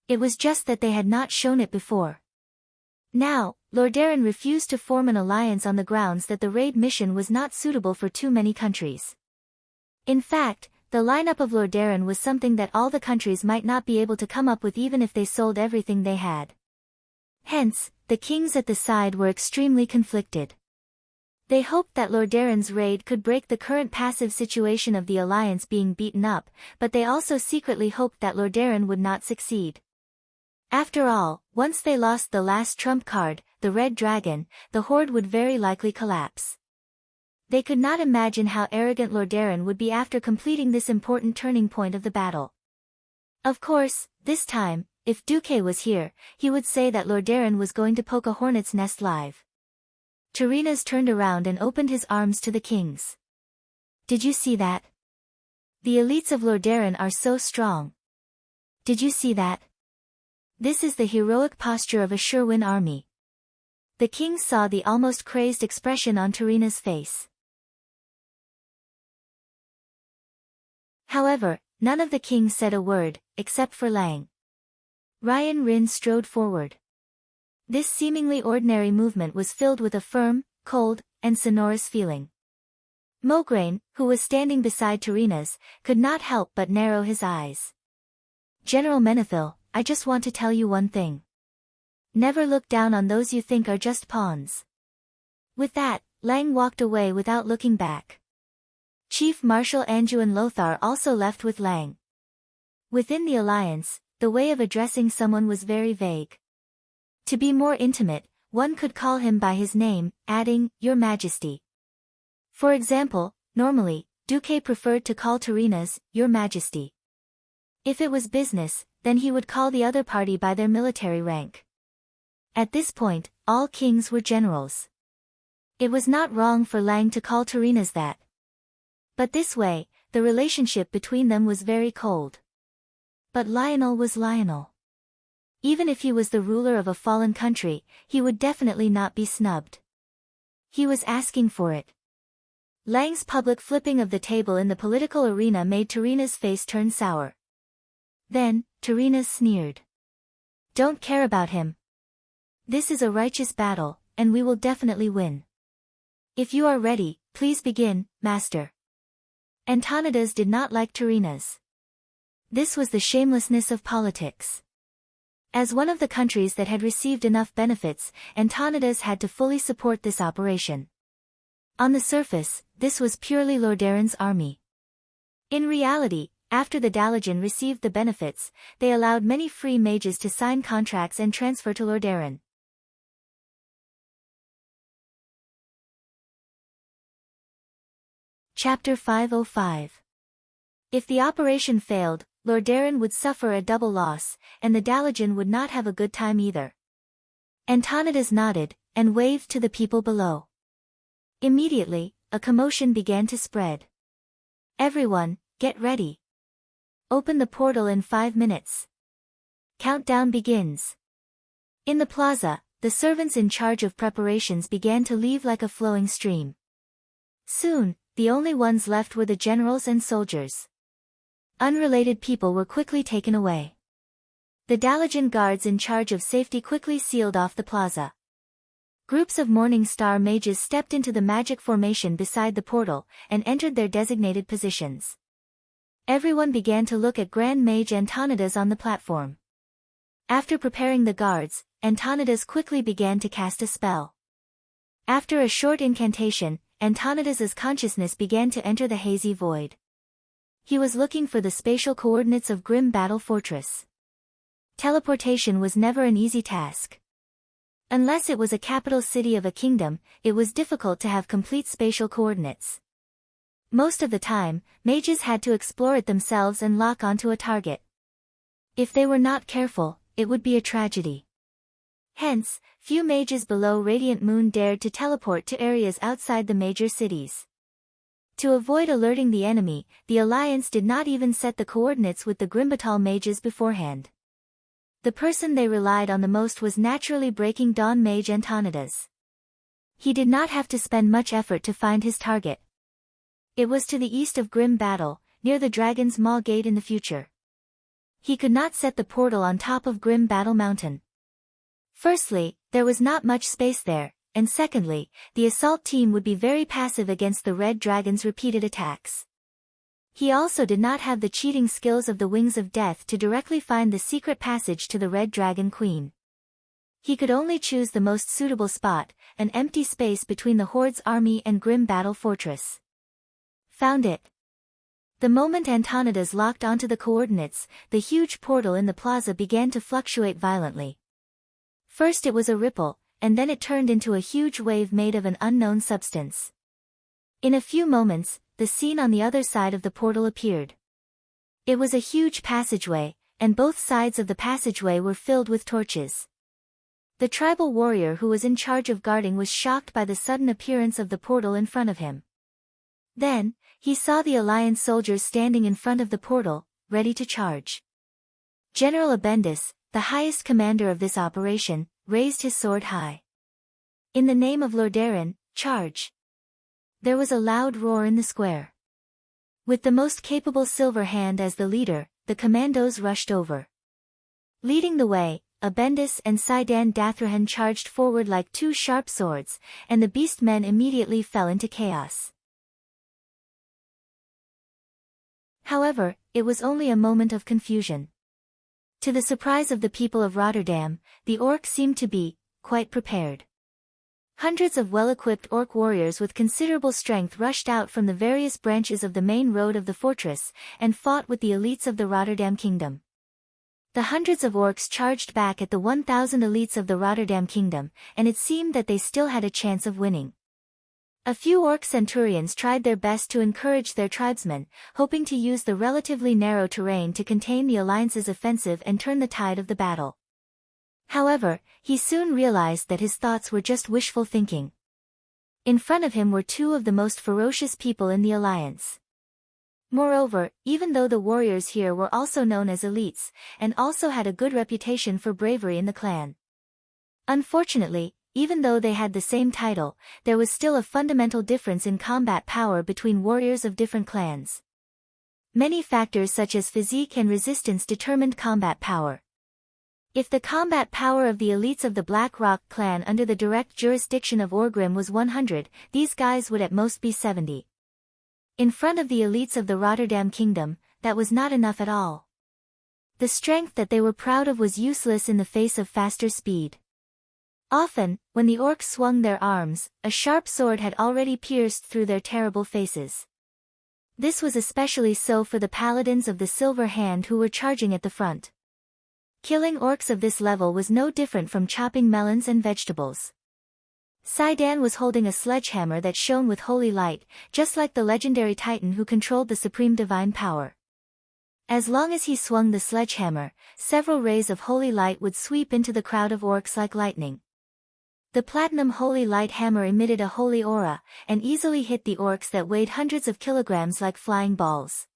S1: It was just that they had not shown it before. Now, Lordaeron refused to form an alliance on the grounds that the raid mission was not suitable for too many countries. In fact, the lineup of Lordaeron was something that all the countries might not be able to come up with even if they sold everything they had. Hence, the kings at the side were extremely conflicted. They hoped that Lordaeron's raid could break the current passive situation of the alliance being beaten up, but they also secretly hoped that Lordaeron would not succeed. After all, once they lost the last trump card, the Red Dragon, the Horde would very likely collapse. They could not imagine how arrogant Lordaeron would be after completing this important turning point of the battle. Of course, this time, if Duque was here, he would say that Lordaeron was going to poke a hornet's nest live. Tyrrhenas turned around and opened his arms to the kings. Did you see that? The elites of Lordaeron are so strong. Did you see that? This is the heroic posture of a Sherwin army. The kings saw the almost crazed expression on Tyrrhena's face. However, none of the kings said a word, except for Lang. Ryan Rin strode forward. This seemingly ordinary movement was filled with a firm, cold, and sonorous feeling. Mograine, who was standing beside Tyrrhenas, could not help but narrow his eyes. General Menethil, I just want to tell you one thing. Never look down on those you think are just pawns. With that, Lang walked away without looking back. Chief Marshal Anduin Lothar also left with Lang. Within the alliance, the way of addressing someone was very vague. To be more intimate, one could call him by his name, adding, Your Majesty. For example, normally, Duque preferred to call Tyrrhenas, Your Majesty. If it was business, then he would call the other party by their military rank. At this point, all kings were generals. It was not wrong for Lang to call Tyrrhenas that. But this way, the relationship between them was very cold. But Lionel was Lionel. Even if he was the ruler of a fallen country, he would definitely not be snubbed. He was asking for it. Lang's public flipping of the table in the political arena made Tyrrhena's face turn sour. Then, Tyrrhenas sneered. Don't care about him. This is a righteous battle, and we will definitely win. If you are ready, please begin, Master. Antonidas did not like Tyrrhenas. This was the shamelessness of politics. As one of the countries that had received enough benefits, Antonidas had to fully support this operation. On the surface, this was purely Lordaeron's army. In reality, after the Dalajan received the benefits, they allowed many free mages to sign contracts and transfer to Lordaeron. Chapter 505. If the operation failed, Lordaeron would suffer a double loss, and the Dalajan would not have a good time either. Antonidas nodded, and waved to the people below. Immediately, a commotion began to spread. Everyone, get ready. Open the portal in 5 minutes. Countdown begins. In the plaza, the servants in charge of preparations began to leave like a flowing stream. Soon, the only ones left were the generals and soldiers. Unrelated people were quickly taken away. The Dalajan guards in charge of safety quickly sealed off the plaza. Groups of Morning Star mages stepped into the magic formation beside the portal, and entered their designated positions. Everyone began to look at Grand Mage Antonidas on the platform. After preparing the guards, Antonidas quickly began to cast a spell. After a short incantation, Antonidas's consciousness began to enter the hazy void. He was looking for the spatial coordinates of Grim Battle Fortress. Teleportation was never an easy task. Unless it was a capital city of a kingdom, it was difficult to have complete spatial coordinates. Most of the time, mages had to explore it themselves and lock onto a target. If they were not careful, it would be a tragedy. Hence, few mages below Radiant Moon dared to teleport to areas outside the major cities. To avoid alerting the enemy, the Alliance did not even set the coordinates with the Grimbatal mages beforehand. The person they relied on the most was naturally Breaking Dawn mage Antonidas. He did not have to spend much effort to find his target. It was to the east of Grim Battle, near the Dragon's Maw Gate in the future. He could not set the portal on top of Grim Battle Mountain. Firstly, there was not much space there, and secondly, the assault team would be very passive against the Red Dragon's repeated attacks. He also did not have the cheating skills of the Wings of Death to directly find the secret passage to the Red Dragon Queen. He could only choose the most suitable spot, an empty space between the Horde's army and Grim Battle Fortress. Found it. The moment Antonidas locked onto the coordinates, the huge portal in the plaza began to fluctuate violently. First it was a ripple, and then it turned into a huge wave made of an unknown substance. In a few moments, the scene on the other side of the portal appeared. It was a huge passageway, and both sides of the passageway were filled with torches. The tribal warrior who was in charge of guarding was shocked by the sudden appearance of the portal in front of him. Then, he saw the Alliance soldiers standing in front of the portal, ready to charge. General Abendus, the highest commander of this operation, raised his sword high. In the name of Lordaeron, charge! There was a loud roar in the square. With the most capable Silver Hand as the leader, the commandos rushed over. Leading the way, Abendus and Sidan Dathrahan charged forward like two sharp swords, and the beast men immediately fell into chaos. However, it was only a moment of confusion. To the surprise of the people of Rotterdam, the orcs seemed to be quite prepared. Hundreds of well-equipped orc warriors with considerable strength rushed out from the various branches of the main road of the fortress, and fought with the elites of the Rotterdam kingdom. The hundreds of orcs charged back at the 1,000 elites of the Rotterdam kingdom, and it seemed that they still had a chance of winning. A few orc centurions tried their best to encourage their tribesmen, hoping to use the relatively narrow terrain to contain the Alliance's offensive and turn the tide of the battle. However, he soon realized that his thoughts were just wishful thinking. In front of him were two of the most ferocious people in the Alliance. Moreover, even though the warriors here were also known as elites, and also had a good reputation for bravery in the clan. Unfortunately, even though they had the same title, there was still a fundamental difference in combat power between warriors of different clans. Many factors such as physique and resistance determined combat power. If the combat power of the elites of the Black Rock clan under the direct jurisdiction of Orgrim was 100, these guys would at most be 70. In front of the elites of the Rotterdam kingdom, that was not enough at all. The strength that they were proud of was useless in the face of faster speed. Often, when the orcs swung their arms, a sharp sword had already pierced through their terrible faces. This was especially so for the paladins of the Silver Hand who were charging at the front. Killing orcs of this level was no different from chopping melons and vegetables. Sidan was holding a sledgehammer that shone with holy light, just like the legendary titan who controlled the supreme divine power. As long as he swung the sledgehammer, several rays of holy light would sweep into the crowd of orcs like lightning. The platinum holy light hammer emitted a holy aura, and easily hit the orcs that weighed hundreds of kilograms like flying balls.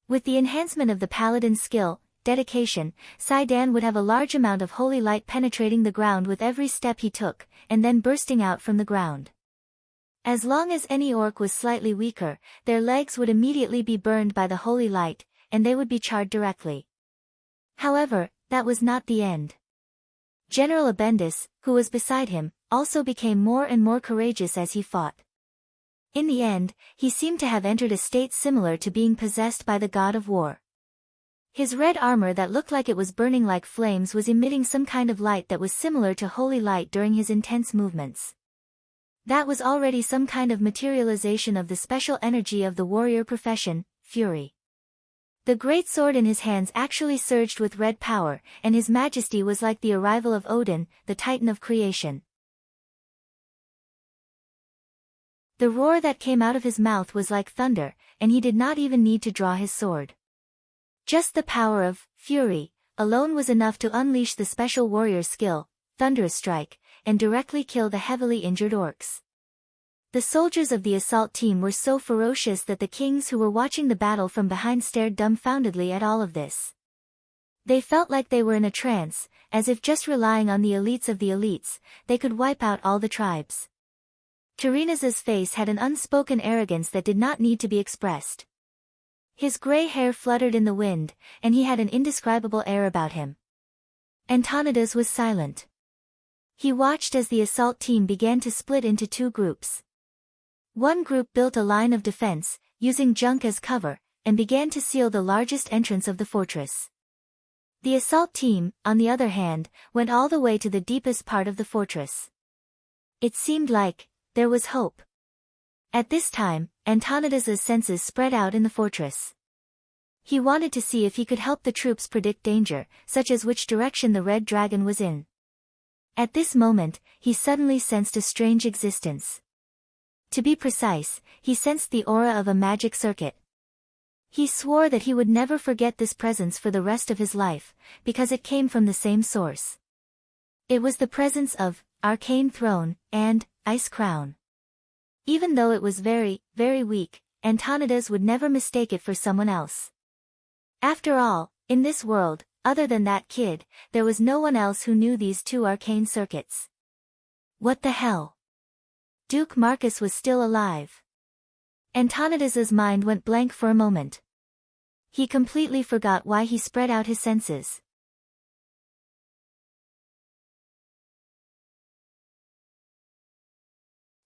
S1: With the enhancement of the paladin's skill, dedication, Sidan would have a large amount of holy light penetrating the ground with every step he took, and then bursting out from the ground. As long as any orc was slightly weaker, their legs would immediately be burned by the holy light, and they would be charred directly. However, that was not the end. General Abendus, who was beside him, also became more and more courageous as he fought. In the end, he seemed to have entered a state similar to being possessed by the god of war. His red armor that looked like it was burning like flames was emitting some kind of light that was similar to holy light during his intense movements. That was already some kind of materialization of the special energy of the warrior profession, fury. The great sword in his hands actually surged with red power, and his majesty was like the arrival of Odin, the titan of creation. The roar that came out of his mouth was like thunder, and he did not even need to draw his sword. Just the power of fury alone was enough to unleash the special warrior skill, thunderous strike, and directly kill the heavily injured orcs. The soldiers of the assault team were so ferocious that the kings who were watching the battle from behind stared dumbfoundedly at all of this. They felt like they were in a trance, as if just relying on the elites of the elites, they could wipe out all the tribes. Tyrannos's face had an unspoken arrogance that did not need to be expressed. His gray hair fluttered in the wind, and he had an indescribable air about him. Antonidas was silent. He watched as the assault team began to split into two groups. One group built a line of defense, using junk as cover, and began to seal the largest entrance of the fortress. The assault team, on the other hand, went all the way to the deepest part of the fortress. It seemed like there was hope. At this time, Antonidas's senses spread out in the fortress. He wanted to see if he could help the troops predict danger, such as which direction the red dragon was in. At this moment, he suddenly sensed a strange existence. To be precise, he sensed the aura of a magic circuit. He swore that he would never forget this presence for the rest of his life, because it came from the same source. It was the presence of arcane throne and ice crown. Even though it was very, very weak, Antonidas would never mistake it for someone else. After all, in this world, other than that kid, there was no one else who knew these two arcane circuits. What the hell? Duke Marcus was still alive. Antonidas's mind went blank for a moment. He completely forgot why he spread out his senses.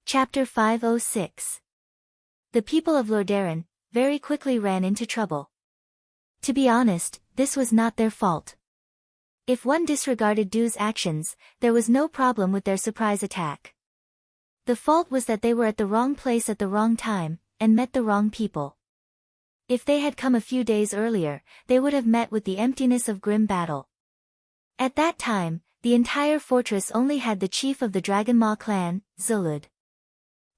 S1: Chapter 506. The people of Lordaeron very quickly ran into trouble. To be honest, this was not their fault. If one disregarded Du's actions, there was no problem with their surprise attack. The fault was that they were at the wrong place at the wrong time, and met the wrong people. If they had come a few days earlier, they would have met with the emptiness of grim battle. At that time, the entire fortress only had the chief of the Dragonmaw clan, Zulud.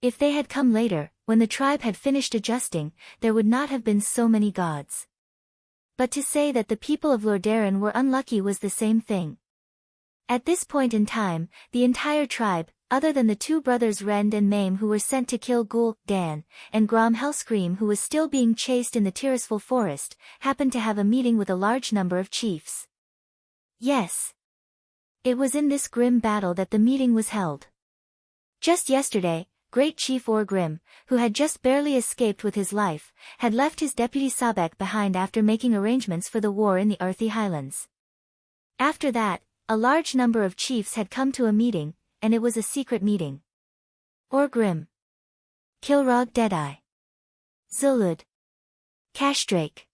S1: If they had come later, when the tribe had finished adjusting, there would not have been so many gods. But to say that the people of Lordaeron were unlucky was the same thing. At this point in time, the entire tribe, other than the two brothers Rend and Maim who were sent to kill Gul, Dan, and Grom Hellscream who was still being chased in the Tirisful forest, happened to have a meeting with a large number of chiefs. Yes. It was in this grim battle that the meeting was held. Just yesterday, Great Chief Orgrim, who had just barely escaped with his life, had left his deputy Sabek behind after making arrangements for the war in the Arthi Highlands. After that, a large number of chiefs had come to a meeting, and it was a secret meeting. Orgrim, Kilrog Deadeye, Zulud, Cashdrake,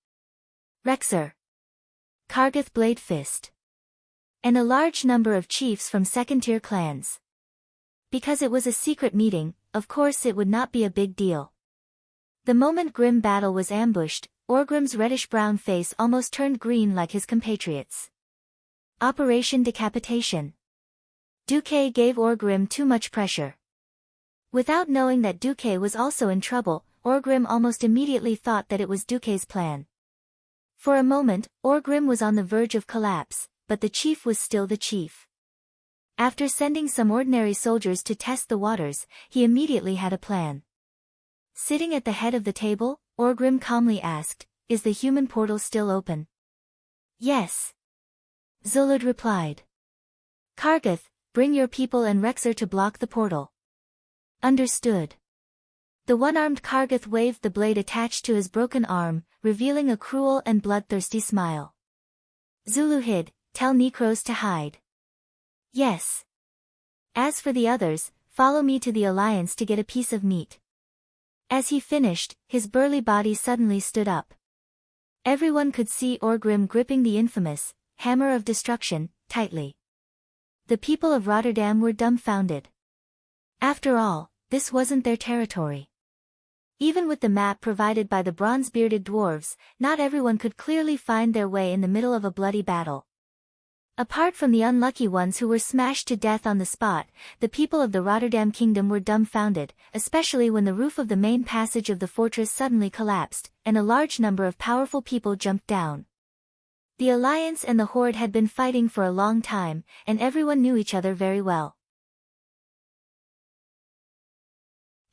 S1: Rexer, Kargath Bladefist, and a large number of chiefs from second-tier clans. Because it was a secret meeting, of course it would not be a big deal. The moment grim battle was ambushed, Orgrim's reddish-brown face almost turned green like his compatriots. Operation Decapitation. Duque gave Orgrim too much pressure. Without knowing that Duque was also in trouble, Orgrim almost immediately thought that it was Duque's plan. For a moment, Orgrim was on the verge of collapse, but the chief was still the chief. After sending some ordinary soldiers to test the waters, he immediately had a plan. Sitting at the head of the table, Orgrim calmly asked, "Is the human portal still open?" "Yes." Zulud replied. "Kargath, bring your people and Rexer to block the portal." "Understood." The one-armed Kargath waved the blade attached to his broken arm, revealing a cruel and bloodthirsty smile. "Zuluhid, tell Necros to hide." "Yes." "As for the others, follow me to the Alliance to get a piece of meat." As he finished, his burly body suddenly stood up. Everyone could see Orgrim gripping the infamous Hammer of Destruction tightly. The people of Rotterdam were dumbfounded. After all, this wasn't their territory. Even with the map provided by the bronze-bearded dwarves, not everyone could clearly find their way in the middle of a bloody battle. Apart from the unlucky ones who were smashed to death on the spot, the people of the Rotterdam kingdom were dumbfounded, especially when the roof of the main passage of the fortress suddenly collapsed, and a large number of powerful people jumped down. The Alliance and the Horde had been fighting for a long time, and everyone knew each other very well.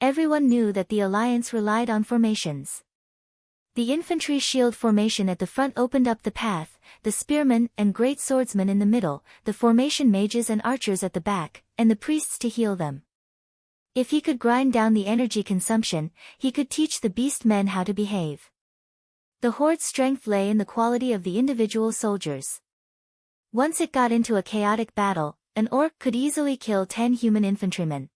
S1: Everyone knew that the Alliance relied on formations. The infantry shield formation at the front opened up the path, the spearmen and great swordsmen in the middle, the formation mages and archers at the back, and the priests to heal them. If he could grind down the energy consumption, he could teach the beast men how to behave. The Horde's strength lay in the quality of the individual soldiers. Once it got into a chaotic battle, an orc could easily kill 10 human infantrymen.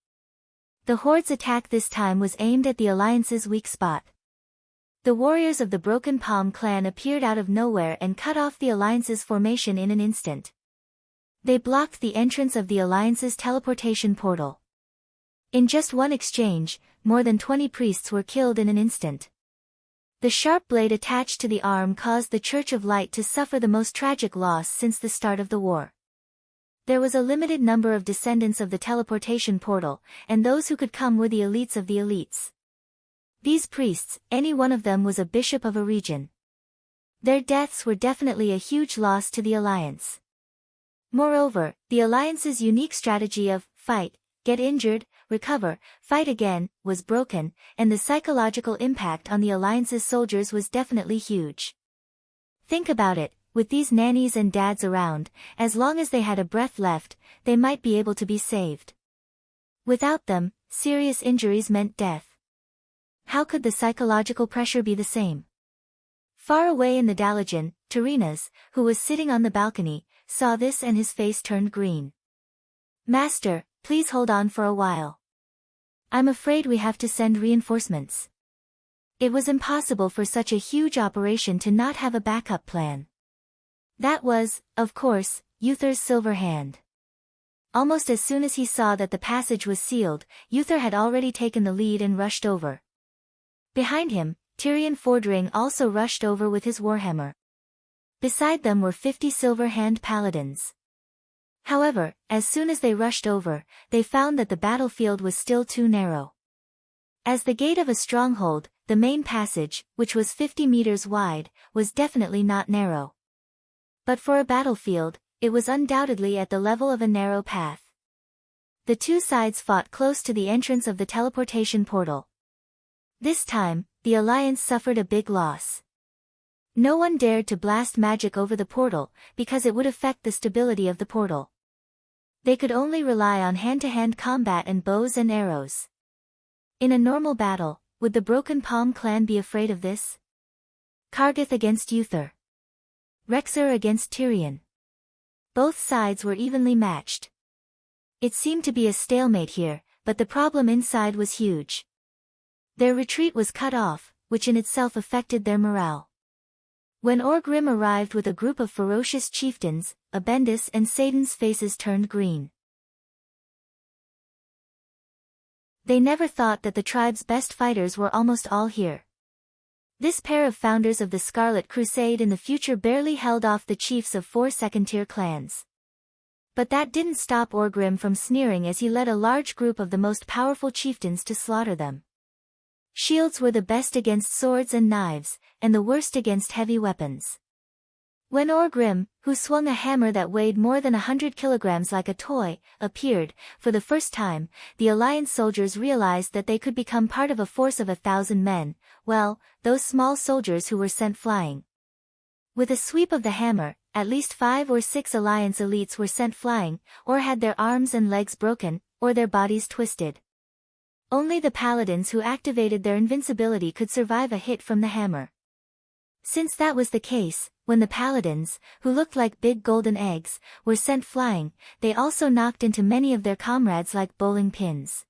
S1: The Horde's attack this time was aimed at the Alliance's weak spot. The warriors of the Broken Palm clan appeared out of nowhere and cut off the Alliance's formation in an instant. They blocked the entrance of the Alliance's teleportation portal. In just one exchange, more than 20 priests were killed in an instant. The sharp blade attached to the arm caused the Church of Light to suffer the most tragic loss since the start of the war. There was a limited number of descendants of the teleportation portal, and those who could come were the elites of the elites. These priests, any one of them was a bishop of a region. Their deaths were definitely a huge loss to the Alliance. Moreover, the Alliance's unique strategy of fight, get injured, recover, fight again, was broken, and the psychological impact on the Alliance's soldiers was definitely huge. Think about it, with these nannies and dads around, as long as they had a breath left, they might be able to be saved. Without them, serious injuries meant death. How could the psychological pressure be the same? Far away in the Dalajan, Terenas, who was sitting on the balcony, saw this and his face turned green. "Master, please hold on for a while. I'm afraid we have to send reinforcements." It was impossible for such a huge operation to not have a backup plan. That was, of course, Uther's silver hand. Almost as soon as he saw that the passage was sealed, Uther had already taken the lead and rushed over. Behind him, Tyrion Fordring also rushed over with his warhammer. Beside them were 50 silver hand paladins. However, as soon as they rushed over, they found that the battlefield was still too narrow. As the gate of a stronghold, the main passage, which was 50 meters wide, was definitely not narrow. But for a battlefield, it was undoubtedly at the level of a narrow path. The two sides fought close to the entrance of the teleportation portal. This time, the Alliance suffered a big loss. No one dared to blast magic over the portal, because it would affect the stability of the portal. They could only rely on hand-to-hand combat and bows and arrows. In a normal battle, would the Broken Palm clan be afraid of this? Kargith against Uther. Rexer against Tyrion. Both sides were evenly matched. It seemed to be a stalemate here, but the problem inside was huge. Their retreat was cut off, which in itself affected their morale. When Orgrim arrived with a group of ferocious chieftains, Abendis and Saden's faces turned green. They never thought that the tribe's best fighters were almost all here. This pair of founders of the Scarlet Crusade in the future barely held off the chiefs of 4 second-tier clans. But that didn't stop Orgrim from sneering as he led a large group of the most powerful chieftains to slaughter them. Shields were the best against swords and knives, and the worst against heavy weapons. When Orgrim, who swung a hammer that weighed more than 100 kilograms like a toy, appeared, for the first time, the Alliance soldiers realized that they could become part of a force of 1,000 men, well, those small soldiers who were sent flying. With a sweep of the hammer, at least 5 or 6 Alliance elites were sent flying, or had their arms and legs broken, or their bodies twisted. Only the paladins who activated their invincibility could survive a hit from the hammer. Since that was the case, when the paladins, who looked like big golden eggs, were sent flying, they also knocked into many of their comrades like bowling pins.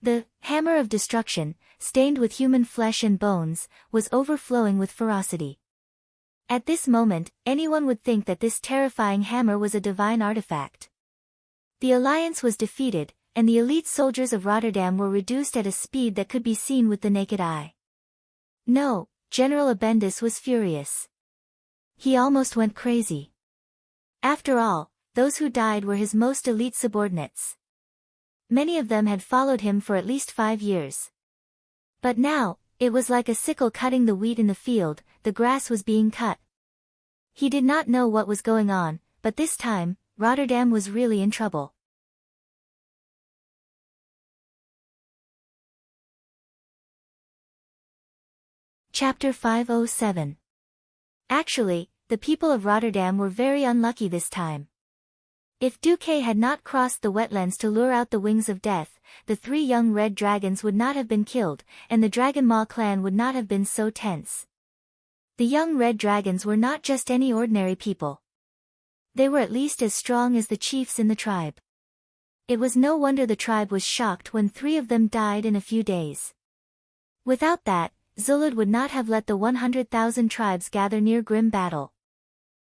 S1: The hammer of destruction, stained with human flesh and bones, was overflowing with ferocity. At this moment, anyone would think that this terrifying hammer was a divine artifact. The Alliance was defeated, and the elite soldiers of Rotterdam were reduced at a speed that could be seen with the naked eye. No, General Abendis was furious. He almost went crazy. After all, those who died were his most elite subordinates. Many of them had followed him for at least 5 years. But now, it was like a sickle cutting the wheat in the field, the grass was being cut. He did not know what was going on, but this time, Rotterdam was really in trouble. Chapter 507. Actually, the people of Rotterdam were very unlucky this time. If Duque had not crossed the wetlands to lure out the wings of death, the 3 young red dragons would not have been killed, and the Dragon Maw clan would not have been so tense. The young red dragons were not just any ordinary people. They were at least as strong as the chiefs in the tribe. It was no wonder the tribe was shocked when 3 of them died in a few days. Without that, Zulud would not have let the 100,000 tribes gather near Grim Battle.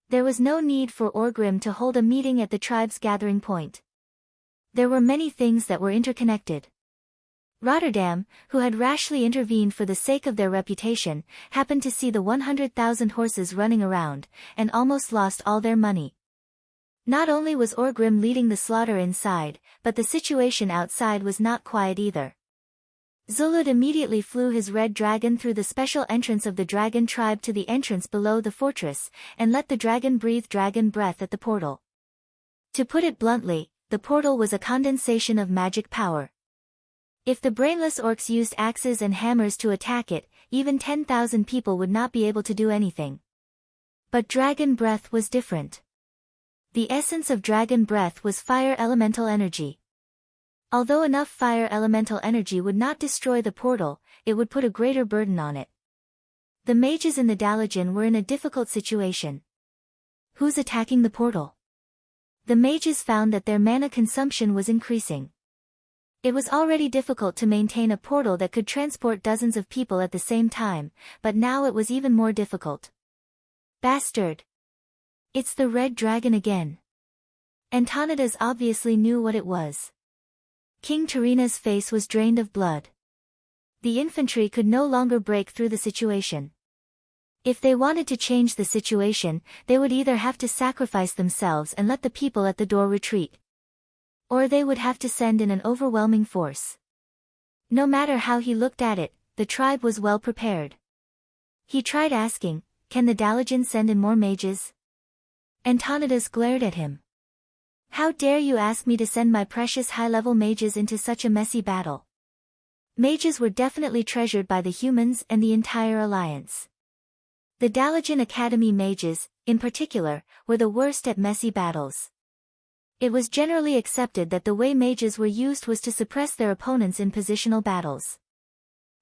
S1: There was no need for Orgrim to hold a meeting at the tribe's gathering point. There were many things that were interconnected. Rotterdam, who had rashly intervened for the sake of their reputation, happened to see the 100,000 horses running around, and almost lost all their money. Not only was Orgrim leading the slaughter inside, but the situation outside was not quiet either. Zulud immediately flew his red dragon through the special entrance of the dragon tribe to the entrance below the fortress, and let the dragon breathe dragon breath at the portal. To put it bluntly, the portal was a condensation of magic power. If the brainless orcs used axes and hammers to attack it, even 10,000 people would not be able to do anything. But dragon breath was different. The essence of dragon breath was fire elemental energy. Although enough fire elemental energy would not destroy the portal, it would put a greater burden on it. The mages in the Dalajan were in a difficult situation. Who's attacking the portal? The mages found that their mana consumption was increasing. It was already difficult to maintain a portal that could transport dozens of people at the same time, but now it was even more difficult. Bastard! It's the red dragon again. Antonidas obviously knew what it was. King Tarina's face was drained of blood. The infantry could no longer break through the situation. If they wanted to change the situation, they would either have to sacrifice themselves and let the people at the door retreat, or they would have to send in an overwhelming force. No matter how he looked at it, the tribe was well prepared. He tried asking, "Can the Dalajan send in more mages?" Antonidas glared at him. "How dare you ask me to send my precious high-level mages into such a messy battle?" Mages were definitely treasured by the humans and the entire alliance. The Dalajan Academy mages, in particular, were the worst at messy battles. It was generally accepted that the way mages were used was to suppress their opponents in positional battles.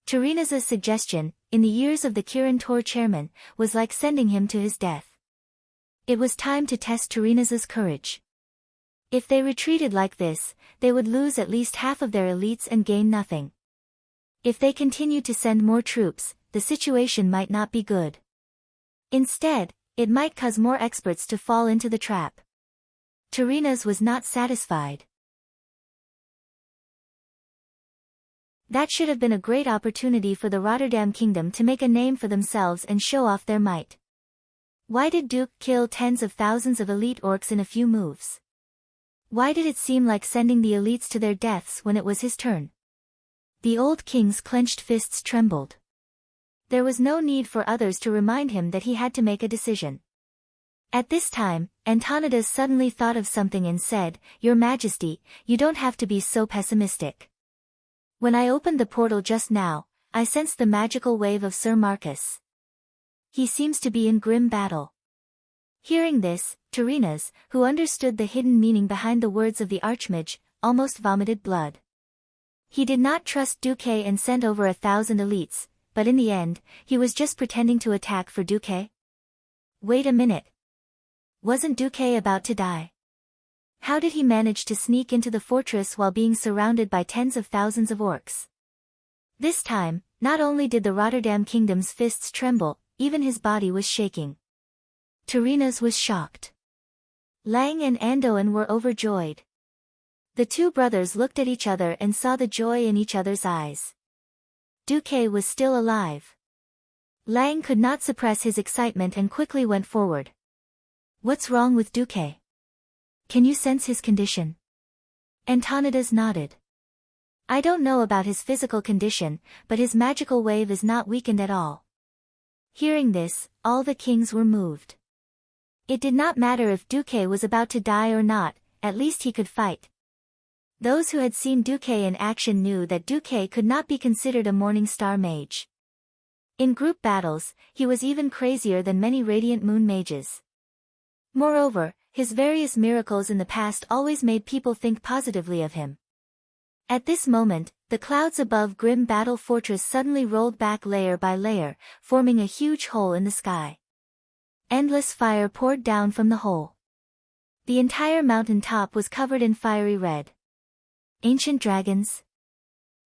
S1: Tarina's suggestion, in the ears of the Kirin Tor chairman, was like sending him to his death. It was time to test Tarina's courage. If they retreated like this, they would lose at least half of their elites and gain nothing. If they continued to send more troops, the situation might not be good. Instead, it might cause more experts to fall into the trap. Tarina's was not satisfied. That should have been a great opportunity for the Rotterdam Kingdom to make a name for themselves and show off their might. Why did Duke kill tens of thousands of elite orcs in a few moves? Why did it seem like sending the elites to their deaths when it was his turn? The old king's clenched fists trembled. There was no need for others to remind him that he had to make a decision. At this time, Antonidas suddenly thought of something and said, "Your Majesty, you don't have to be so pessimistic. When I opened the portal just now, I sensed the magical wave of Sir Marcus. He seems to be in grim battle." Hearing this, Tarina's, who understood the hidden meaning behind the words of the Archmage, almost vomited blood. He did not trust Duque and sent over 1,000 elites, but in the end, he was just pretending to attack for Duque. Wait a minute. Wasn't Duque about to die? How did he manage to sneak into the fortress while being surrounded by tens of thousands of orcs? This time, not only did the Rotterdam Kingdom's fists tremble, even his body was shaking. Tarina's was shocked. Lang and Andoin were overjoyed. The two brothers looked at each other and saw the joy in each other's eyes. Duque was still alive. Lang could not suppress his excitement and quickly went forward. "What's wrong with Duque? Can you sense his condition?" Antonidas nodded. "I don't know about his physical condition, but his magical wave is not weakened at all." Hearing this, all the kings were moved. It did not matter if Duque was about to die or not, at least he could fight. Those who had seen Duque in action knew that Duque could not be considered a Morning Star mage. In group battles, he was even crazier than many Radiant Moon mages. Moreover, his various miracles in the past always made people think positively of him. At this moment, the clouds above Grim Battle Fortress suddenly rolled back layer by layer, forming a huge hole in the sky. Endless fire poured down from the hole. The entire mountain top was covered in fiery red. Ancient dragons?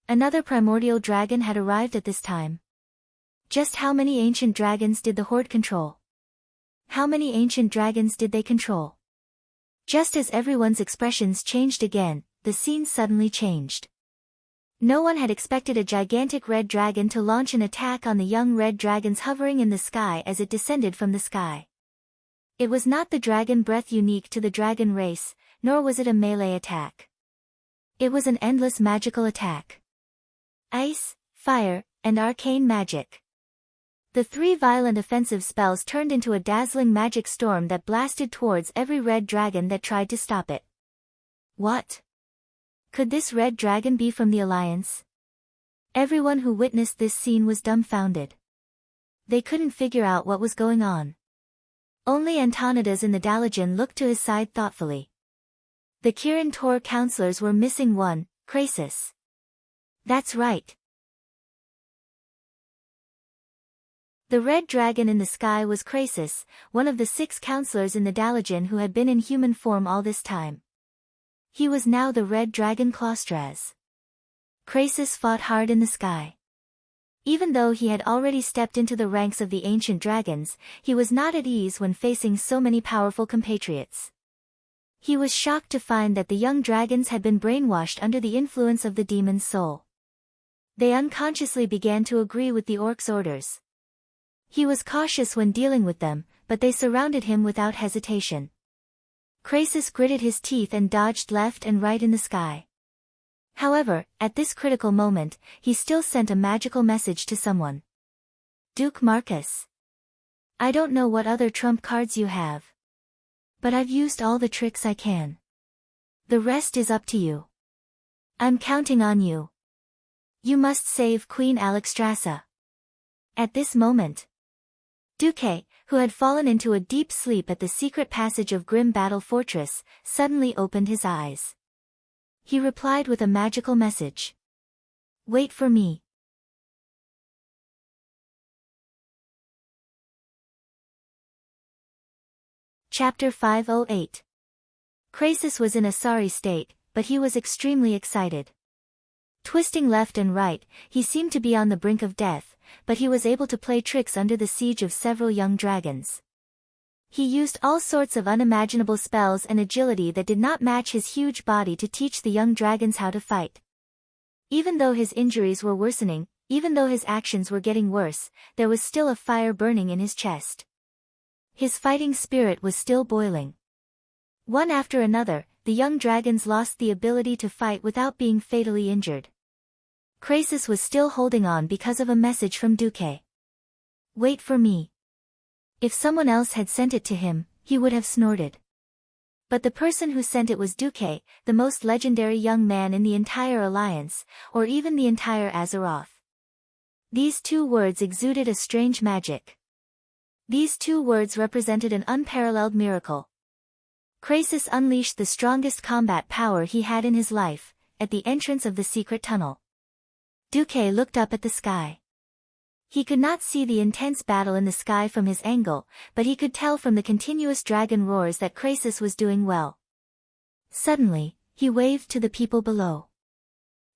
S1: Another primordial dragon had arrived at this time. Just how many ancient dragons did the horde control? How many ancient dragons did they control? Just as everyone's expressions changed again, the scene suddenly changed. No one had expected a gigantic red dragon to launch an attack on the young red dragons hovering in the sky as it descended from the sky. It was not the dragon breath unique to the dragon race, nor was it a melee attack. It was an endless magical attack. Ice, fire, and arcane magic. The three violent offensive spells turned into a dazzling magic storm that blasted towards every red dragon that tried to stop it. What? Could this red dragon be from the Alliance? Everyone who witnessed this scene was dumbfounded. They couldn't figure out what was going on. Only Antonidas in the Dalajan looked to his side thoughtfully. The Kirin Tor counselors were missing one, Krasis. That's right. The red dragon in the sky was Krasis, one of the 6 counselors in the Dalajan who had been in human form all this time. He was now the red dragon Claustraz. Krasis fought hard in the sky. Even though he had already stepped into the ranks of the ancient dragons, he was not at ease when facing so many powerful compatriots. He was shocked to find that the young dragons had been brainwashed under the influence of the demon's soul. They unconsciously began to agree with the orc's orders. He was cautious when dealing with them, but they surrounded him without hesitation. Krasis gritted his teeth and dodged left and right in the sky. However, at this critical moment, he still sent a magical message to someone. Duke Marcus. I don't know what other trump cards you have. But I've used all the tricks I can. The rest is up to you. I'm counting on you. You must save Queen Alexstrasza. At this moment, Duque, who had fallen into a deep sleep at the secret passage of Grim Battle Fortress, suddenly opened his eyes. He replied with a magical message. Wait for me. Chapter 508. Krasis was in a sorry state, but he was extremely excited. Twisting left and right, he seemed to be on the brink of death, but he was able to play tricks under the siege of several young dragons. He used all sorts of unimaginable spells and agility that did not match his huge body to teach the young dragons how to fight. Even though his injuries were worsening, even though his actions were getting worse, there was still a fire burning in his chest. His fighting spirit was still boiling. One after another, the young dragons lost the ability to fight without being fatally injured. Krasis was still holding on because of a message from Duque. Wait for me. If someone else had sent it to him, he would have snorted. But the person who sent it was Duque, the most legendary young man in the entire Alliance, or even the entire Azeroth. These 2 words exuded a strange magic. These 2 words represented an unparalleled miracle. Krasis unleashed the strongest combat power he had in his life, at the entrance of the secret tunnel. Duque looked up at the sky. He could not see the intense battle in the sky from his angle, but he could tell from the continuous dragon roars that Krasis was doing well. Suddenly, he waved to the people below.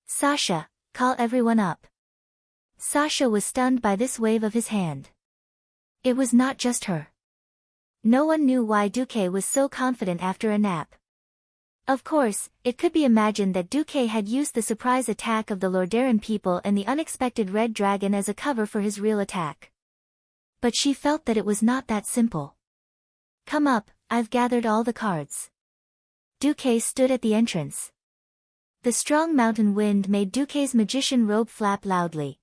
S1: Sasha, call everyone up. Sasha was stunned by this wave of his hand. It was not just her. No one knew why Duque was so confident after a nap. Of course, it could be imagined that Duque had used the surprise attack of the Lordaeron people and the unexpected red dragon as a cover for his real attack. But she felt that it was not that simple. Come up, I've gathered all the cards. Duque stood at the entrance. The strong mountain wind made Duque's magician robe flap loudly.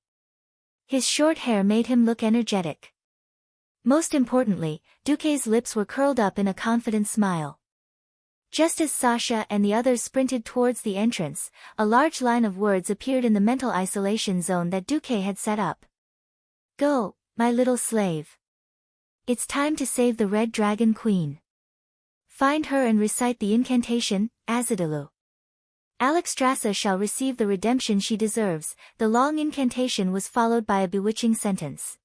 S1: His short hair made him look energetic. Most importantly, Duque's lips were curled up in a confident smile. Just as Sasha and the others sprinted towards the entrance, a large line of words appeared in the mental isolation zone that Duque had set up. Go, my little slave. It's time to save the Red Dragon Queen. Find her and recite the incantation, Azidalu. Alexstrasza shall receive the redemption she deserves. The long incantation was followed by a bewitching sentence.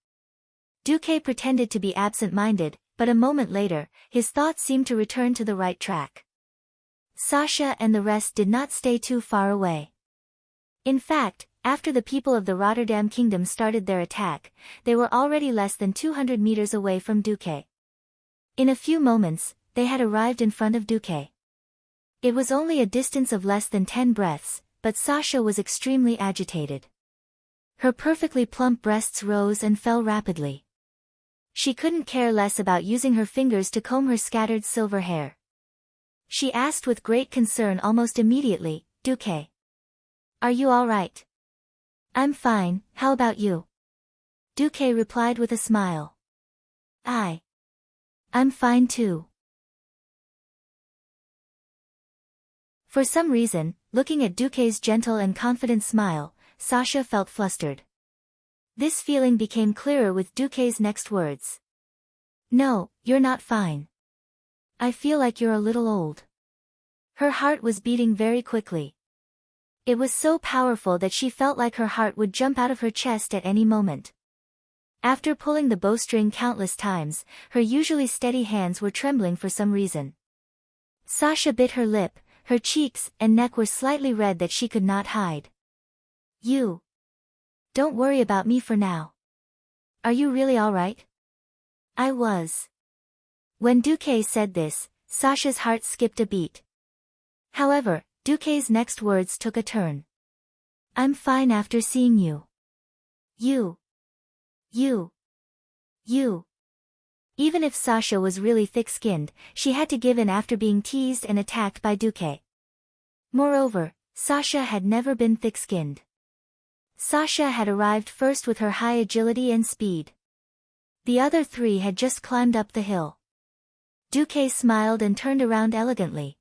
S1: Duque pretended to be absent-minded, but a moment later, his thoughts seemed to return to the right track. Sasha and the rest did not stay too far away. In fact, after the people of the Rotterdam Kingdom started their attack, they were already less than 200 meters away from Duque. In a few moments, they had arrived in front of Duque. It was only a distance of less than 10 breaths, but Sasha was extremely agitated. Her perfectly plump breasts rose and fell rapidly. She couldn't care less about using her fingers to comb her scattered silver hair. She asked with great concern almost immediately, Duque. Are you all right? I'm fine, how about you? Duque replied with a smile. I'm fine too. For some reason, looking at Duque's gentle and confident smile, Sasha felt flustered. This feeling became clearer with Duque's next words. No, you're not fine. I feel like you're a little old. Her heart was beating very quickly. It was so powerful that she felt like her heart would jump out of her chest at any moment. After pulling the bowstring countless times, her usually steady hands were trembling for some reason. Sasha bit her lip, her cheeks and neck were slightly red that she could not hide. You. Don't worry about me for now. Are you really all right? I was. When Duque said this, Sasha's heart skipped a beat. However, Duque's next words took a turn. I'm fine after seeing you. You. Even if Sasha was really thick-skinned, she had to give in after being teased and attacked by Duque. Moreover, Sasha had never been thick-skinned. Sasha had arrived first with her high agility and speed. The other three had just climbed up the hill. Duque smiled and turned around elegantly.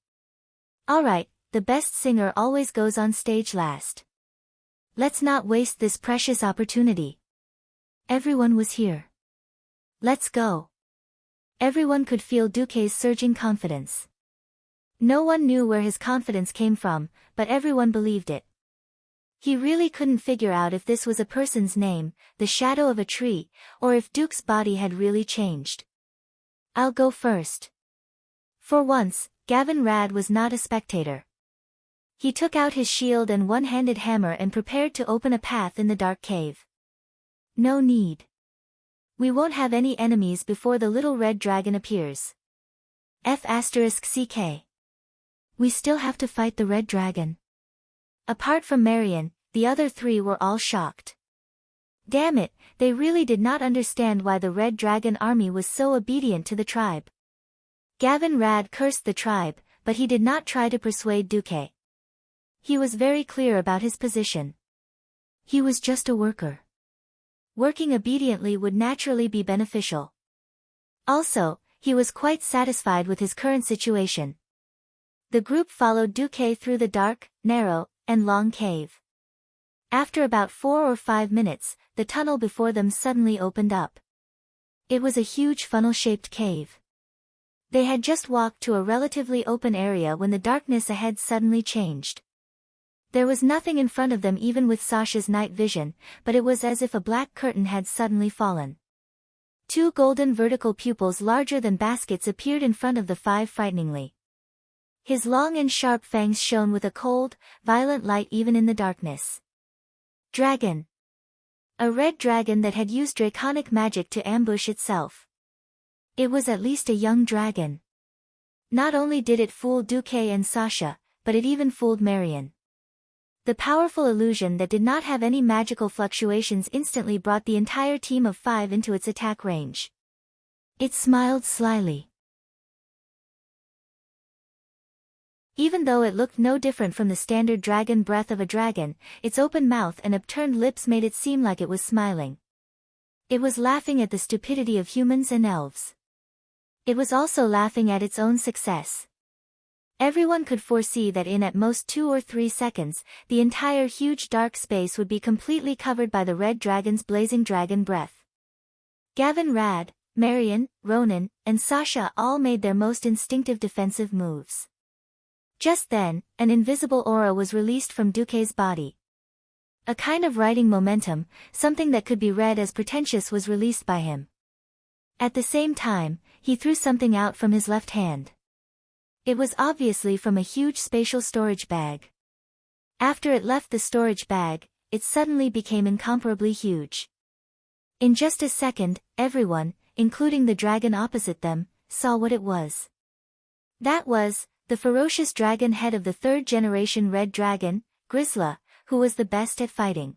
S1: All right, the best singer always goes on stage last. Let's not waste this precious opportunity. Everyone was here. Let's go. Everyone could feel Duque's surging confidence. No one knew where his confidence came from, but everyone believed it. He really couldn't figure out if this was a person's name, the shadow of a tree, or if Duke's body had really changed. I'll go first. For once, Gavin Rad was not a spectator. He took out his shield and one-handed hammer and prepared to open a path in the dark cave. No need. We won't have any enemies before the little red dragon appears. F***CK. We still have to fight the red dragon. Apart from Marion, the other three were all shocked. Damn it, they really did not understand why the red dragon army was so obedient to the tribe. Gavin Rad cursed the tribe, but he did not try to persuade Duque. He was very clear about his position. He was just a worker. Working obediently would naturally be beneficial. Also, he was quite satisfied with his current situation. The group followed Duque through the dark, narrow, and long cave. After about 4 or 5 minutes, the tunnel before them suddenly opened up. It was a huge funnel-shaped cave. They had just walked to a relatively open area when the darkness ahead suddenly changed. There was nothing in front of them even with Sasha's night vision, but it was as if a black curtain had suddenly fallen. 2 golden vertical pupils larger than baskets appeared in front of the 5 frighteningly. His long and sharp fangs shone with a cold, violent light even in the darkness. Dragon. A red dragon that had used draconic magic to ambush itself. It was at least a young dragon. Not only did it fool Duque and Sasha, but it even fooled Marion. The powerful illusion that did not have any magical fluctuations instantly brought the entire team of 5 into its attack range. It smiled slyly. Even though it looked no different from the standard dragon breath of a dragon, its open mouth and upturned lips made it seem like it was smiling. It was laughing at the stupidity of humans and elves. It was also laughing at its own success. Everyone could foresee that in at most 2 or 3 seconds, the entire huge dark space would be completely covered by the red dragon's blazing dragon breath. Gavin, Rad, Marion, Ronan, and Sasha all made their most instinctive defensive moves. Just then, an invisible aura was released from Duque's body. A kind of writing momentum, something that could be read as pretentious, was released by him. At the same time, he threw something out from his left hand. It was obviously from a huge spatial storage bag. After it left the storage bag, it suddenly became incomparably huge. In just a second, everyone, including the dragon opposite them, saw what it was. That was the ferocious dragon head of the 3rd generation red dragon, Grisla, who was the best at fighting.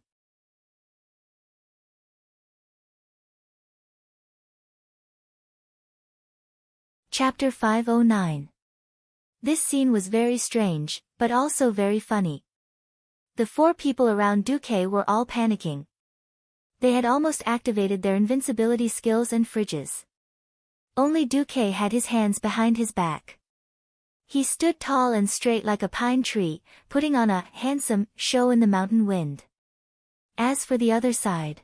S1: Chapter 509. This scene was very strange, but also very funny. The 4 people around Duque were all panicking. They had almost activated their invincibility skills and fridges. Only Duque had his hands behind his back. He stood tall and straight like a pine tree, putting on a handsome show in the mountain wind. As for the other side,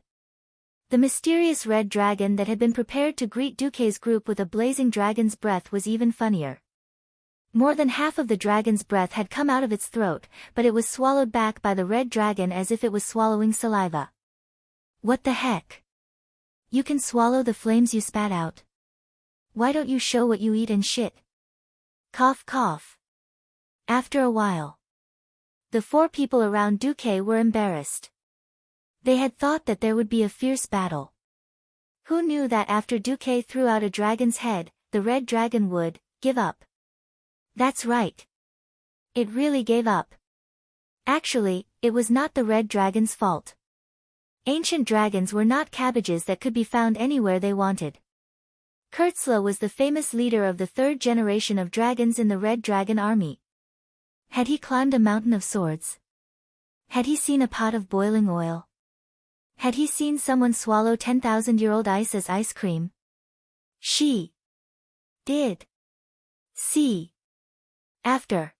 S1: the mysterious red dragon that had been prepared to greet Duque's group with a blazing dragon's breath was even funnier. More than half of the dragon's breath had come out of its throat, but it was swallowed back by the red dragon as if it was swallowing saliva. What the heck? You can swallow the flames you spat out. Why don't you show what you eat and shit? Cough cough. After a while, the 4 people around Duque were embarrassed. They had thought that there would be a fierce battle. Who knew that after Duque threw out a dragon's head, the red dragon would give up? That's right. It really gave up. Actually, it was not the red dragon's fault. Ancient dragons were not cabbages that could be found anywhere they wanted. Kurtzla was the famous leader of the 3rd generation of dragons in the Red Dragon army. Had he climbed a mountain of swords? Had he seen a pot of boiling oil? Had he seen someone swallow 10,000-year-old ice as ice cream? She did see after.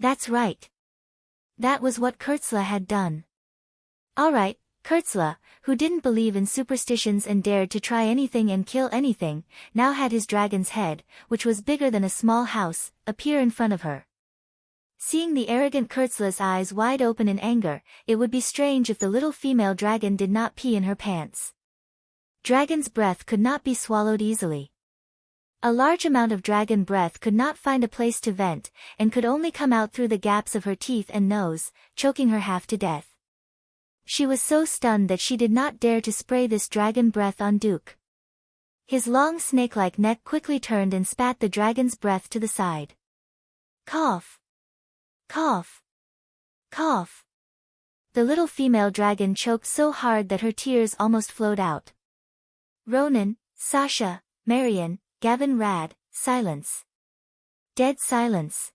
S1: That's right. That was what Kurtzla had done. Alright, Kurtzla, who didn't believe in superstitions and dared to try anything and kill anything, now had his dragon's head, which was bigger than a small house, appear in front of her. Seeing the arrogant Kurtzla's eyes wide open in anger, it would be strange if the little female dragon did not pee in her pants. Dragon's breath could not be swallowed easily. A large amount of dragon breath could not find a place to vent, and could only come out through the gaps of her teeth and nose, choking her half to death. She was so stunned that she did not dare to spray this dragon breath on Duke. His long snake-like neck quickly turned and spat the dragon's breath to the side. Cough. Cough. Cough. The little female dragon choked so hard that her tears almost flowed out. Ronan, Sasha, Marion, Gavin, Rad, silence. Dead silence.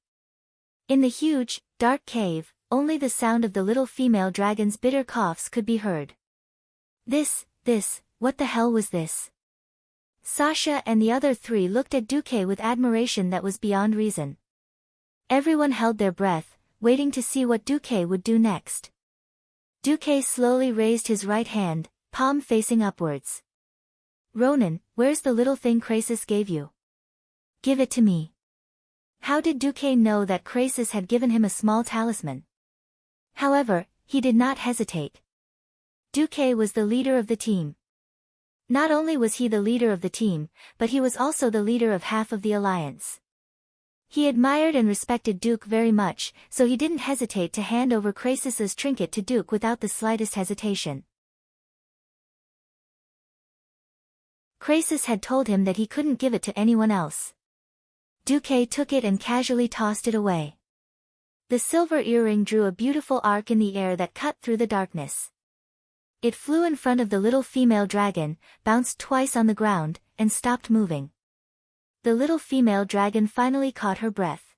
S1: In the huge, dark cave, only the sound of the little female dragon's bitter coughs could be heard. What the hell was this? Sasha and the other 3 looked at Duque with admiration that was beyond reason. Everyone held their breath, waiting to see what Duque would do next. Duque slowly raised his right hand, palm facing upwards. Ronan, where's the little thing Krasis gave you? Give it to me. How did Duque know that Krasis had given him a small talisman? However, he did not hesitate. Duque was the leader of the team. Not only was he the leader of the team, but he was also the leader of half of the alliance. He admired and respected Duke very much, so he didn't hesitate to hand over Krasis's trinket to Duke without the slightest hesitation. Krasis had told him that he couldn't give it to anyone else. Duque took it and casually tossed it away. The silver earring drew a beautiful arc in the air that cut through the darkness. It flew in front of the little female dragon, bounced twice on the ground, and stopped moving. The little female dragon finally caught her breath.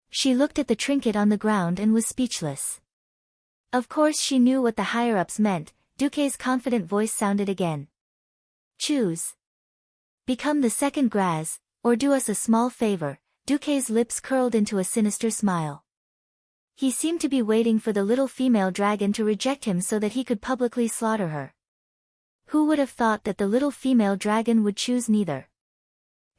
S1: She looked at the trinket on the ground and was speechless. Of course she knew what the higher-ups meant. Duque's confident voice sounded again. Choose. Become the second Graz, or do us a small favor. Duque's lips curled into a sinister smile. He seemed to be waiting for the little female dragon to reject him so that he could publicly slaughter her. Who would have thought that the little female dragon would choose neither?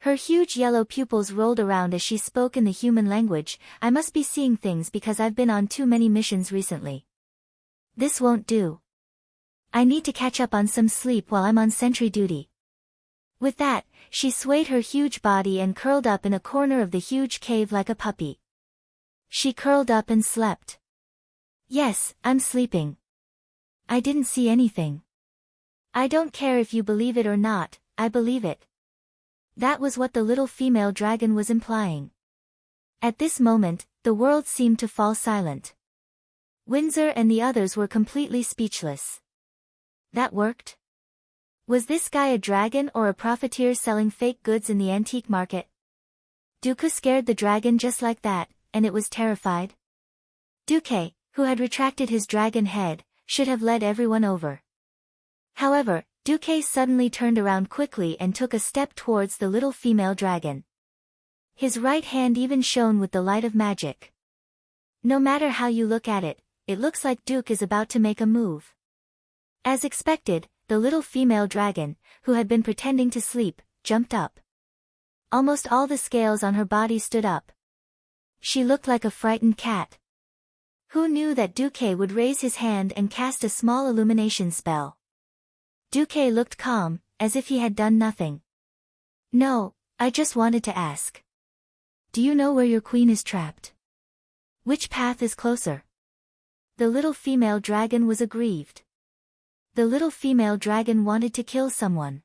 S1: Her huge yellow pupils rolled around as she spoke in the human language. I must be seeing things because I've been on too many missions recently. This won't do. I need to catch up on some sleep while I'm on sentry duty. With that, she swayed her huge body and curled up in a corner of the huge cave like a puppy. She curled up and slept. Yes, I'm sleeping. I didn't see anything. I don't care if you believe it or not, I believe it. That was what the little female dragon was implying. At this moment, the world seemed to fall silent. Windsor and the others were completely speechless. That worked? Was this guy a dragon or a profiteer selling fake goods in the antique market? Duke scared the dragon just like that, and it was terrified. Duque, who had retracted his dragon head, should have led everyone over. However, Duque suddenly turned around quickly and took a step towards the little female dragon. His right hand even shone with the light of magic. No matter how you look at it, it looks like Duke is about to make a move. As expected, the little female dragon, who had been pretending to sleep, jumped up. Almost all the scales on her body stood up. She looked like a frightened cat. Who knew that Duque would raise his hand and cast a small illumination spell? Duque looked calm, as if he had done nothing. No, I just wanted to ask. Do you know where your queen is trapped? Which path is closer? The little female dragon was aggrieved. The little female dragon wanted to kill someone.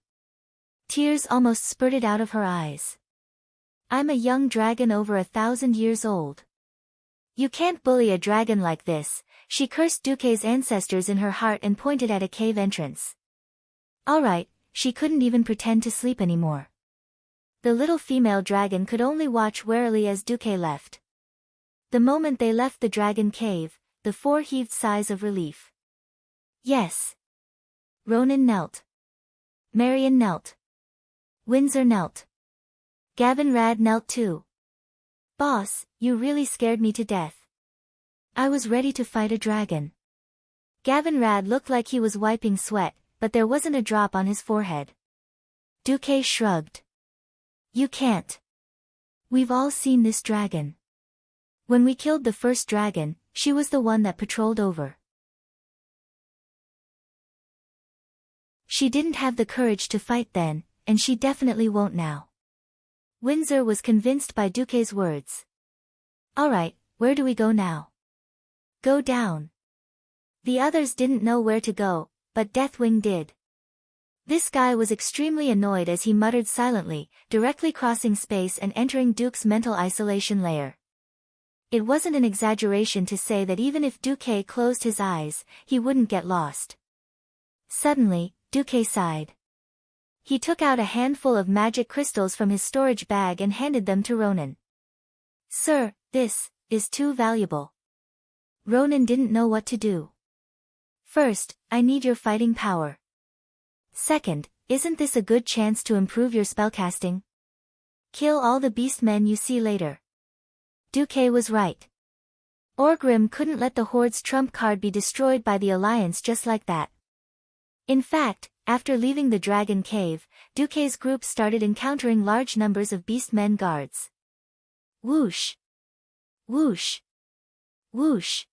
S1: Tears almost spurted out of her eyes. I'm a young dragon over 1,000 years old. You can't bully a dragon like this, she cursed Duque's ancestors in her heart and pointed at a cave entrance. Alright, she couldn't even pretend to sleep anymore. The little female dragon could only watch warily as Duque left. The moment they left the dragon cave, the four heaved sighs of relief. Yes. Ronan knelt. Marion knelt. Windsor knelt. Gavin Rad knelt too. Boss, you really scared me to death. I was ready to fight a dragon. Gavin Rad looked like he was wiping sweat, but there wasn't a drop on his forehead. Duque shrugged. You can't. We've all seen this dragon. When we killed the first dragon, she was the one that patrolled over. She didn't have the courage to fight then, and she definitely won't now. Windsor was convinced by Duque's words. Alright, where do we go now? Go down. The others didn't know where to go, but Deathwing did. This guy was extremely annoyed as he muttered silently, directly crossing space and entering Duke's mental isolation layer. It wasn't an exaggeration to say that even if Duque closed his eyes, he wouldn't get lost. Suddenly, Duque sighed. He took out a handful of magic crystals from his storage bag and handed them to Ronan. Sir, this is too valuable. Ronan didn't know what to do. First, I need your fighting power. Second, isn't this a good chance to improve your spellcasting? Kill all the beastmen you see later. Duque was right. Orgrim couldn't let the Horde's trump card be destroyed by the Alliance just like that. In fact, after leaving the Dragon Cave, Duque's group started encountering large numbers of beastmen guards. Whoosh! Whoosh! Whoosh!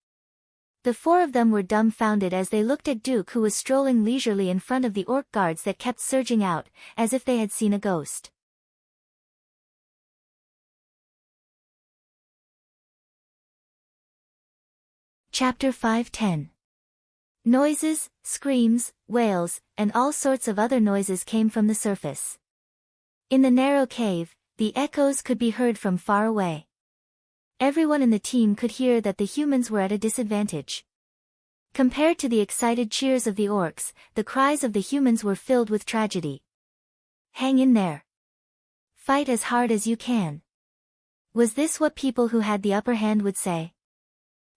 S1: The four of them were dumbfounded as they looked at Duke, who was strolling leisurely in front of the orc guards that kept surging out, as if they had seen a ghost. Chapter 5:10. Noises, screams, wails, and all sorts of other noises came from the surface. In the narrow cave, the echoes could be heard from far away. Everyone in the team could hear that the humans were at a disadvantage. Compared to the excited cheers of the orcs, the cries of the humans were filled with tragedy. Hang in there. Fight as hard as you can. Was this what people who had the upper hand would say?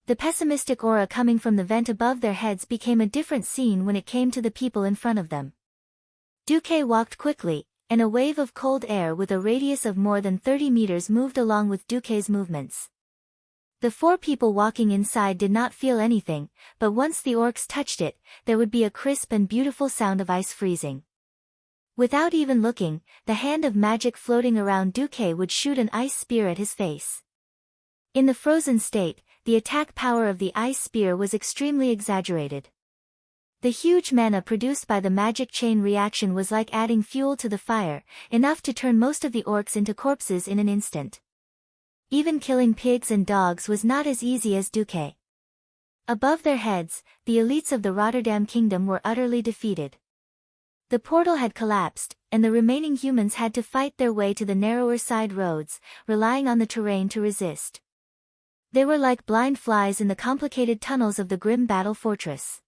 S1: The pessimistic aura coming from the vent above their heads became a different scene when it came to the people in front of them. Duque walked quickly, and a wave of cold air with a radius of more than 30 meters moved along with Duque's movements. The 4 people walking inside did not feel anything, but once the orcs touched it, there would be a crisp and beautiful sound of ice freezing. Without even looking, the hand of magic floating around Duque would shoot an ice spear at his face. In the frozen state, the attack power of the ice spear was extremely exaggerated. The huge mana produced by the magic chain reaction was like adding fuel to the fire, enough to turn most of the orcs into corpses in an instant. Even killing pigs and dogs was not as easy as Duque. Above their heads, the elites of the Rotterdam kingdom were utterly defeated. The portal had collapsed, and the remaining humans had to fight their way to the narrower side roads, relying on the terrain to resist. They were like blind flies in the complicated tunnels of the grim battle fortress.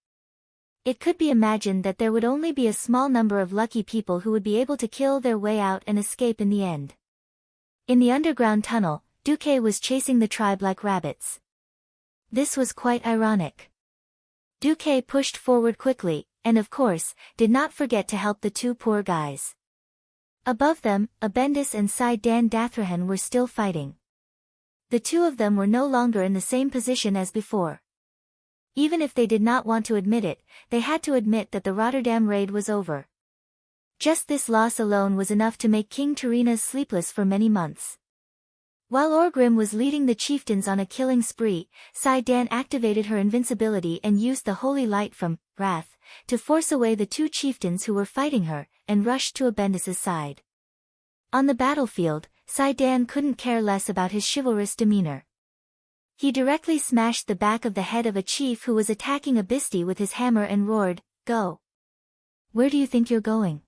S1: It could be imagined that there would only be a small number of lucky people who would be able to kill their way out and escape in the end. In the underground tunnel, Duque was chasing the tribe like rabbits. This was quite ironic. Duque pushed forward quickly, and of course, did not forget to help the 2 poor guys. Above them, Abendis and Dan Dathrahan were still fighting. The 2 of them were no longer in the same position as before. Even if they did not want to admit it, they had to admit that the Rotterdam raid was over. Just this loss alone was enough to make King Terina sleepless for many months. While Orgrim was leading the chieftains on a killing spree, Dan activated her invincibility and used the holy light from Wrath to force away the 2 chieftains who were fighting her, and rushed to Abendis' side. On the battlefield, Dan couldn't care less about his chivalrous demeanor. He directly smashed the back of the head of a chief who was attacking Abisti with his hammer and roared, "Go! Where do you think you're going?"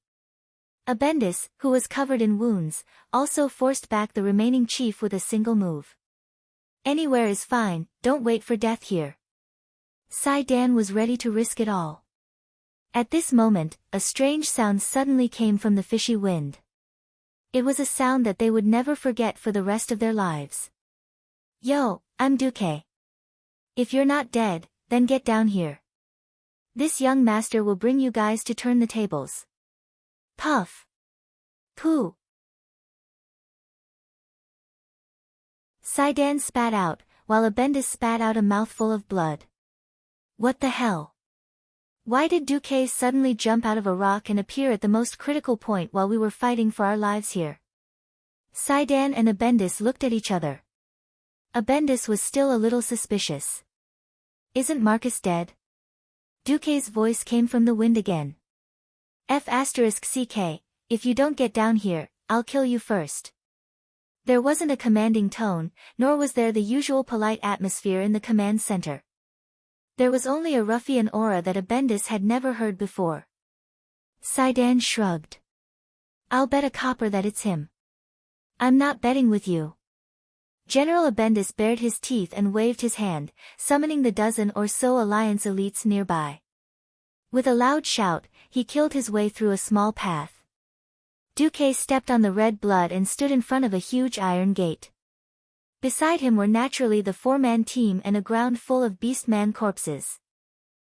S1: Abendis, who was covered in wounds, also forced back the remaining chief with a single move. "Anywhere is fine, don't wait for death here." Dan was ready to risk it all. At this moment, a strange sound suddenly came from the fishy wind. It was a sound that they would never forget for the rest of their lives. "Yo, I'm Duque. If you're not dead, then get down here. This young master will bring you guys to turn the tables." Puff. Pooh. Dan spat out, while Abendis spat out a mouthful of blood. What the hell? Why did Duque suddenly jump out of a rock and appear at the most critical point while we were fighting for our lives here? Dan and Abendis looked at each other. Abendis was still a little suspicious. "Isn't Marcus dead?" Duque's voice came from the wind again. "F***CK, if you don't get down here, I'll kill you first." There wasn't a commanding tone, nor was there the usual polite atmosphere in the command center. There was only a ruffian aura that Abendis had never heard before. Dan shrugged. "I'll bet a copper that it's him." "I'm not betting with you." General Abendis bared his teeth and waved his hand, summoning the dozen or so Alliance elites nearby. With a loud shout, he killed his way through a small path. Duque stepped on the red blood and stood in front of a huge iron gate. Beside him were naturally the 4-man team and a ground full of beastman corpses.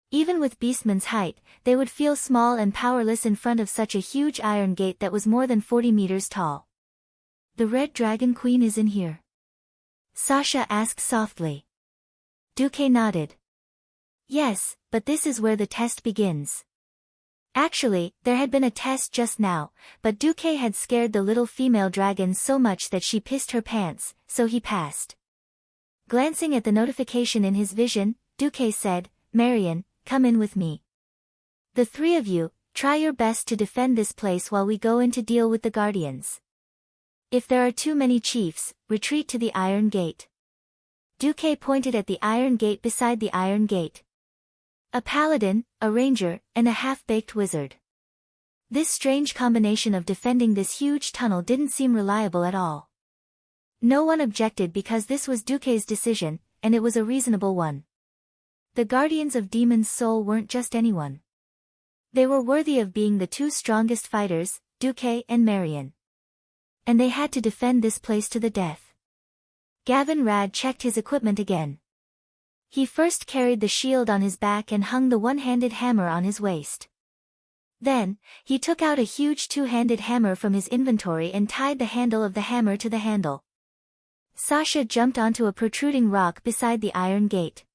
S1: Even with beastman's height, they would feel small and powerless in front of such a huge iron gate that was more than 40 meters tall. "The Red Dragon Queen is in here?" Sasha asked softly. Duque nodded. "Yes, but this is where the test begins." Actually, there had been a test just now, but Duque had scared the little female dragon so much that she pissed her pants, so he passed. Glancing at the notification in his vision, Duque said, "Marion, come in with me. The 3 of you, try your best to defend this place while we go in to deal with the Guardians. If there are too many chiefs, retreat to the Iron Gate." Duque pointed at the iron gate beside the iron gate. A paladin, a ranger, and a half-baked wizard. This strange combination of defending this huge tunnel didn't seem reliable at all. No one objected because this was Duque's decision, and it was a reasonable one. The Guardians of Demon's Soul weren't just anyone. They were worthy of being the 2 strongest fighters, Duque and Marion. And they had to defend this place to the death. Gavin Rad checked his equipment again. He first carried the shield on his back and hung the one-handed hammer on his waist. Then, he took out a huge two-handed hammer from his inventory and tied the handle of the hammer to the handle. Sasha jumped onto a protruding rock beside the iron gate.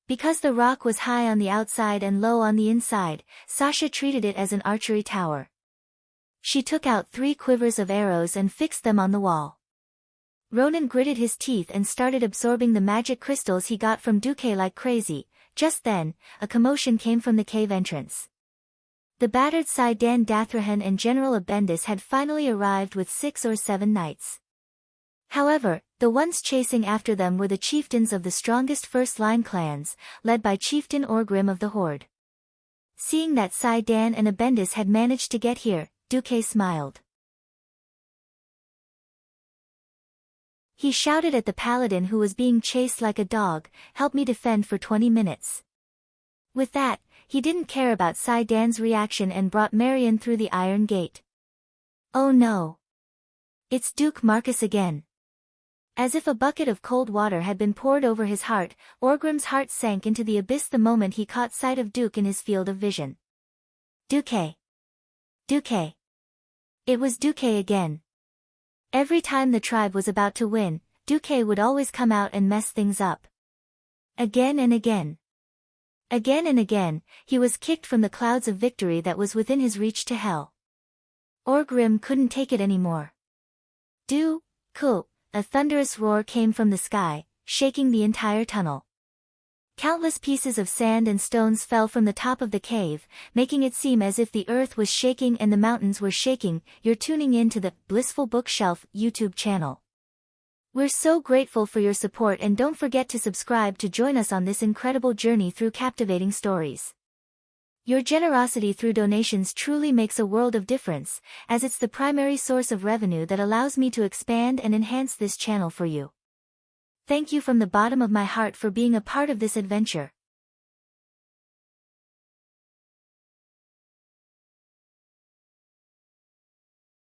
S1: Because the rock was high on the outside and low on the inside, Sasha treated it as an archery tower. She took out 3 quivers of arrows and fixed them on the wall. Ronan gritted his teeth and started absorbing the magic crystals he got from Duque like crazy. Just then, a commotion came from the cave entrance. The battered Saidan Dathrahan and General Abendis had finally arrived with 6 or 7 knights. However, the ones chasing after them were the chieftains of the strongest first-line clans, led by Chieftain Orgrim of the Horde. Seeing that Saidan and Abendis had managed to get here, Duque smiled. He shouted at the paladin who was being chased like a dog, "Help me defend for 20 minutes." With that, he didn't care about Saidan's reaction and brought Marion through the iron gate. Oh no! It's Duke Marcus again. As if a bucket of cold water had been poured over his heart, Orgrim's heart sank into the abyss the moment he caught sight of Duke in his field of vision. Duque! Duque! It was Duque again. Every time the tribe was about to win, Duque would always come out and mess things up. Again and again. Again and again, he was kicked from the clouds of victory that was within his reach to hell. Orgrim couldn't take it anymore. Du-ku! A thunderous roar came from the sky, shaking the entire tunnel. Countless pieces of sand and stones fell from the top of the cave, making it seem as if the earth was shaking and the mountains were shaking. You're tuning in to the Blissful Bookshelf YouTube channel. We're so grateful for your support, and don't forget to subscribe to join us on this incredible journey through captivating stories. Your generosity through donations truly makes a world of difference, as it's the primary source of revenue that allows me to expand and enhance this channel for you. Thank you from the bottom of my heart for being a part of this adventure.